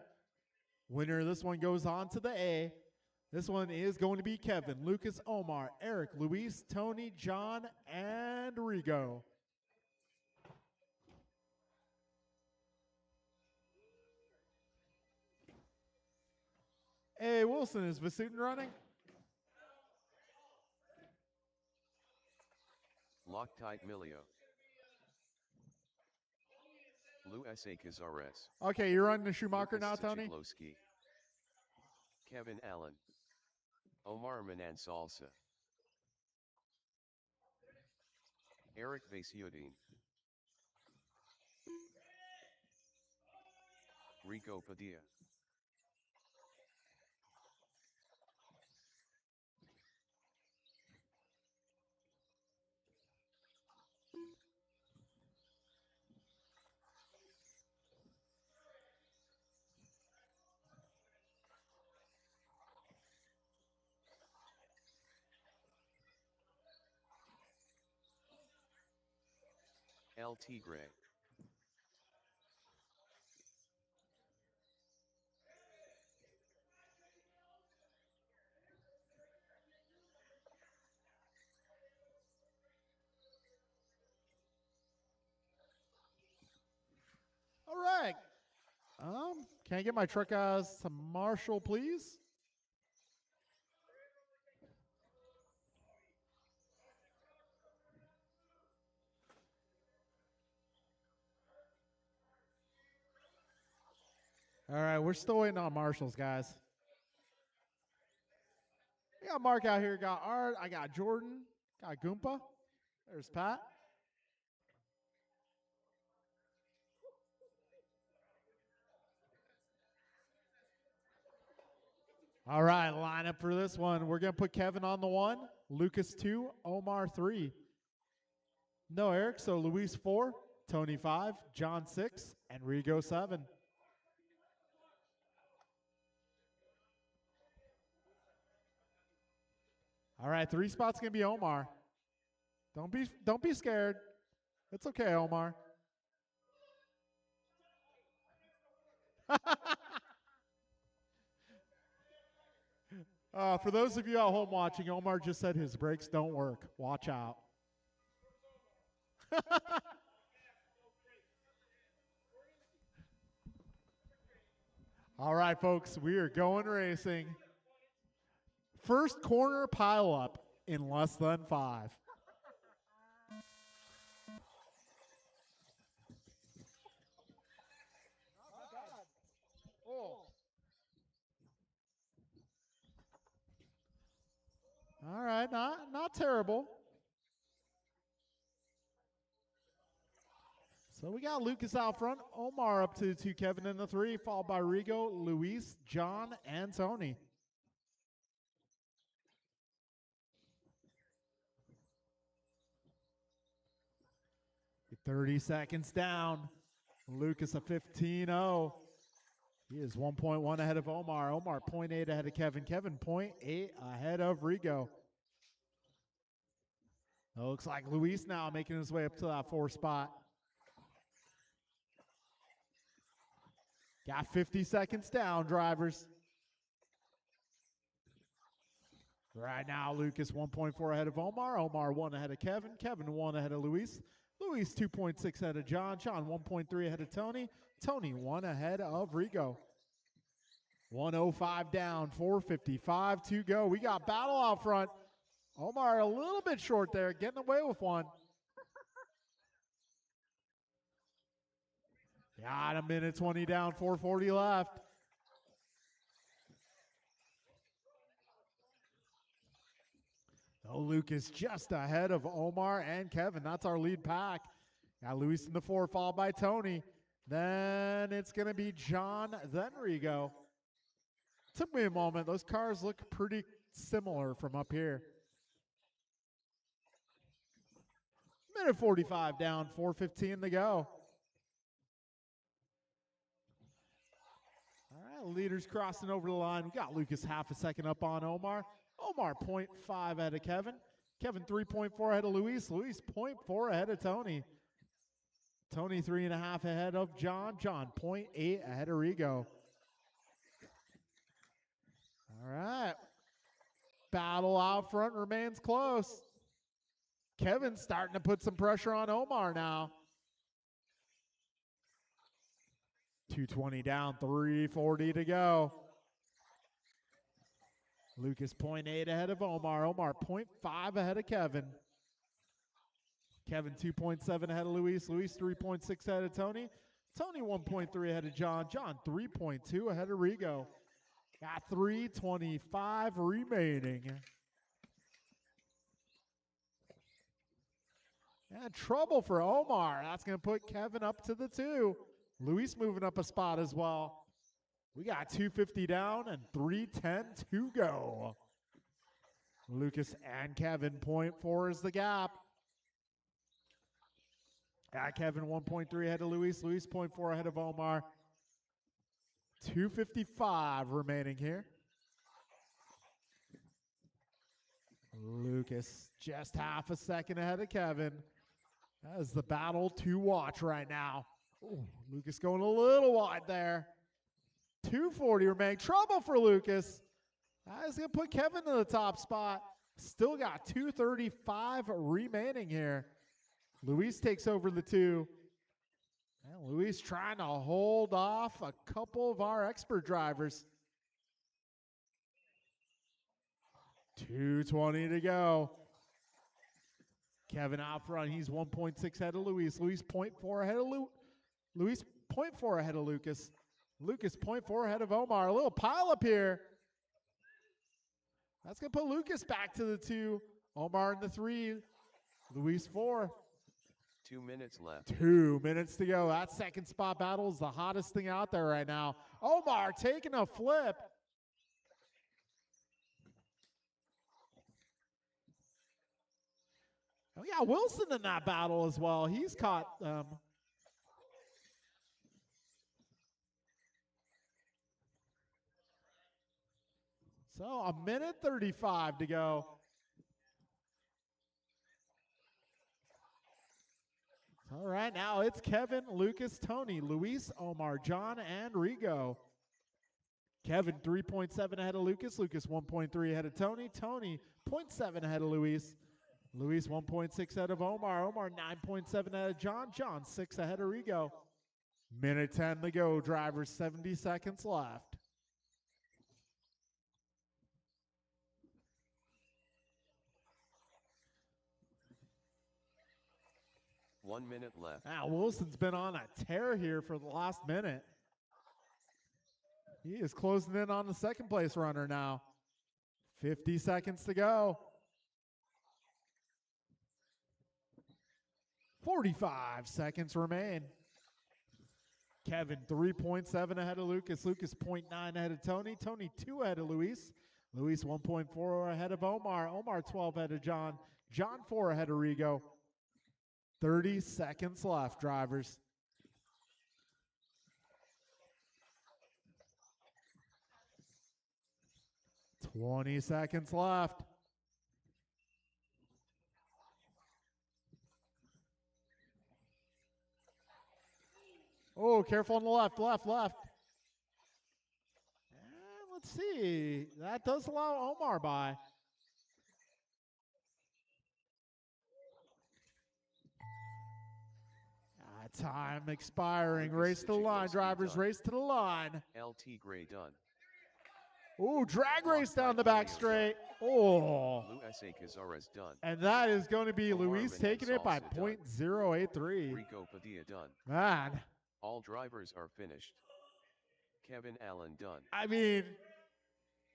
Winner of this one goes on to the A. This one is going to be Kevin, Lucas, Omar, Eric, Luis, Tony, John, and Rigo. Hey, Wilson, is Vasutin running? Loctite Milio. Lou S.A. Cazares. Okay, you're running the Schumacher Lucas now, Tony? Sachigloski. Kevin Allen. Omar Manan Salsa. Eric Vasiodine. Rico Padilla. El Tigre. All right. Can I get my truck guys to Marshall, please? All right, we're still waiting on Marshalls, guys. We got Mark out here, got Art, I got Jordan, got Goompa. There's Pat. All right, lineup for this one. We're going to put Kevin on the 1, Lucas 2, Omar 3. No Eric, so Luis 4, Tony 5, John 6, and Rigo 7. All right, 3 spots going to be Omar. Don't be scared. It's okay, Omar. For those of you at home watching, Omar just said his brakes don't work. Watch out. All right, folks, we are going racing. First corner pile up in less than 5. All right, not terrible. So we got Lucas out front, Omar up to the 2, Kevin in the 3, followed by Rigo, Luis, John, and Tony. Get 30 seconds down. Lucas a 15-0. He is 1.1 ahead of Omar. Omar 0.8 ahead of Kevin. Kevin 0.8 ahead of Rigo. It looks like Luis now making his way up to that 4 spot. Got 50 seconds down, drivers. Right now, Lucas 1.4 ahead of Omar. Omar 1 ahead of Kevin. Kevin 1 ahead of Luis. Luis 2.6 ahead of John. John 1.3 ahead of Tony. Tony 1 ahead of Rigo. 105 down, 4:55 to go. We got battle out front. Omar a little bit short there, getting away with one. Got a minute 20 down, 4:40 left. Oh, Lucas just ahead of Omar and Kevin. That's our lead pack. Got Luis in the 4, followed by Tony. Then it's going to be John, then Rigo. Took me a moment. Those cars look pretty similar from up here. Minute 45 down, 4:15 to go. All right, leaders crossing over the line. We got Lucas half a second up on Omar. Omar 0.5 ahead of Kevin. Kevin 3.4 ahead of Luis. Luis 0.4 ahead of Tony. Tony 3.5 ahead of John. John 0.8 ahead of Rigo. All right. Battle out front remains close. Kevin's starting to put some pressure on Omar now. 2:20 down, 3:40 to go. Lucas 0.8 ahead of Omar. Omar 0.5 ahead of Kevin. Kevin 2.7 ahead of Luis. Luis 3.6 ahead of Tony. Tony 1.3 ahead of John. John 3.2 ahead of Rigo. Got 3:25 remaining. And trouble for Omar. That's going to put Kevin up to the 2. Luis moving up a spot as well. We got 2:50 down and 3:10 to go. Lucas and Kevin 0.4 is the gap. Got Kevin 1.3 ahead of Luis. Luis 0.4 ahead of Omar. 2:55 remaining here. Lucas just half a second ahead of Kevin. That is the battle to watch right now. Ooh, Lucas going a little wide there. 2:40 remaining. Trouble for Lucas. That is going to put Kevin in the top spot. Still got 2:35 remaining here. Luis takes over the 2. And Luis trying to hold off a couple of our expert drivers. 2:20 to go. Kevin out front. He's 1.6 ahead of Luis. Luis 0.4 ahead of Luis 0.4 ahead of Lucas. Lucas 0.4 ahead of Omar. A little pile up here. That's going to put Lucas back to the 2. Omar in the 3. Luis 4. 2 minutes left. 2 minutes to go. That second spot battle is the hottest thing out there right now. Omar taking a flip. We got Wilson in that battle as well. He's caught. So a minute 35 to go. All right, now it's Kevin, Lucas, Tony, Luis, Omar, John, and Rigo. Kevin 3.7 ahead of Lucas. Lucas 1.3 ahead of Tony. Tony 0.7 ahead of Luis. Luis 1.6 ahead of Omar. Omar 9.7 ahead of John. John 6 ahead of Rigo. Minute 10 to go, drivers. 70 seconds left. One minute left. Now, Wilson's been on a tear here for the last minute. He is closing in on the second place runner now. 50 seconds to go. 45 seconds remain. Kevin 3.7 ahead of Lucas. Lucas 0.9 ahead of Tony. Tony 2 ahead of Luis. Luis 1.4 ahead of Omar. Omar 12 ahead of John. John 4 ahead of Rigo. 30 seconds left, drivers. $20 seconds left. Oh, careful on the left. let's see. That does allow Omar by. Time expiring. Lucas Race to the Fitchett line. will speed Drivers done. race to the line. LT Gray done. Ooh, drag Block race down five the back Romeo straight. Oh. Luis Cazares done. And that is going to be Omar Luis Menez taking it by also done. .083. Rico Padilla done. Man, All drivers are finished. Kevin Allen done. I mean,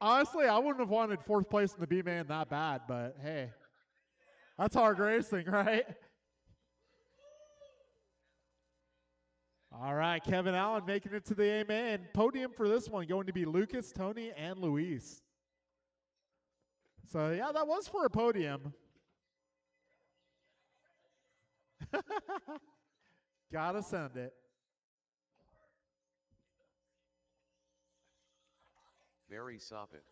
honestly, I wouldn't have wanted fourth place in the B-Man that bad, but hey, that's hard racing, right? All right, Kevin Allen making it to the A-Man. Podium for this one going to be Lucas, Tony, and Luis. So, yeah, that was for a podium. Gotta send it. Barry Soppet.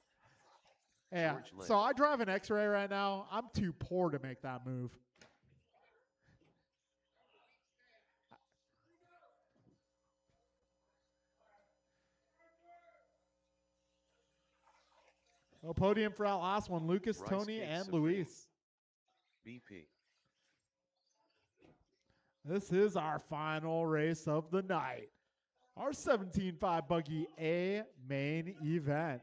Yeah, George Lynn. so I drive an X-Ray right now. I'm too poor to make that move. Oh, podium for that last one. Lucas, Rice Tony, Cake and Supreme. Luis. BP. This is our final race of the night. Our 17.5 Buggy A main event.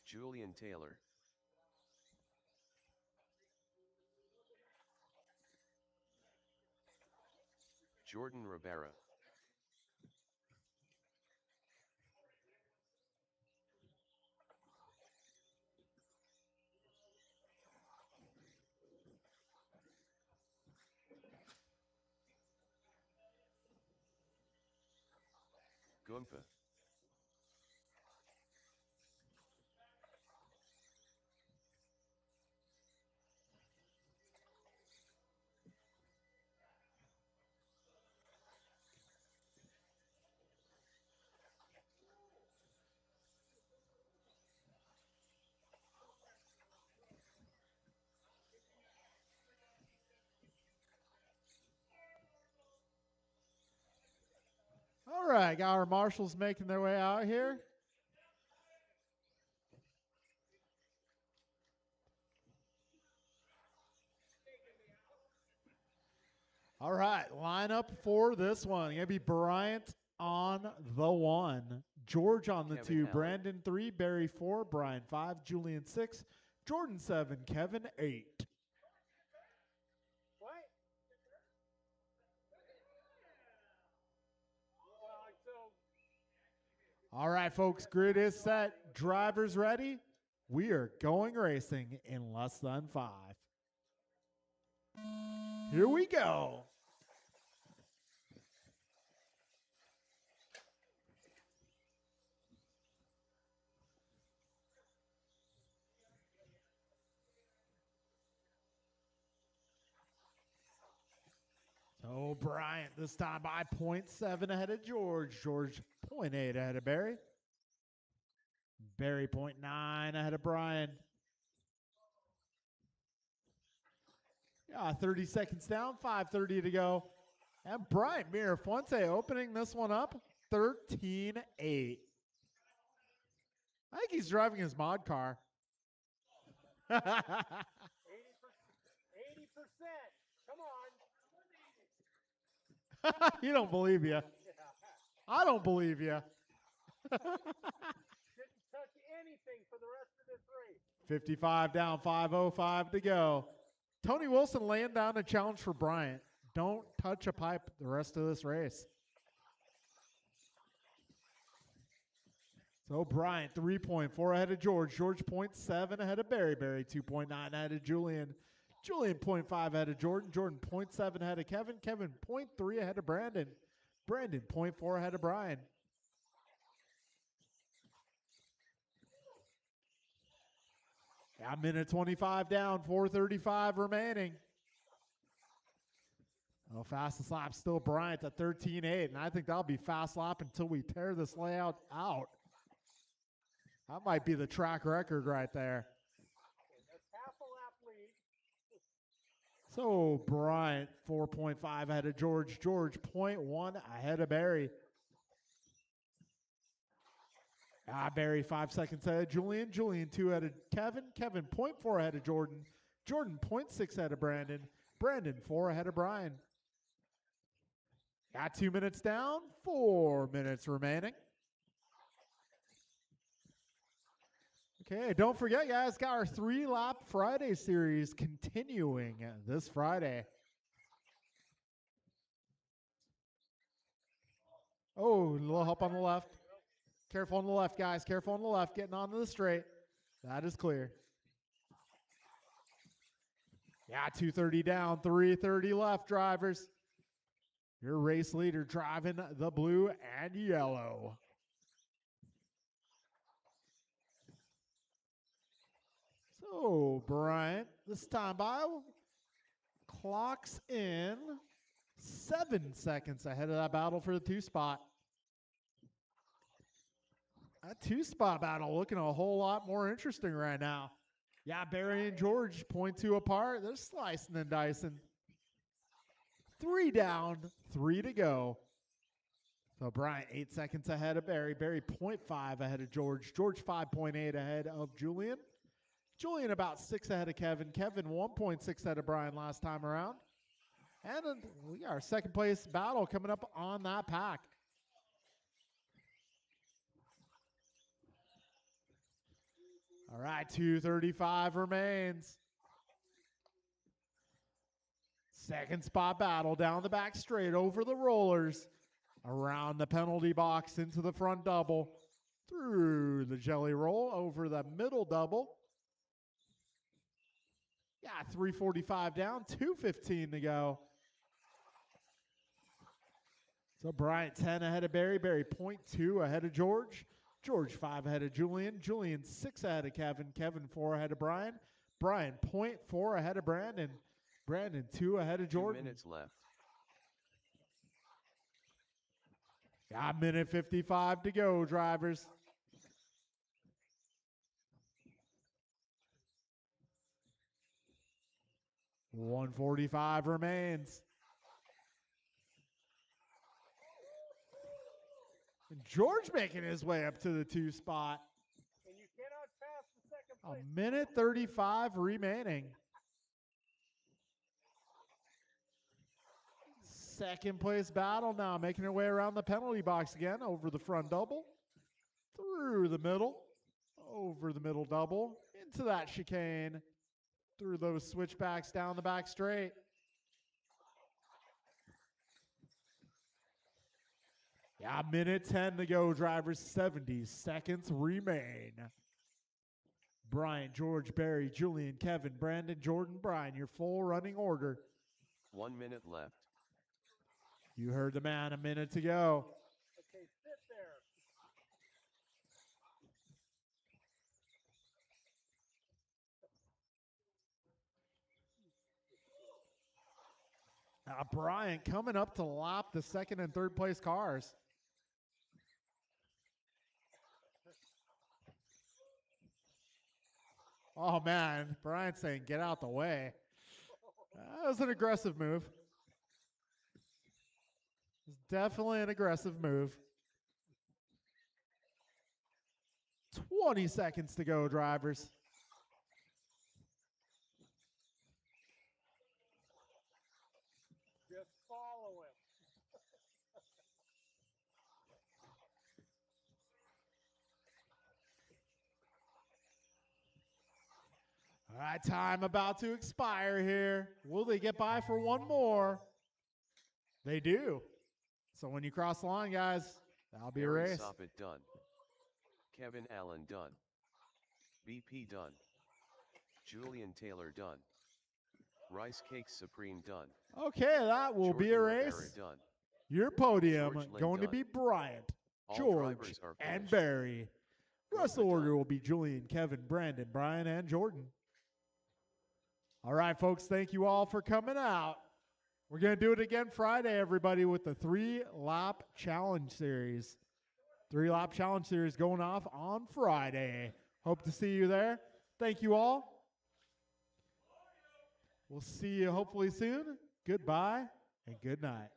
Julian Taylor. Jordan Rivera. Gunther. All right, got our marshals making their way out here. All right, lineup for this one. Going to be Bryant on the 1, George on the Kevin 2, Allen. Brandon 3, Barry 4, Brian 5, Julian 6, Jordan 7, Kevin 8. What? So All right, folks, grid is set. Drivers ready. We are going racing in less than 5. Here we go. So Bryant this time by .7 ahead of George. George .8 ahead of Barry. Barry .9 ahead of Brian. Yeah, 30 seconds down, 5:30 to go. And Brian Mirafuente opening this one up 13-8. I think he's driving his mod car. 80%. Come on. You don't believe you. I don't believe you. Didn't touch anything for the rest of this race. 55 down, 5:05 to go. Tony Wilson laying down a challenge for Bryant. Don't touch a pipe the rest of this race. So Bryant 3.4 ahead of George. George .7 ahead of Barry. Barry 2.9 ahead of Julian. Julian .5 ahead of Jordan. Jordan .7 ahead of Kevin. Kevin .3 ahead of Brandon. Brandon .4 ahead of Brian. A minute 25 down, 4:35 remaining. Oh, fastest lap still Bryant at 13.8, and I think that'll be fast lap until we tear this layout out. That might be the track record right there. That's half a lap lead. So Bryant 4.5 ahead of George. George 0.1 ahead of Barry. Barry 5 seconds ahead of Julian. Julian 2 ahead of Kevin. Kevin 0.4 ahead of Jordan. Jordan 0.6 ahead of Brandon. Brandon 4 ahead of Brian. Got 2 minutes down. 4 minutes remaining. Okay, don't forget, guys, got our 3-lap Friday series continuing this Friday. Oh, a little help on the left. Careful on the left, guys. Careful on the left. Getting onto the straight. That is clear. Yeah, 230 down, 330 left, drivers. Your race leader driving the blue and yellow. So, Bryant, this time by clocks in 7 seconds ahead of that battle for the 2-spot. That 2-spot battle looking a whole lot more interesting right now. Yeah, Barry and George 0.2 apart. They're slicing and dicing. 3 down, 3 to go. So Bryant 8 seconds ahead of Barry. Barry 0.5 ahead of George. George 5.8 ahead of Julian. Julian about 6 ahead of Kevin. Kevin 1.6 ahead of Brian last time around. And we got our second place battle coming up on that pack. All right, 2:35 remains. Second spot battle down the back straight over the rollers. Around the penalty box into the front double. Through the jelly roll over the middle double. Yeah, 3:45 down, 2:15 to go. So Bryant 10 ahead of Barry. Barry 0.2 ahead of George. George 5 ahead of Julian. Julian 6 ahead of Kevin. Kevin 4 ahead of Brian. Brian 0.4 ahead of Brandon. Brandon 2 ahead of Jordan. 2 minutes left. Got 1:55 to go, drivers. $1:45 remains. And George making his way up to the 2-spot. And you cannot pass the second A place. 1:35 remaining. Second place battle now, making her way around the penalty box again, over the front double, through the middle, over the middle double, into that chicane, through those switchbacks down the back straight. Yeah, 1:10 to go, drivers. 70 seconds remain. Brian, George, Barry, Julian, Kevin, Brandon, Jordan, Brian, your full running order. 1 minute left. You heard the man, a minute to go. Okay, sit there. Brian coming up to lap the second and third place cars. Oh, man. Brian saying, get out the way. That was an aggressive move. It's definitely an aggressive move. 20 seconds to go, drivers. Just follow him. All right, time about to expire here. Will they get by for one more? They do. So when you cross the line, guys, that'll be a Aaron race. Soppet done. Kevin Allen done. BP done. Julian Taylor done. Rice Cakes Supreme done. Okay, that will be a Jordan Rivera race. done. Your podium George Lynn going to done. be Bryant, All George, drivers are and finished. Barry. The rest of the Cooper order done. will be Julian, Kevin, Brandon, Brian, and Jordan. All right, folks, thank you all for coming out. We're going to do it again Friday, everybody, with the 3-lap challenge series. 3-lap challenge series going off on Friday. Hope to see you there. Thank you all. We'll see you hopefully soon. Goodbye and good night.